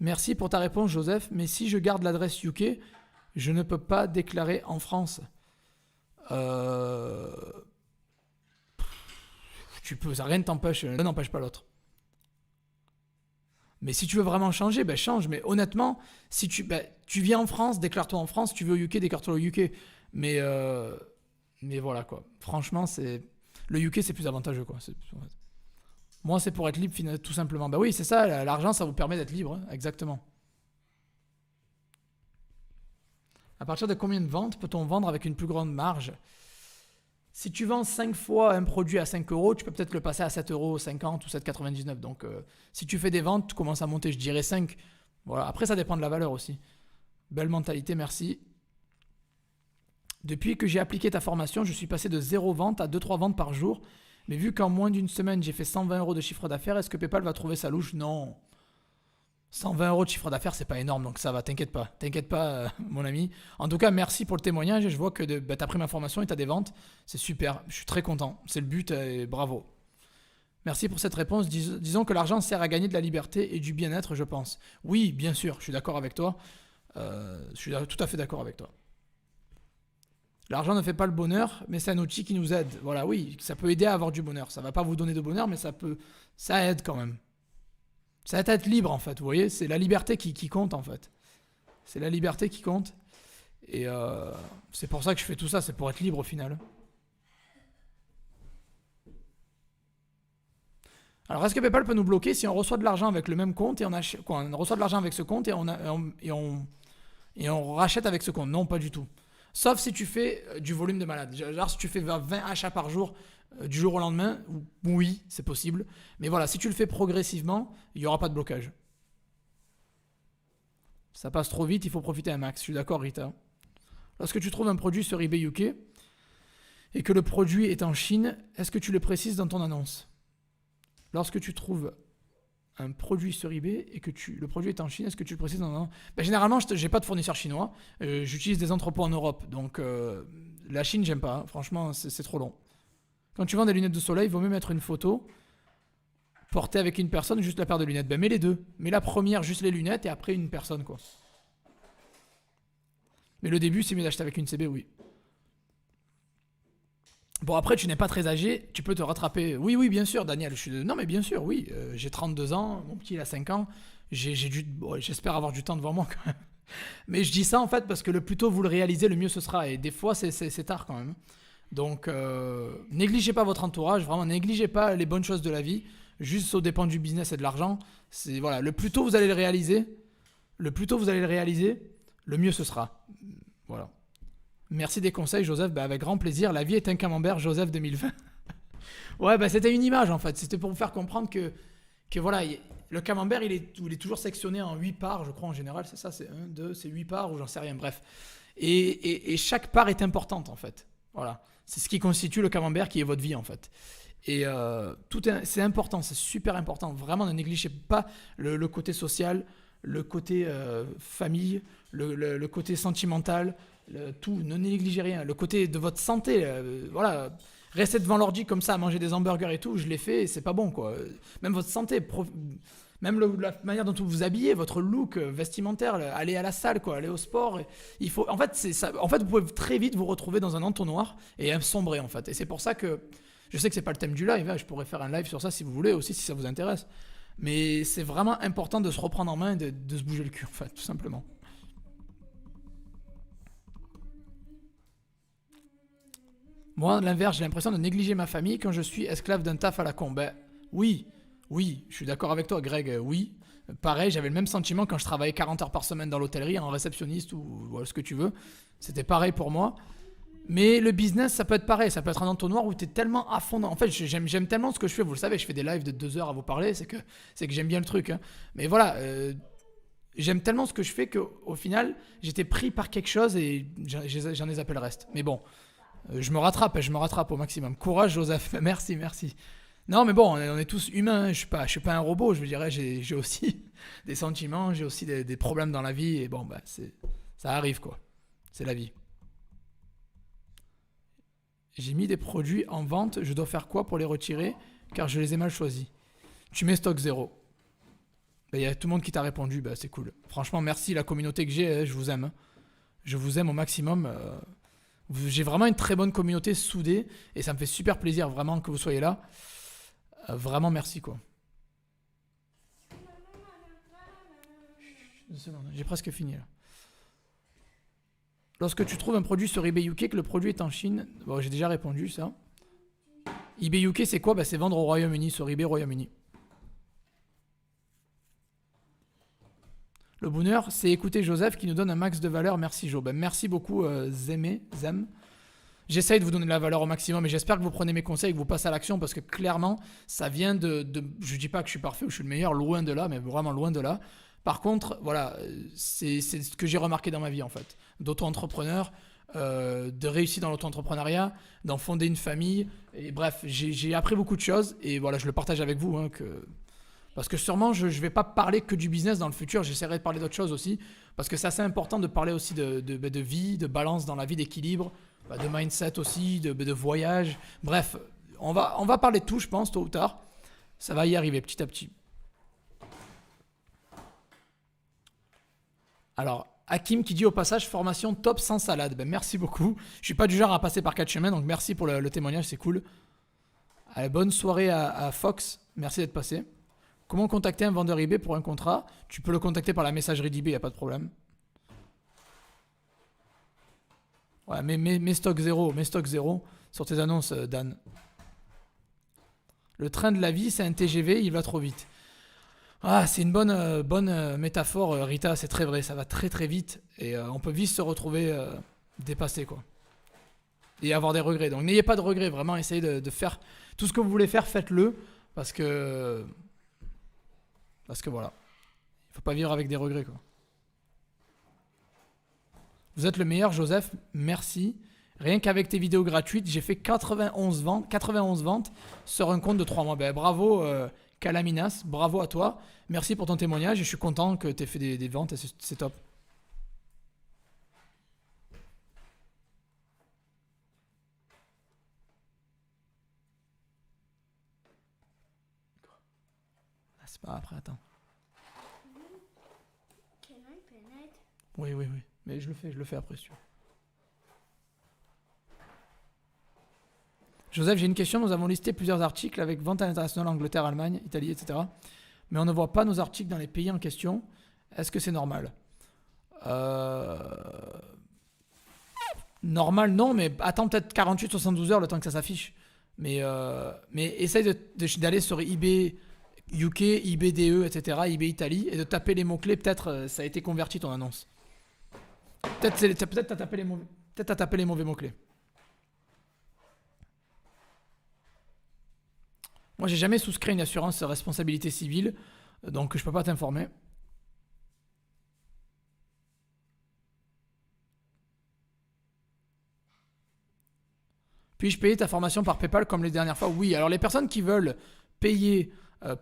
Speaker 1: Merci pour ta réponse, Joseph. Mais si je garde l'adresse UK, je ne peux pas déclarer en France. Euh, Tu peux, ça rien ne t'empêche, l'un n'empêche pas l'autre. Mais si tu veux vraiment changer, ben change. Mais honnêtement, si tu vis en France, déclare-toi en France. Tu veux au UK, déclare-toi au UK. Mais, euh, mais voilà quoi. Franchement, le UK, c'est plus avantageux quoi. Moi, c'est pour être libre tout simplement. Bah oui, c'est ça. L'argent, ça vous permet d'être libre, hein, exactement. À partir de combien de ventes peut-on vendre avec une plus grande marge? Si tu vends 5 fois un produit à 5 euros, tu peux peut-être le passer à 7,50 € ou 7,99 €. Donc, si tu fais des ventes, tu commences à monter, je dirais 5. Voilà. Après, ça dépend de la valeur aussi. Belle mentalité, merci. Depuis que j'ai appliqué ta formation, je suis passé de 0 vente à 2-3 ventes par jour. Mais vu qu'en moins d'une semaine, j'ai fait 120 € de chiffre d'affaires, est-ce que PayPal va trouver sa louche? Non. 120 € de chiffre d'affaires, c'est pas énorme, donc ça va, t'inquiète pas. T'inquiète pas, mon ami. En tout cas, merci pour le témoignage. Je vois que t'as pris ma formation et t'as des ventes. C'est super, je suis très content. C'est le but et bravo. Merci pour cette réponse. Disons que l'argent sert à gagner de la liberté et du bien-être, je pense. Oui, bien sûr, je suis d'accord avec toi. Je suis tout à fait d'accord avec toi. L'argent ne fait pas le bonheur, mais c'est un outil qui nous aide. Voilà, oui, ça peut aider à avoir du bonheur. Ça va pas vous donner de bonheur, mais ça aide quand même. Ça aide à être libre en fait, vous voyez, c'est la liberté qui compte en fait. C'est la liberté qui compte. Et c'est pour ça que je fais tout ça, c'est pour être libre au final. Alors est-ce que PayPal peut nous bloquer si on reçoit de l'argent avec le même compte et on reçoit de l'argent avec ce compte et on rachète avec ce compte? Non, pas du tout. Sauf si tu fais du volume de malade. Genre si tu fais 20 achats par jour du jour au lendemain, oui, c'est possible. Mais voilà, si tu le fais progressivement, il n'y aura pas de blocage. Ça passe trop vite, il faut profiter un max. Je suis d'accord, Rita. Lorsque tu trouves un produit sur eBay UK et que le produit est en Chine, est-ce que tu le précises dans ton annonce? Lorsque tu trouves un produit sur eBay et que le produit est en Chine, est-ce que tu le précises dans ton annonce? Généralement, je n'ai pas de fournisseur chinois. J'utilise des entrepôts en Europe. Donc, la Chine, j'aime pas. Hein. Franchement, c'est trop long. Quand tu vends des lunettes de soleil, il vaut mieux mettre une photo portée avec une personne, juste la paire de lunettes. Mets les deux. Mets la première, juste les lunettes, et après une personne, quoi. Mais le début, c'est mieux d'acheter avec une CB, oui. Bon, après, tu n'es pas très âgé, tu peux te rattraper. Oui, oui, bien sûr, Daniel. Non, mais bien sûr, oui. J'ai 32 ans, mon petit, il a 5 ans. J'espère avoir du temps devant moi, quand même. Mais je dis ça, en fait, parce que le plus tôt vous le réalisez, le mieux ce sera. Et des fois, c'est tard, quand même. Donc, négligez pas votre entourage, vraiment, négligez pas les bonnes choses de la vie, juste au dépend du business et de l'argent. Voilà, le plus tôt vous allez le réaliser, le mieux ce sera. Voilà. Merci des conseils, Joseph. Avec grand plaisir. La vie est un camembert, Joseph 2020. Ouais, c'était une image en fait. C'était pour vous faire comprendre que voilà, le camembert, il est toujours sectionné en 8 parts, je crois en général. C'est ça, c'est 1, 2, c'est 8 parts ou j'en sais rien. Bref. Et chaque part est importante en fait. Voilà. C'est ce qui constitue le camembert qui est votre vie en fait. Et c'est important, c'est super important. Vraiment, ne négligez pas le côté social, le côté famille, le côté sentimental, tout. Ne négligez rien. Le côté de votre santé, voilà. Rester devant l'ordi comme ça, à manger des hamburgers et tout, je l'ai fait et c'est pas bon quoi. Même votre santé, même la manière dont vous vous habillez, votre look vestimentaire, aller à la salle, quoi, aller au sport. Il faut, en fait, c'est ça. En fait, vous pouvez très vite vous retrouver dans un entonnoir et sombrer en fait. Et c'est pour ça que je sais que c'est pas le thème du live. Hein, je pourrais faire un live sur ça si vous voulez aussi, si ça vous intéresse. Mais c'est vraiment important de se reprendre en main et de se bouger le cul en fait, tout simplement. Moi, l'inverse, j'ai l'impression de négliger ma famille quand je suis esclave d'un taf à la con. Oui, oui, je suis d'accord avec toi, Greg, oui. Pareil, j'avais le même sentiment quand je travaillais 40 heures par semaine dans l'hôtellerie, en réceptionniste ou ce que tu veux. C'était pareil pour moi. Mais le business, ça peut être pareil. Ça peut être un entonnoir où tu es tellement à fond. En fait, j'aime tellement ce que je fais. Vous le savez, je fais des lives de 2 heures à vous parler. C'est que j'aime bien le truc, hein. Mais voilà, j'aime tellement ce que je fais qu'au final, j'étais pris par quelque chose et j'en ai zappé le reste. Mais bon, je me rattrape au maximum. Courage, Joseph. Merci, merci. Non, mais bon, on est tous humains, hein. Je suis pas un robot, je veux dire, j'ai aussi des sentiments, j'ai aussi des problèmes dans la vie, et bon, bah, ça arrive, quoi. C'est la vie. J'ai mis des produits en vente, je dois faire quoi pour les retirer, car je les ai mal choisis. Tu mets stock zéro. Il y a tout le monde qui t'a répondu, bah, c'est cool. Franchement, merci la communauté que j'ai, je vous aime, hein. Je vous aime au maximum. J'ai vraiment une très bonne communauté soudée, et ça me fait super plaisir vraiment que vous soyez là. Vraiment merci, quoi. Une seconde, j'ai presque fini là. Lorsque tu trouves un produit sur eBay UK, que le produit est en Chine, bon, j'ai déjà répondu ça. eBay UK, c'est quoi? Bah, c'est vendre au Royaume-Uni, sur eBay Royaume-Uni. Le bonheur, c'est écouter Joseph qui nous donne un max de valeur. Merci Jo. Ben, merci beaucoup Zem. J'essaye de vous donner de la valeur au maximum et j'espère que vous prenez mes conseils et que vous passez à l'action parce que clairement, ça vient je dis pas que je suis parfait ou je suis le meilleur, loin de là, mais vraiment loin de là. Par contre, voilà, c'est ce que j'ai remarqué dans ma vie en fait. D'auto-entrepreneur, de réussir dans l'auto-entrepreneuriat, d'en fonder une famille. Et bref, j'ai appris beaucoup de choses et voilà, je le partage avec vous, hein, parce que sûrement, je ne vais pas parler que du business dans le futur, j'essaierai de parler d'autres choses aussi, parce que c'est assez important de parler aussi de vie, de balance dans la vie, d'équilibre, de mindset aussi, de voyage. Bref, on va parler de tout, je pense, tôt ou tard. Ça va y arriver petit à petit. Alors, Hakim qui dit au passage, formation top sans salade. Ben, merci beaucoup. Je suis pas du genre à passer par 4 chemins, donc merci pour le témoignage, c'est cool. Allez, bonne soirée à Fox, merci d'être passé. Comment contacter un vendeur eBay pour un contrat? Tu peux le contacter par la messagerie d'eBay, il n'y a pas de problème. Ouais, mais stock zéro sur tes annonces, Dan. Le train de la vie, c'est un TGV, il va trop vite. Ah, c'est une bonne métaphore, Rita, c'est très vrai, ça va très très vite et on peut vite se retrouver dépassé, quoi. Et avoir des regrets. Donc n'ayez pas de regrets, vraiment, essayez de faire tout ce que vous voulez faire, faites-le parce que voilà, il faut pas vivre avec des regrets, quoi. Vous êtes le meilleur, Joseph, merci. Rien qu'avec tes vidéos gratuites, j'ai fait 91 ventes sur un compte de 3 mois. Ben, bravo Calaminas, bravo à toi. Merci pour ton témoignage et je suis content que tu aies fait des ventes et c'est top. Ah, c'est pas après, attends. Oui. Mais je le fais après, si tu veux. Joseph, j'ai une question. Nous avons listé plusieurs articles avec vente à l'international, Angleterre, Allemagne, Italie, etc. Mais on ne voit pas nos articles dans les pays en question. Est-ce que c'est normal? Normal, non, mais attends peut-être 48-72 heures le temps que ça s'affiche. Mais essaye d'aller sur eBay UK, eBay DE, etc., eBay Italie, et de taper les mots-clés. Peut-être ça a été converti ton annonce. Peut-être t'as tapé les mauvais mots-clés. Moi, j'ai jamais souscrit une assurance responsabilité civile, donc je peux pas t'informer. Puis-je payer ta formation par PayPal comme les dernières fois? Oui, alors les personnes qui veulent payer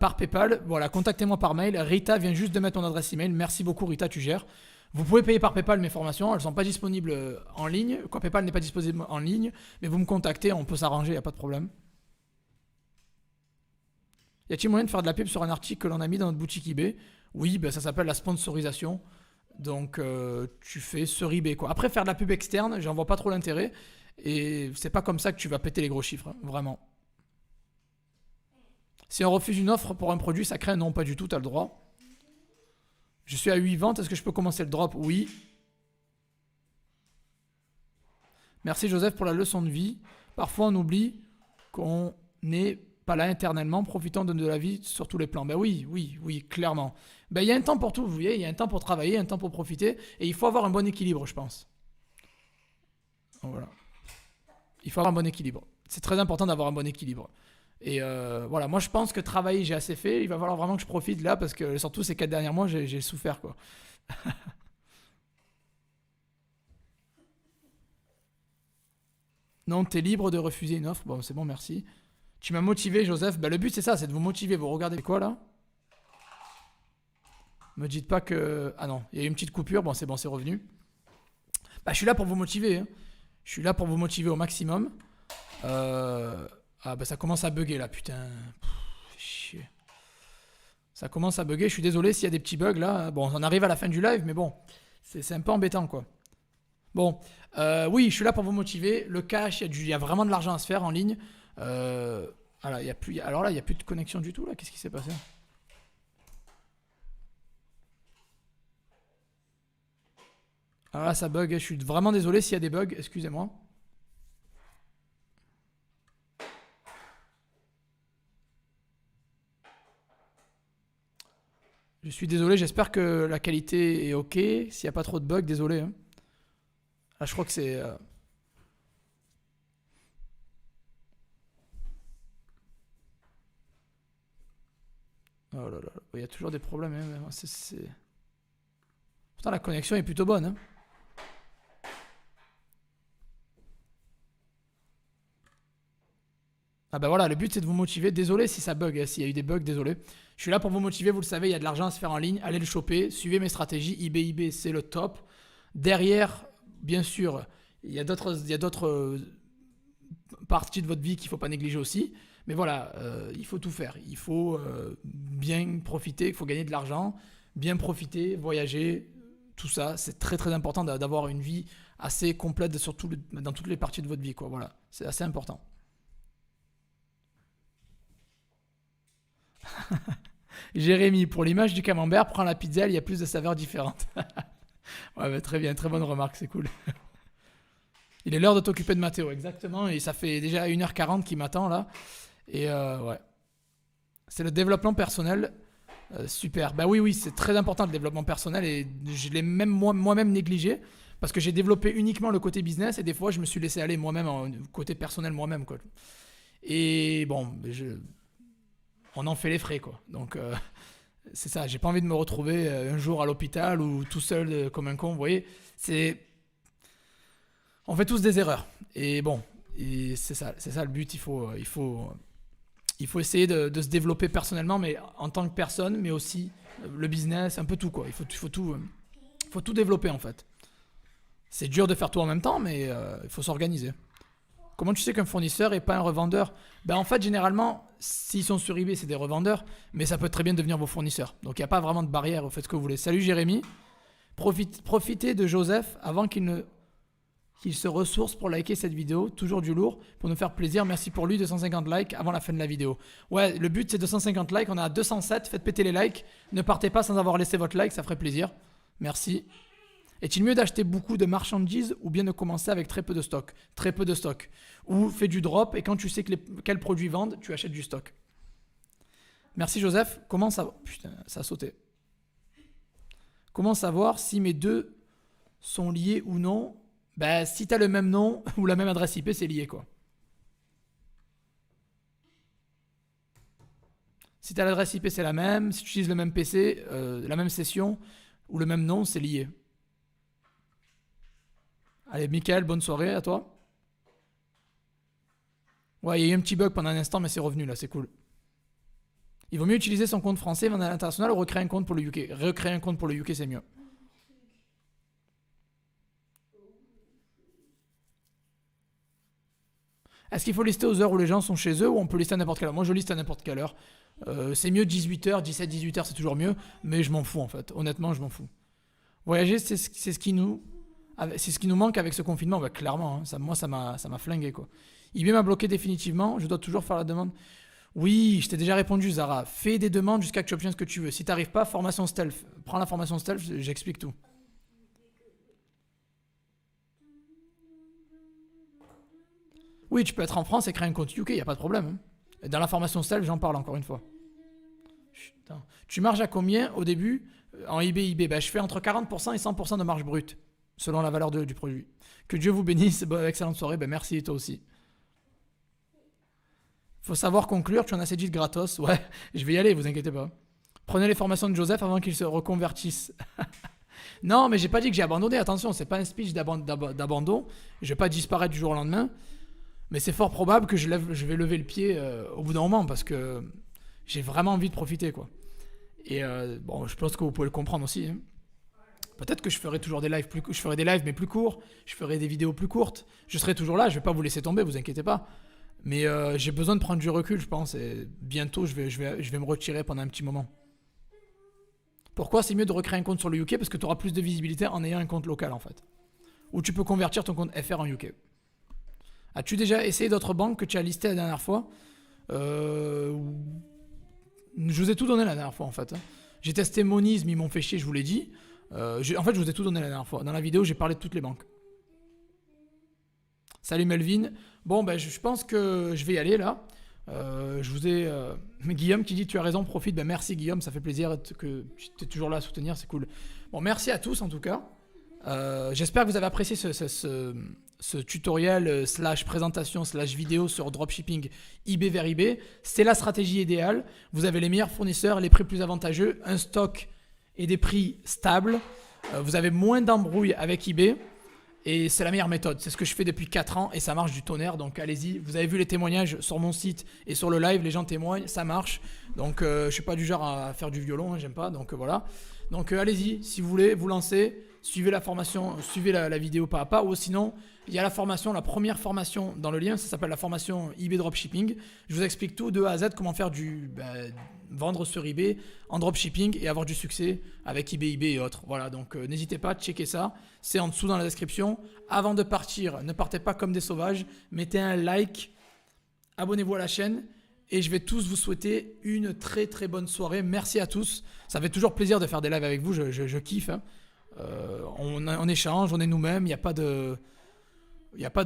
Speaker 1: par PayPal, voilà, contactez-moi par mail. Rita vient juste de mettre mon adresse email. Merci beaucoup, Rita, tu gères. Vous pouvez payer par PayPal mes formations, elles ne sont pas disponibles en ligne. Quoi, PayPal n'est pas disponible en ligne, mais vous me contactez, on peut s'arranger, il n'y a pas de problème. Y a-t-il moyen de faire de la pub sur un article que l'on a mis dans notre boutique eBay? Oui, ben ça s'appelle la sponsorisation. Donc tu fais sur eBay, quoi. Après, faire de la pub externe, j'en vois pas trop l'intérêt. Et c'est pas comme ça que tu vas péter les gros chiffres, hein, vraiment. Si on refuse une offre pour un produit, ça crée un non, pas du tout, tu as le droit. Je suis à 8 ventes, est-ce que je peux commencer le drop? Oui. Merci Joseph pour la leçon de vie. Parfois on oublie qu'on n'est pas là éternellement, profitant de la vie sur tous les plans. Ben oui, clairement. Ben il y a un temps pour tout, vous voyez, il y a un temps pour travailler, un temps pour profiter, et il faut avoir un bon équilibre, je pense. Donc, voilà. Il faut avoir un bon équilibre. C'est très important d'avoir un bon équilibre. Et voilà, moi je pense que travailler, j'ai assez fait. Il va falloir vraiment que je profite là parce que surtout ces 4 derniers mois, j'ai souffert quoi. Non, t'es libre de refuser une offre. Bon, c'est bon, merci. Tu m'as motivé, Joseph. Bah, le but c'est ça, c'est de vous motiver. Vous regardez quoi là? Me dites pas que... Ah non, il y a eu une petite coupure. Bon, c'est revenu. Bah, je suis là pour vous motiver. Hein. Je suis là pour vous motiver au maximum. Ah bah ça commence à bugger là, putain. Chier. Ça commence à bugger, je suis désolé s'il y a des petits bugs là. Bon, on arrive à la fin du live, mais bon, c'est un peu embêtant quoi. Bon, oui, je suis là pour vous motiver. Le cash, il y a vraiment de l'argent à se faire en ligne. Voilà, il y a plus, alors là, il n'y a plus de connexion du tout là. Qu'est-ce qui s'est passé? Alors là, ça bug. Je suis vraiment désolé s'il y a des bugs. Excusez-moi. Je suis désolé. J'espère que la qualité est ok. S'il n'y a pas trop de bugs, désolé. Hein. Là, je crois que c'est. Oh là là, il y a toujours des problèmes. Hein. Pourtant, la connexion est plutôt bonne. Hein. Ah bah voilà, le but c'est de vous motiver. Désolé si ça bug, hein, s'il y a eu des bugs, désolé. Je suis là pour vous motiver, vous le savez, il y a de l'argent à se faire en ligne. Allez le choper, suivez mes stratégies. eBay, c'est le top. Derrière, bien sûr, il y a d'autres parties de votre vie qu'il ne faut pas négliger aussi. Mais voilà, il faut tout faire. Il faut bien profiter, il faut gagner de l'argent, bien profiter, voyager, tout ça. C'est très très important d'avoir une vie assez complète dans toutes les parties de votre vie. Quoi. Voilà, c'est assez important. Jérémy, pour l'image du camembert, prends la pizza, il y a plus de saveurs différentes. Ouais, bah, très bien, très bonne remarque, c'est cool. Il est l'heure de t'occuper de Mathéo, exactement, et ça fait déjà 1h40 qu'il m'attend là. Et ouais, c'est le développement personnel. Super. Bah oui, oui, c'est très important le développement personnel et je l'ai même moi-même négligé parce que j'ai développé uniquement le côté business et des fois je me suis laissé aller moi-même en côté personnel moi-même quoi. Et bon, on en fait les frais quoi. Donc c'est ça, j'ai pas envie de me retrouver un jour à l'hôpital ou tout seul comme un con, vous voyez. On fait tous des erreurs. Et bon, et c'est ça le but, il faut essayer de se développer personnellement, mais en tant que personne, mais aussi le business, un peu tout quoi. Il faut tout développer en fait. C'est dur de faire tout en même temps, mais il faut s'organiser. Comment tu sais qu'un fournisseur n'est pas un revendeur? Ben en fait, généralement, s'ils sont sur eBay, c'est des revendeurs, mais ça peut très bien devenir vos fournisseurs. Donc il n'y a pas vraiment de barrière, faites ce que vous voulez. Salut Jérémy, profitez de Joseph avant qu'il se ressource pour liker cette vidéo, toujours du lourd, pour nous faire plaisir. Merci pour lui, 250 likes avant la fin de la vidéo. Ouais, le but c'est 250 likes, on est à 207, faites péter les likes. Ne partez pas sans avoir laissé votre like, ça ferait plaisir. Merci. Est-il mieux d'acheter beaucoup de marchandises ou bien de commencer avec très peu de stock? Très peu de stock. Ou fais du drop et quand tu sais quels produits vendent, tu achètes du stock. Merci Joseph. Comment ça... Putain, ça a sauté. Comment savoir si mes deux sont liés ou non? Ben, si tu as le même nom ou la même adresse IP, c'est lié quoi. Si tu as l'adresse IP, c'est la même. Si tu utilises le même PC, la même session ou le même nom, c'est lié. Allez, Mickaël, bonne soirée à toi. Ouais, il y a eu un petit bug pendant un instant, mais c'est revenu là, c'est cool. Il vaut mieux utiliser son compte français, vendre à l'international ou recréer un compte pour le UK. Recréer un compte pour le UK, c'est mieux. Est-ce qu'il faut lister aux heures où les gens sont chez eux ou on peut lister à n'importe quelle heure? Moi, je liste à n'importe quelle heure. C'est mieux 18h, 17, 18h, c'est toujours mieux, mais je m'en fous en fait. Honnêtement, je m'en fous. Voyager, c'est ce qui nous manque avec ce confinement, bah, clairement. Hein. Moi, ça m'a flingué quoi. eBay m'a bloqué définitivement. Je dois toujours faire la demande. Oui, je t'ai déjà répondu, Zara. Fais des demandes jusqu'à que tu obtiennes ce que tu veux. Si t'arrives pas, formation stealth. Prends la formation stealth, j'explique tout. Oui, tu peux être en France et créer un compte UK, y a pas de problème. Hein. Et dans la formation stealth, j'en parle encore une fois. Putain. Tu marges à combien au début en eBay? Ben, je fais entre 40% et 100% de marge brute, selon la valeur du produit. Que Dieu vous bénisse, excellente soirée, ben merci toi aussi. Faut savoir conclure, tu en as assez dit de gratos. Ouais, je vais y aller, vous inquiétez pas. Prenez les formations de Joseph avant qu'il se reconvertisse. Non, mais j'ai pas dit que j'ai abandonné, attention, c'est pas un speech d'abandon. Je vais pas disparaître du jour au lendemain. Mais c'est fort probable que je vais lever le pied au bout d'un moment parce que j'ai vraiment envie de profiter, quoi. Et bon, je pense que vous pouvez le comprendre aussi, hein. Peut-être que je ferai toujours des lives je ferai des lives mais plus courts, je ferai des vidéos plus courtes. Je serai toujours là, je vais pas vous laisser tomber, vous inquiétez pas. Mais j'ai besoin de prendre du recul, je pense, et bientôt je vais me retirer pendant un petit moment. Pourquoi c'est mieux de recréer un compte sur le UK? Parce que tu auras plus de visibilité en ayant un compte local, en fait. Ou tu peux convertir ton compte FR en UK. As-tu déjà essayé d'autres banques que tu as listées la dernière fois? Je vous ai tout donné la dernière fois, en fait. J'ai testé Moniz, mais ils m'ont fait chier, je vous l'ai dit. En fait, je vous ai tout donné la dernière fois. Dans la vidéo, j'ai parlé de toutes les banques. Salut Melvin. Bon, ben, je pense que je vais y aller là. Je vous ai. Guillaume qui dit tu as raison, profite. Ben, merci Guillaume, ça fait plaisir que tu es toujours là à soutenir, c'est cool. Bon, merci à tous en tout cas. J'espère que vous avez apprécié ce tutoriel slash présentation slash vidéo sur dropshipping eBay vers eBay. C'est la stratégie idéale. Vous avez les meilleurs fournisseurs, les prix plus avantageux, un stock et des prix stables. Vous avez moins d'embrouilles avec eBay. Et c'est la meilleure méthode. C'est ce que je fais depuis 4 ans et ça marche du tonnerre. Donc allez-y. Vous avez vu les témoignages sur mon site et sur le live. Les gens témoignent. Ça marche. Donc je ne suis pas du genre à faire du violon. Hein, j'aime pas. Donc voilà. Donc allez-y. Si vous voulez vous lancer, suivez la formation. Suivez la vidéo pas à pas. Ou sinon, il y a la formation, la première formation dans le lien. Ça s'appelle la formation eBay Dropshipping. Je vous explique tout de A à Z. Comment faire vendre sur eBay en dropshipping et avoir du succès avec eBay et autres. Voilà, donc n'hésitez pas à checker ça. C'est en dessous dans la description. Avant de partir, ne partez pas comme des sauvages. Mettez un like, abonnez-vous à la chaîne et je vais tous vous souhaiter une très très bonne soirée. Merci à tous. Ça fait toujours plaisir de faire des lives avec vous. Je kiffe. Hein. On échange, on est nous-mêmes. Il n'y a pas de... Il n'y a pas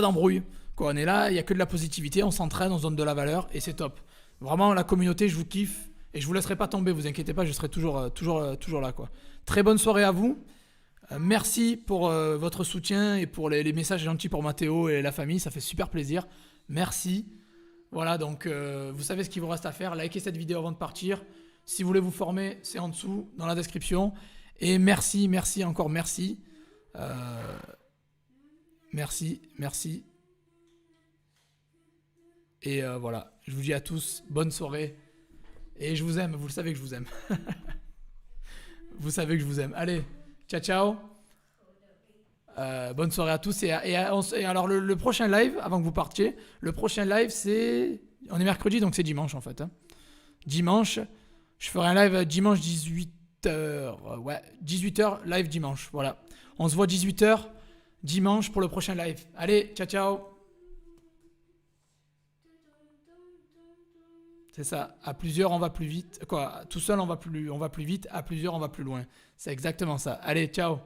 Speaker 1: d'embrouille. Quoi, on est là, il n'y a que de la positivité, on s'entraîne, on se donne de la valeur et c'est top. Vraiment, la communauté, je vous kiffe et je ne vous laisserai pas tomber, vous inquiétez pas, je serai toujours là, quoi. Très bonne soirée à vous. Merci pour votre soutien et pour les messages gentils pour Mathéo et la famille, ça fait super plaisir. Merci. Voilà, donc vous savez ce qu'il vous reste à faire. Likez cette vidéo avant de partir. Si vous voulez vous former, c'est en dessous, dans la description. Et merci, encore merci. Merci. Et voilà, je vous dis à tous, bonne soirée. Et je vous aime, vous le savez que je vous aime. Vous savez que je vous aime. Allez, ciao. Bonne soirée à tous. Et alors, le prochain live, avant que vous partiez, le prochain live, c'est... On est mercredi, donc c'est dimanche, en fait. Hein. Dimanche, je ferai un live dimanche 18h. Ouais, 18h, live dimanche. Voilà. On se voit 18h dimanche pour le prochain live. Allez, ciao. C'est ça. À plusieurs, on va plus vite. Quoi, tout seul, on va plus vite. À plusieurs, on va plus loin. C'est exactement ça. Allez, ciao.